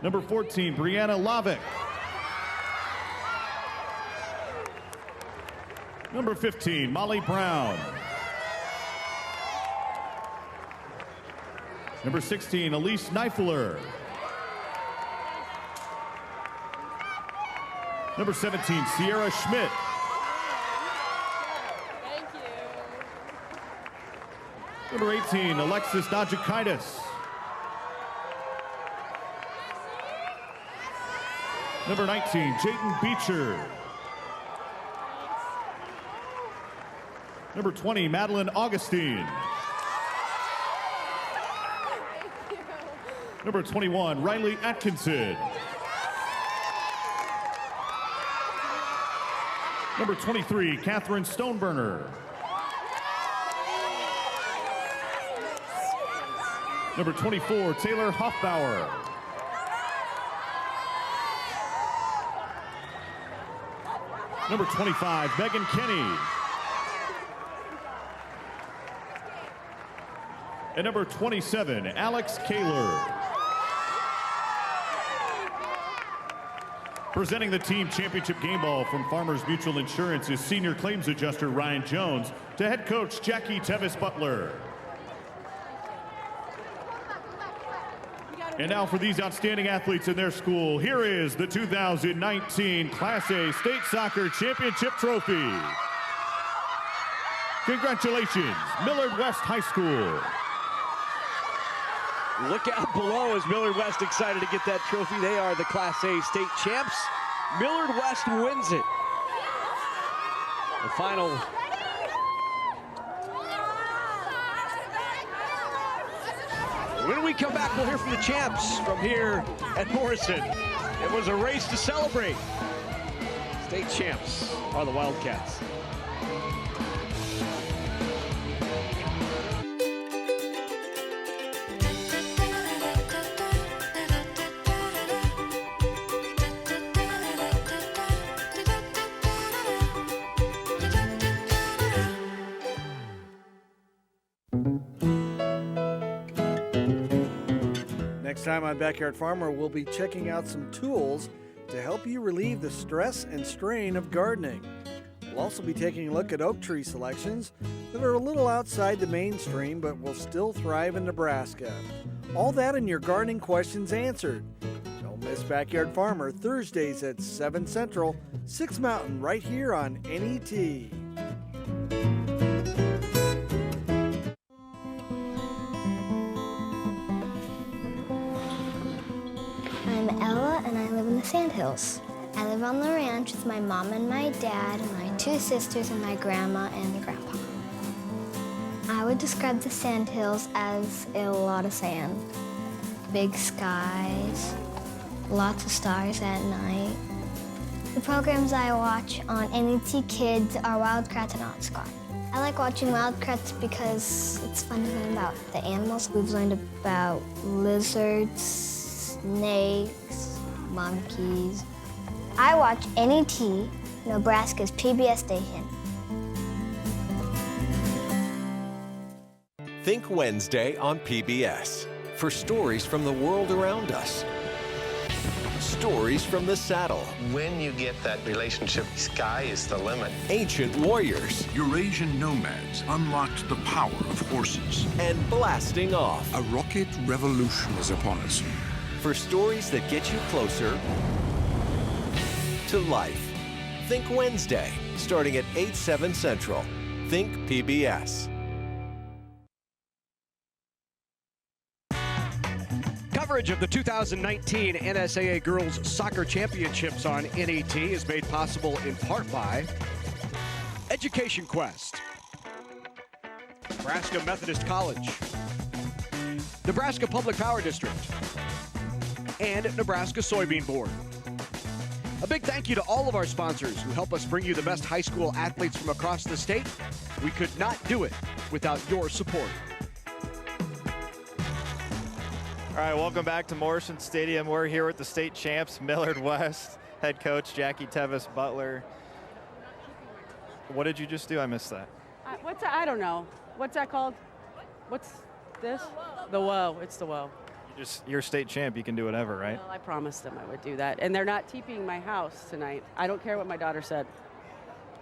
Number 14, Brianna Lavick. Number 15, Molly Brown. Number 16, Elise Neifler. Number 17, Sierra Schmidt. Number 18, Alexis Najakaitis. Number 19, Jayden Beecher. Number 20, Madeline Augustine. Number 21, Riley Atkinson. Number 23, Catherine Stoneburner. Number 24, Taylor Hoffbauer. Number 25, Megan Kenny. And number 27, Alex Kaler. Presenting the team championship game ball from Farmers Mutual Insurance is senior claims adjuster Ryan Jones to head coach Jackie Tevis Butler. And now for these outstanding athletes in their school, here is the 2019 Class A State Soccer Championship Trophy. Congratulations, Millard West High School.
Look out below as Millard West excited to get that trophy. They are the Class A state champs. Millard West wins it. The final. When we come back, we'll hear from the champs from here at Morrison. It was a race to celebrate. State champs are the Wildcats.
Next time on Backyard Farmer, we'll be checking out some tools to help you relieve the stress and strain of gardening. We'll also be taking a look at oak tree selections that are a little outside the mainstream but will still thrive in Nebraska. All that and your gardening questions answered. Don't miss Backyard Farmer Thursdays at 7 Central, 6 Mountain, right here on NET.
I'm Ella and I live in the Sandhills. I live on the ranch with my mom and my dad and my 2 sisters and my grandma and grandpa. I would describe the Sandhills as a lot of sand. Big skies, lots of stars at night. The programs I watch on NET Kids are Wildcats and Odd Squad. I like watching Wildcats because it's fun to learn about the animals. We've learned about lizards, snakes, monkeys. I watch NET, Nebraska's PBS station.
Think Wednesday on PBS for stories from the world around us. Stories from the saddle.
When you get that relationship, sky is the limit.
Ancient warriors.
Eurasian nomads unlocked the power of horses.
And blasting off.
A rocket revolution is upon us.
For stories that get you closer to life. Think Wednesday, starting at 8/7 Central. Think PBS.
Coverage of the 2019 NSAA Girls Soccer Championships on NET is made possible in part by Education Quest. Nebraska Methodist College, Nebraska Public Power District, and Nebraska Soybean Board. A big thank you to all of our sponsors who help us bring you the best high school athletes from across the state. We could not do it without your support.
All right, welcome back to Morrison Stadium. We're here with the state champs, Millard West, head coach Jackie Tevis Butler. What did you just do? I missed that.
What's that? I don't know. What's that called? What's this? The whoa. It's the whoa.
You're state champ. You can do whatever, right?
Well, I promised them I would do that. And they're not TPing my house tonight. I don't care what my daughter said.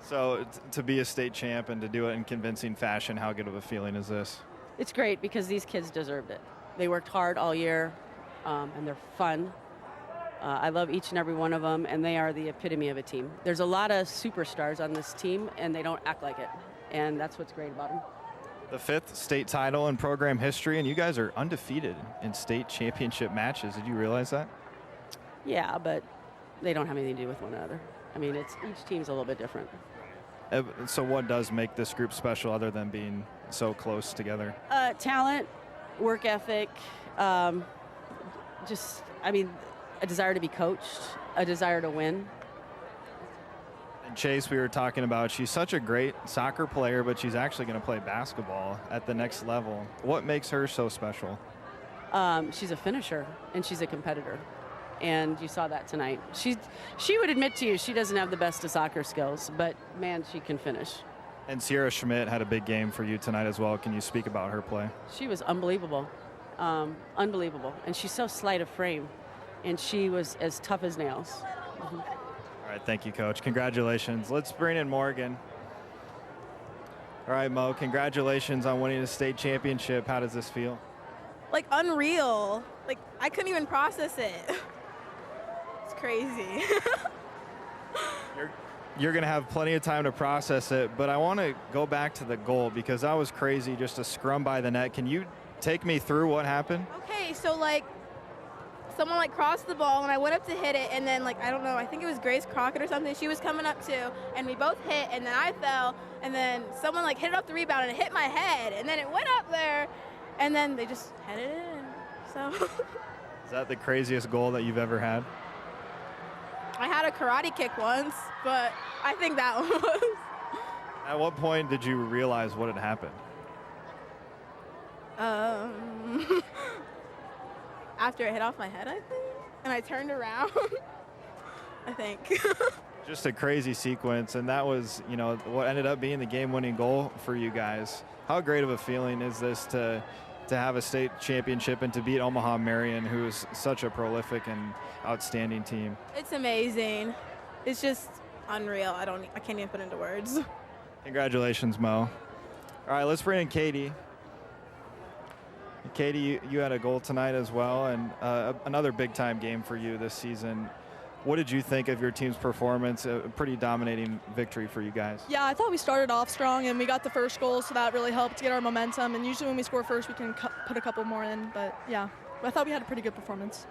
So to be a state champ and to do it in convincing fashion, how good of a feeling is this?
It's great because these kids deserved it. They worked hard all year, and they're fun. I love each and every one of them, and they are the epitome of a team. There's a lot of superstars on this team, and they don't act like it. And that's what's great about them.
The 5th state title in program history, and you guys are undefeated in state championship matches. Did you realize that?
Yeah, but they don't have anything to do with one another. I mean, each team's a little bit different.
So what does make this group special other than being so close together?
Talent, work ethic, a desire to be coached, a desire to win.
And Chase, we were talking about, she's such a great soccer player, but she's actually going to play basketball at the next level. What makes her so special?
She's a finisher, and she's a competitor. And you saw that tonight. She would admit to you she doesn't have the best of soccer skills, but, man, she can finish.
And Sierra Schmidt had a big game for you tonight as well. Can you speak about her play?
She was unbelievable. Unbelievable. And she's so slight of frame, and she was as tough as nails. Mm-hmm.
All right, thank you, Coach. Congratulations. Let's bring in Morgan. All right, Mo, congratulations on winning the state championship. How does this feel?
Like, unreal. Like, I couldn't even process it. It's crazy.
You're going to have plenty of time to process it, but I want to go back to the goal because that was crazy, just a scrum by the net. Can you take me through what happened?
Okay, so, like, someone, like, crossed the ball, and I went up to hit it, and then, like, I don't know, I think it was Grace Crockett or something. She was coming up, too, and we both hit, and then I fell, and then someone, like, hit it off the rebound, and it hit my head, and then it went up there, and then they just headed it in, so.
Is that the craziest goal that you've ever had?
I had a karate kick once, but I think that one was.
At what point did you realize what had happened?
After it hit off my head, I think, and I turned around, I think.
Just a crazy sequence, and that was, what ended up being the game-winning goal for you guys. How great of a feeling is this to have a state championship and to beat Omaha Marian, who is such a prolific and outstanding team?
It's amazing. It's just unreal. I can't even put into words.
Congratulations, Mo. All right, let's bring in Katie. Katie, you had a goal tonight as well, and another big-time game for you this season. What did you think of your team's performance? A pretty dominating victory for you guys.
Yeah, I thought we started off strong, and we got the first goal, so that really helped get our momentum. And usually when we score first, we can put a couple more in. But, yeah, I thought we had a pretty good performance.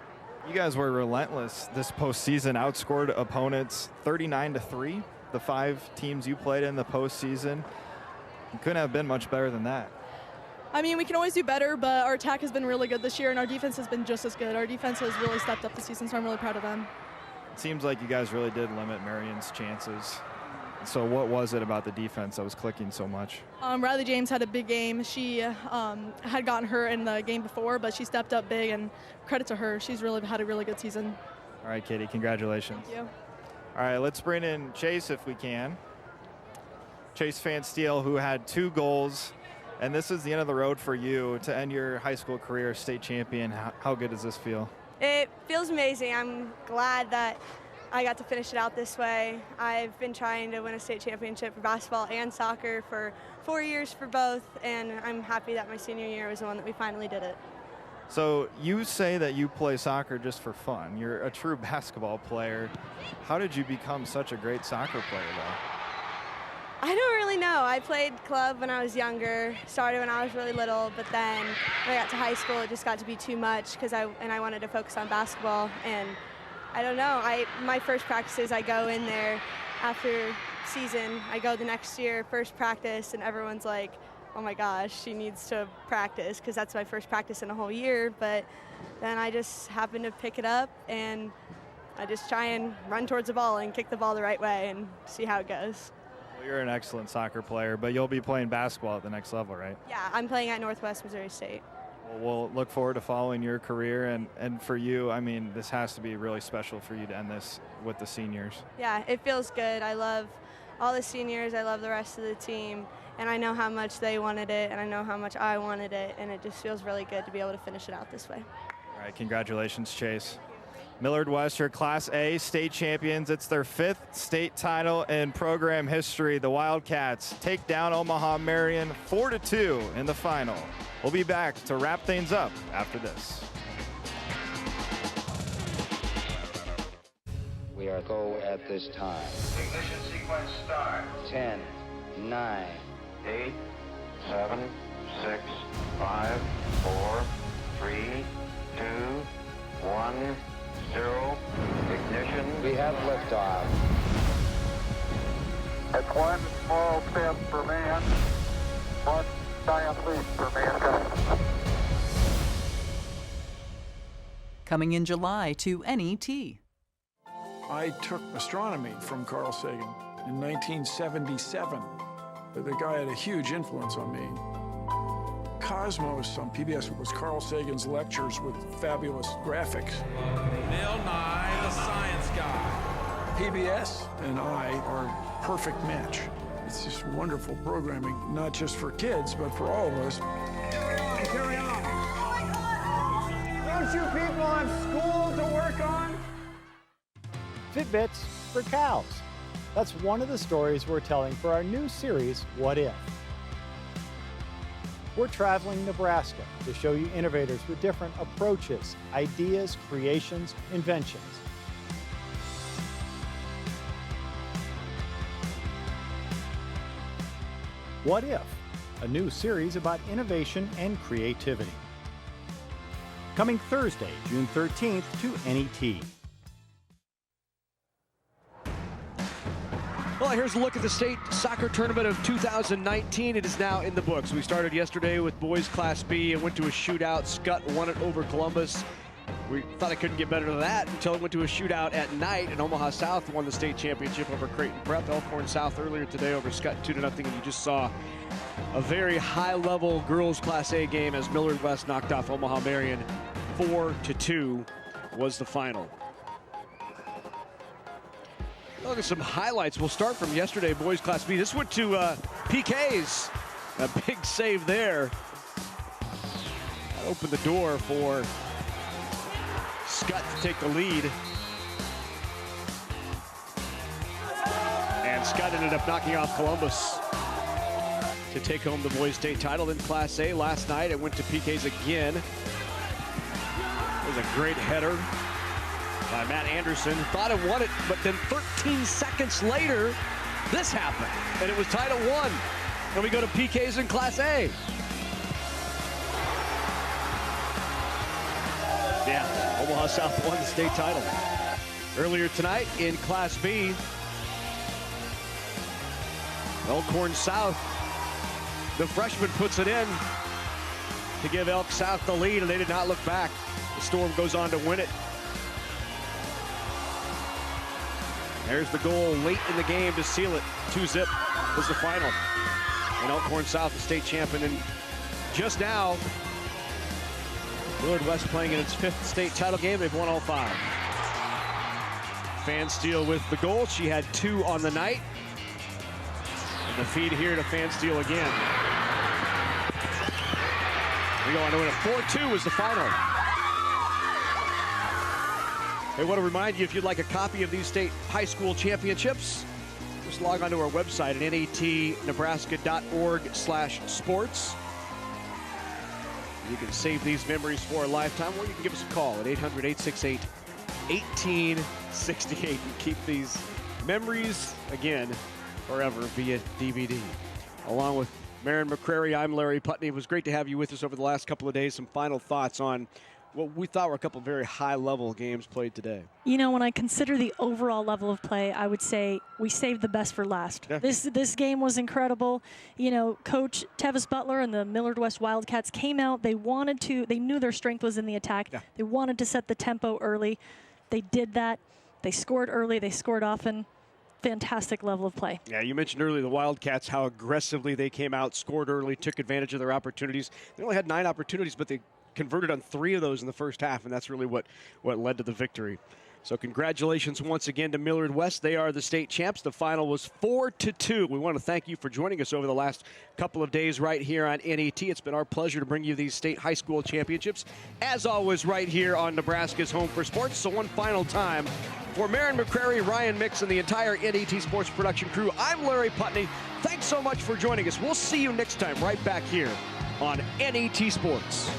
You guys were relentless this postseason, outscored opponents 39-3, the 5 teams you played in the postseason. You couldn't have been much better than that.
I mean, we can always do better, but our attack has been really good this year, and our defense has been just as good. Our defense has really stepped up this season, so I'm really proud of them.
It seems like you guys really did limit Marion's chances. So what was it about the defense that was clicking so much?
Riley James had a big game. She had gotten hurt in the game before, but she stepped up big, and credit to her. She's really had a really good season.
All right, Katie, congratulations.
Thank you.
All right, let's bring in Chase if we can. Chase Van Steel, who had 2 goals, and this is the end of the road for you to end your high school career state champion. How good does this feel?
It feels amazing. I'm glad that I got to finish it out this way. I've been trying to win a state championship for basketball and soccer for 4 years for both, and I'm happy that my senior year was the one that we finally did it.
So you say that you play soccer just for fun. You're a true basketball player. How did you become such a great soccer player, though?
I don't really know. I played club when I was younger, started when I was really little, but then when I got to high school, it just got to be too much because I wanted to focus on basketball. And I don't know. My first practices, I go in there after season. I go the next year, first practice, and everyone's like, oh my gosh, she needs to practice, because that's my first practice in a whole year. But then I just happen to pick it up, and I just try and run towards the ball and kick the ball the right way and see how it goes.
Well, you're an excellent soccer player, but you'll be playing basketball at the next level, right?
Yeah, I'm playing at Northwest Missouri State.
Well, we'll look forward to following your career, and for you, I mean, this has to be really special for you to end this with the seniors.
Yeah, it feels good. I love all the seniors. I love the rest of the team, and I know how much they wanted it, and I know how much I wanted it, and it just feels really good to be able to finish it out this way.
All right, congratulations, Chase. Millard West, your Class A state champions. It's their 5th state title in program history. The Wildcats take down Omaha Marian 4-2 in the final. We'll be back to wrap things up after this.
We are go at this time.
Ignition sequence start.
10, 9,
8, 7, 6, 5, 4, 3, 2, 1, 0. Ignition.
we have liftoff.
It's one small step for man, one giant leap for mankind.
Coming in July to NET.
I took astronomy from Carl Sagan in 1977. The guy had a huge influence on me. Cosmos on PBS was Carl Sagan's lectures with fabulous graphics.
Bill Nye, the science guy.
PBS and I are a perfect match. It's just wonderful programming, not just for kids, but for all of us.
Carry on. Don't you people have school to work on?
Fitbits for cows. That's one of the stories we're telling for our new series, What If? We're traveling Nebraska to show you innovators with different approaches, ideas, creations, inventions. What If? A new series about innovation and creativity. Coming Thursday, June 13th to NET.
Well, here's a look at the state soccer tournament of 2019. It is now in the books. We started yesterday with boys Class B and went to a shootout. Scott won it over Columbus. We thought it couldn't get better than that until it went to a shootout at night, and Omaha South won the state championship over Creighton Prep. Elkhorn South earlier today over Scott 2-0, and you just saw a very high-level girls Class A game as Millard West knocked off Omaha Marian 4-2 was the final. Look at some highlights. We'll start from yesterday, boys Class B. This went to PKs. A big save there. That opened the door for Scott to take the lead. And Scott ended up knocking off Columbus to take home the boys state title in Class A. Last night it went to PKs again. It was a great header by Matt Anderson. Thought it won it, but then 13 seconds later, this happened. And it was tied at 1. And we go to PKs in Class A. Yeah, Omaha South won the state title. Earlier tonight in Class B, Elkhorn South, the freshman puts it in to give Elk South the lead, and they did not look back. The Storm goes on to win it. There's the goal late in the game to seal it. 2-0 was the final. And Elkhorn South, the state champion. And just now, Millard West playing in its 5th state title game. They've won all 5. Fan Steele with the goal. She had 2 on the night. And the feed here to Fan Steele again. We go on to win it. 4-2 was the final. I want to remind you, if you'd like a copy of these state high school championships, just log on to our website at natnebraska.org/sports. You can save these memories for a lifetime, or you can give us a call at 800-868-1868 and keep these memories, again, forever via DVD. Along with Maren McCrary, I'm Larry Putney. It was great to have you with us over the last couple of days. Some final thoughts on what we thought were a couple of very high-level games played today.
You know, when I consider the overall level of play, I would say we saved the best for last.
Yeah.
This game was incredible. You know, Coach Tevis Butler and the Millard West Wildcats came out. They knew their strength was in the attack.
Yeah.
They wanted to set the tempo early. They did that. They scored early. They scored often. Fantastic level of play.
Yeah, you mentioned earlier the Wildcats, how aggressively they came out, scored early, took advantage of their opportunities. They only had 9 opportunities, but they converted on 3 of those in the first half, and that's really what led to the victory. So congratulations once again to Millard West. They are the state champs. The final was 4-2. We want to thank you for joining us over the last couple of days right here on NET. It's been our pleasure to bring you these state high school championships, as always, right here on Nebraska's Home for Sports. So one final time, for Maren McCrary, Ryan Mix, and the entire NET Sports production crew, I'm Larry Putney. Thanks so much for joining us. We'll see you next time right back here on NET Sports.